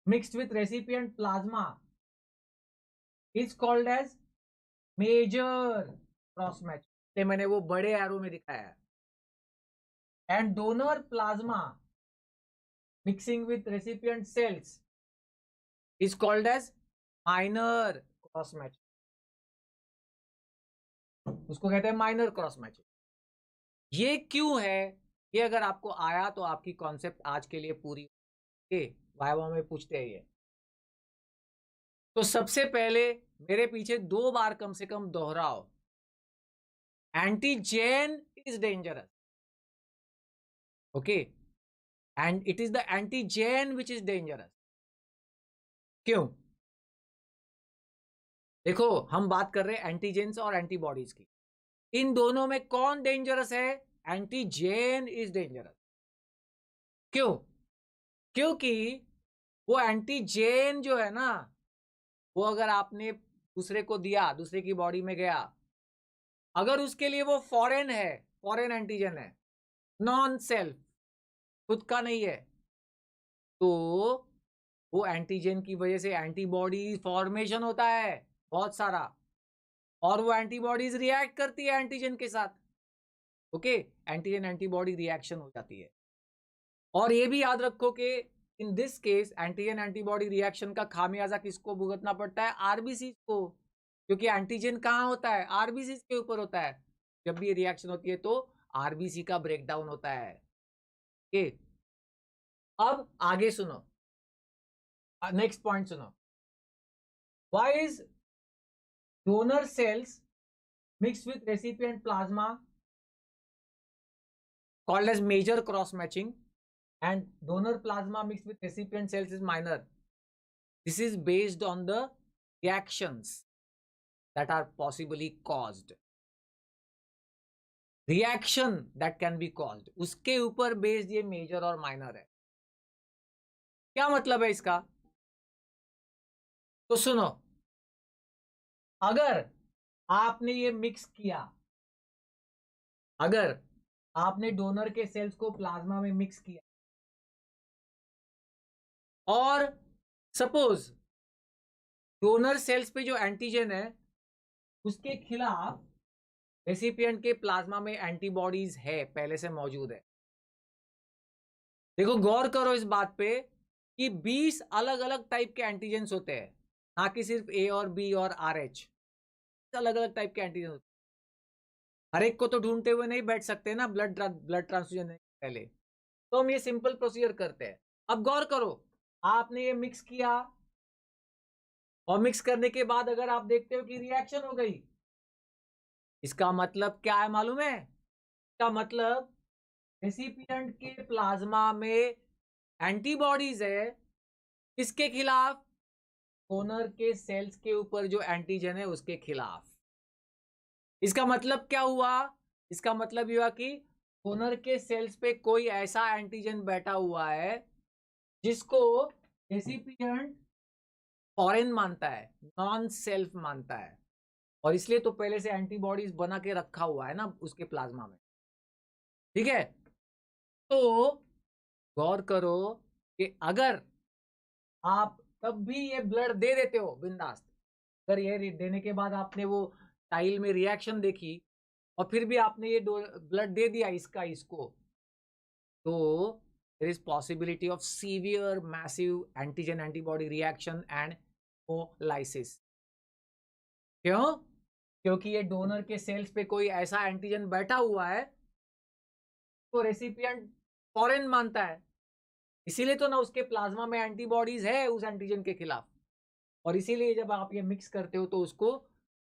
mixed with recipient plasma is called as major cross matching. मैंने वो बड़े एरो में दिखाया है। And donor plasma mixing with recipient cells is called as minor cross matching। उसको कहते हैं माइनर क्रॉस मैचिंग। ये क्यों है? ये अगर आपको आया तो आपकी कॉन्सेप्ट आज के लिए पूरी। वाइवा में पूछते हैं ये। तो सबसे पहले मेरे पीछे 2 बार कम से कम दोहराओ, antigen is dangerous. Okay, and it is the antigen which is dangerous. क्यों? देखो, हम बात कर रहे हैं एंटीजेन्स और एंटीबॉडीज की। इन दोनों में कौन डेंजरस है? Antigen is dangerous. क्यों? क्योंकि वो एंटीजेन जो है ना, वो अगर आपने दूसरे को दिया, दूसरे की बॉडी में गया, अगर उसके लिए वो फॉरेन है, फॉरेन एंटीजन है, नॉन सेल्फ, खुद का नहीं है, तो वो एंटीजन की वजह से एंटीबॉडी फॉर्मेशन होता है बहुत सारा, और वो एंटीबॉडीज रिएक्ट करती है एंटीजन के साथ। ओके, एंटीजन एंटीबॉडी रिएक्शन हो जाती है। और ये भी याद रखो कि in this case antigen antibody reaction का खामियाजा किसको भुगतना पड़ता है? आरबीसी को, क्योंकि एंटीजन कहाँ होता है? आरबीसी के ऊपर होता है। जब भी ये रिएक्शन होती है तो आरबीसी का ब्रेकडाउन होता है। ओके, अब आगे सुनो, नेक्स्ट पॉइंट सुनो। Why is donor cells mixed with recipient plasma called as major cross matching, and donor plasma mixed with recipient cells is minor? This is based on the reactions that are possibly caused. Reaction that can be caused, उसके ऊपर बेस्ड ये मेजर और माइनर है। क्या मतलब है इसका? तो सुनो, अगर आपने ये मिक्स किया, अगर आपने डोनर के सेल्स को प्लाज्मा में मिक्स किया और सपोज डोनर सेल्स पे जो एंटीजन है उसके खिलाफ रेसिपिएंट के प्लाज्मा में एंटीबॉडीज है, पहले से मौजूद है। देखो गौर करो इस बात पे कि 20 अलग अलग टाइप के एंटीजेंस होते हैं, ना कि सिर्फ ए और बी और आर एच, अलग अलग टाइप के एंटीजन होते हैं। हर एक को तो ढूंढते हुए नहीं बैठ सकते ना ब्लड ट्रांसफ्यूजन पहले, तो हम ये सिंपल प्रोसीजर करते हैं। अब गौर करो, आपने ये मिक्स किया और मिक्स करने के बाद अगर आप देखते हो कि रिएक्शन हो गई, इसका मतलब क्या है मालूम है? इसका मतलब रेसिपिएंट के प्लाज्मा में एंटीबॉडीज है, इसके खिलाफ डोनर के सेल्स के ऊपर जो एंटीजन है उसके खिलाफ। इसका मतलब क्या हुआ? इसका मतलब ये हुआ कि डोनर के सेल्स पे कोई ऐसा एंटीजन बैठा हुआ है जिसको रेसिपिएंट फॉरेन मानता है, नॉन सेल्फ मानता है, और इसलिए तो पहले से एंटीबॉडीज बना के रखा हुआ है ना उसके प्लाज्मा में। ठीक है, तो गौर करो कि अगर आप तब भी ये ब्लड दे देते हो बिंदास, अगर ये देने के बाद आपने वो टाइल में रिएक्शन देखी और फिर भी आपने ये ब्लड दे दिया इसका इसको, तो there is possibility of severe massive antigen antibody reaction and haemolysis. क्यों? क्योंकि ये डोनर के सेल्स पे कोई ऐसा एंटीजन बैठा हुआ है तो रेसिपिएंट फॉरेन मानता है, इसीलिए तो ना उसके प्लाज्मा में एंटीबॉडीज है उस एंटीजन के खिलाफ, और इसीलिए जब आप ये मिक्स करते हो तो उसको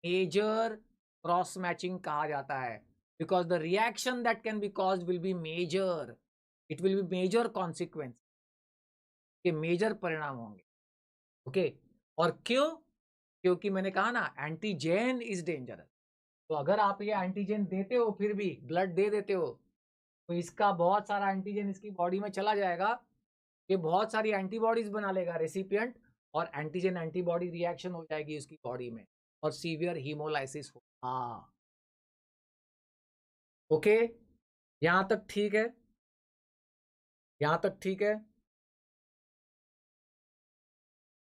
मेजर क्रॉस मैचिंग कहा जाता है, because the reaction that can be caused will be major, it will be major consequence, के मेजर परिणाम होंगे। ओके, और क्यों? क्योंकि मैंने कहा ना एंटीजेन इज डेंजरस, तो अगर आप ये एंटीजन देते हो फिर भी ब्लड दे देते हो तो इसका बहुत सारा एंटीजन इसकी बॉडी में चला जाएगा, ये बहुत सारी एंटीबॉडीज बना लेगा रेसिपिएंट, और एंटीजन एंटीबॉडी रिएक्शन हो जाएगी उसकी बॉडी में और सीवियर हीमोलाइसिस होगा। ओके, यहां तक ठीक है? यहां तक ठीक है?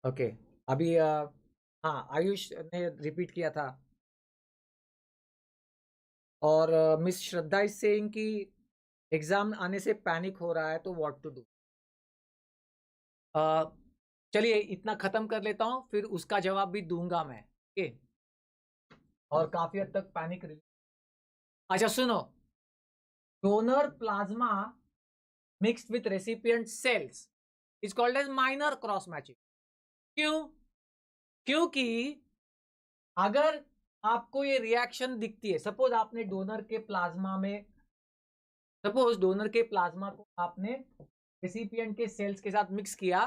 ओके, अभी हाँ आयुष ने रिपीट किया था, और मिस श्रद्धा इज सेइंग कि एग्जाम आने से पैनिक हो रहा है तो व्हाट टू डू। चलिए इतना खत्म कर लेता हूँ, फिर उसका जवाब भी दूंगा मैं। ओके, और काफी हद तक पैनिक रिलीफ। अच्छा सुनो, donor plasma mixed with recipient cells is called as minor cross matching. क्यों? क्योंकि अगर आपको ये रिएक्शन दिखती है, सपोज आपने डोनर के प्लाज्मा में, सपोज डोनर के प्लाज्मा को आपने रेसिपिएंट के सेल्स के साथ मिक्स किया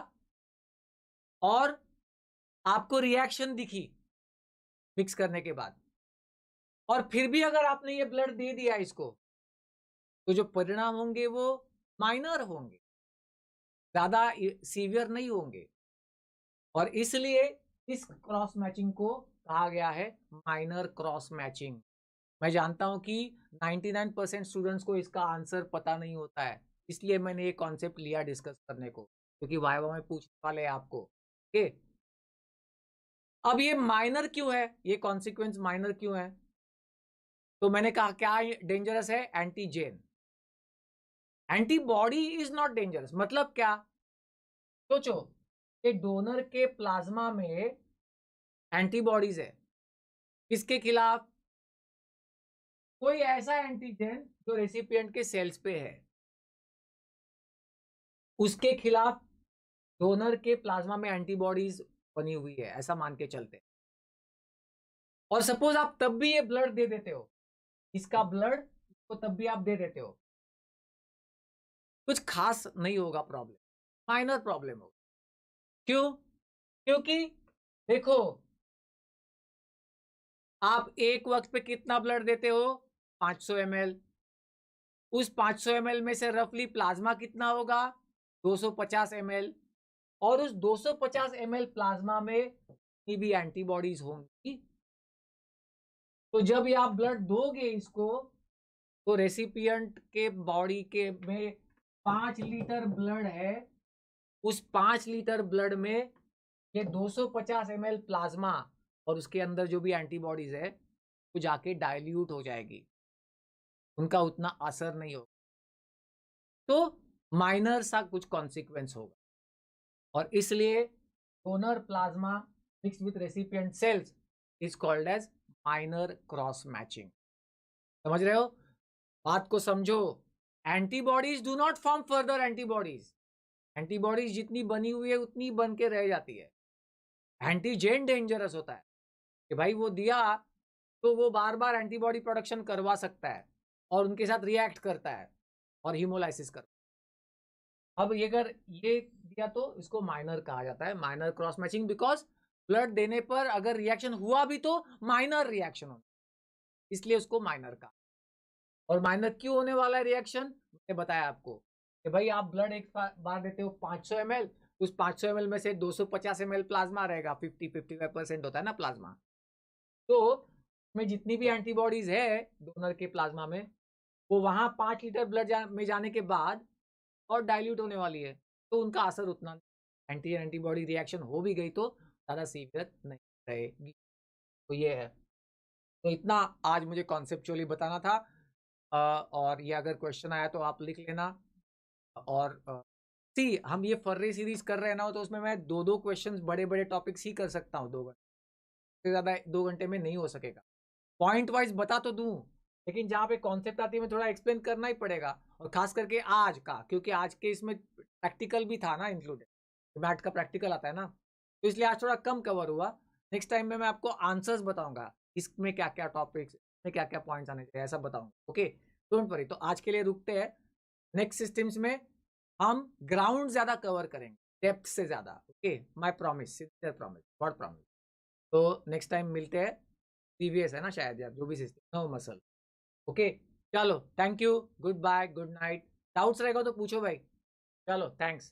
और आपको रिएक्शन दिखी मिक्स करने के बाद, और फिर भी अगर आपने ये ब्लड दे दिया इसको, तो जो परिणाम होंगे वो माइनर होंगे, ज्यादा सीवियर नहीं होंगे, और इसलिए इस क्रॉस मैचिंग को कहा गया है माइनर क्रॉस मैचिंग। मैं जानता हूं कि 99% स्टूडेंट्स को इसका आंसर पता नहीं होता है, इसलिए मैंने ये कॉन्सेप्ट लिया डिस्कस करने को, क्योंकि वाइवा में पूछने वाले हैं आपको। ओके, अब ये माइनर क्यों है, ये कॉन्सिक्वेंस माइनर क्यों है? तो मैंने कहा क्या डेंजरस है? Antigen, antibody is not dangerous. मतलब क्या? सोचो कि डोनर के प्लाज्मा में एंटीबॉडीज है, किसके खिलाफ? कोई ऐसा एंटीजन जो रेसिपिएंट के सेल्स पे है उसके खिलाफ डोनर के प्लाज्मा में एंटीबॉडीज बनी हुई है, ऐसा मान के चलते। और सपोज आप तब भी ये ब्लड दे देते हो, इसका ब्लड को तब भी आप दे देते हो, कुछ खास नहीं होगा प्रॉब्लम, माइनर प्रॉब्लम होगा। क्यों? क्योंकि देखो आप एक वक्त पे कितना ब्लड देते हो? 500 ml, उस 500 ml में से रफली प्लाज्मा कितना होगा? 250 ml। और उस 250 ml प्लाज्मा में कितनी भी एंटीबॉडीज होंगी। तो जब ये आप ब्लड दोगे इसको, तो रेसिपिएंट के बॉडी के में 5 लीटर ब्लड है। उस 5 लीटर ब्लड में ये 250 ml प्लाज्मा और उसके अंदर जो भी एंटीबॉडीज है वो जाके डाइल्यूट हो जाएगी, उनका उतना असर नहीं होगा, तो माइनर सा कुछ कॉन्सिक्वेंस होगा। और इसलिए donor plasma mix with recipient cells is called as minor cross matching. समझ रहे हो? बात को समझो। Antibodies do not form further antibodies. Antibodies जितनी बनी हुई है उतनी बन के रह जाती है। एंटीजेन डेंजरस होता है कि भाई वो दिया तो वो बार बार एंटीबॉडी प्रोडक्शन करवा सकता है और उनके साथ रिएक्ट करता है और हीमोलाइसिस करता है। अब ये अगर ये दिया तो इसको माइनर कहा जाता है, minor cross matching, because blood देने पर अगर रिएक्शन हुआ भी तो माइनर रिएक्शन होना, इसलिए उसको माइनर कहा। और माइनर क्यों होने वाला है रिएक्शन, मैंने बताया आपको कि भाई आप ब्लड एक बार देते हो 500 ml, उस 500 ml में से 250 ml प्लाज्मा रहेगा, 50-55% होता है ना प्लाज्मा। तो में जितनी भी एंटीबॉडीज है डोनर के प्लाज्मा में, वो वहां 5 लीटर ब्लड में जाने के बाद और डाइल्यूट होने वाली है, तो उनका असर उतना एंटीबॉडी रिएक्शन हो भी गई तो ज़्यादा सीवियर नहीं रहेगी। तो ये है। तो इतना आज मुझे कॉन्सेप्चुअली बताना था। और ये अगर क्वेश्चन आया तो आप लिख लेना। और सी हम ये फर्री सीरीज कर रहे हैं ना, तो उसमें मैं 2-2 क्वेश्चंस बड़े बड़े टॉपिक्स ही कर सकता हूँ 2 घंटे से ज़्यादा 2 घंटे में नहीं हो सकेगा। पॉइंट वाइज बता तो दूं, लेकिन जहाँ पे कॉन्सेप्ट आती है मैं थोड़ा एक्सप्लेन करना ही पड़ेगा। और खास करके आज का, क्योंकि आज के इसमें प्रैक्टिकल भी था ना इंक्लूडेड, मैथ का प्रैक्टिकल आता है ना, तो इसलिए आज थोड़ा कम कवर हुआ। नेक्स्ट टाइम में मैं आपको आंसर्स बताऊंगा, इसमें क्या क्या टॉपिक्स में क्या क्या पॉइंट्स आने चाहिए, ऐसा बताऊंगा। Okay, don't worry. तो आज के लिए रुकते हैं। नेक्स्ट सिस्टम्स में हम ग्राउंड ज्यादा कवर करेंगे, डेप्थ से ज्यादा। Okay, my promise, sincere promise, god promise. तो नेक्स्ट टाइम मिलते हैं। प्रीवियस है ना शायद यार, जो भी सिस्टम, नो मसल। ओके, चलो, thank you, good bye, good night. Doubts रहेगा तो पूछो भाई। चलो, थैंक्स।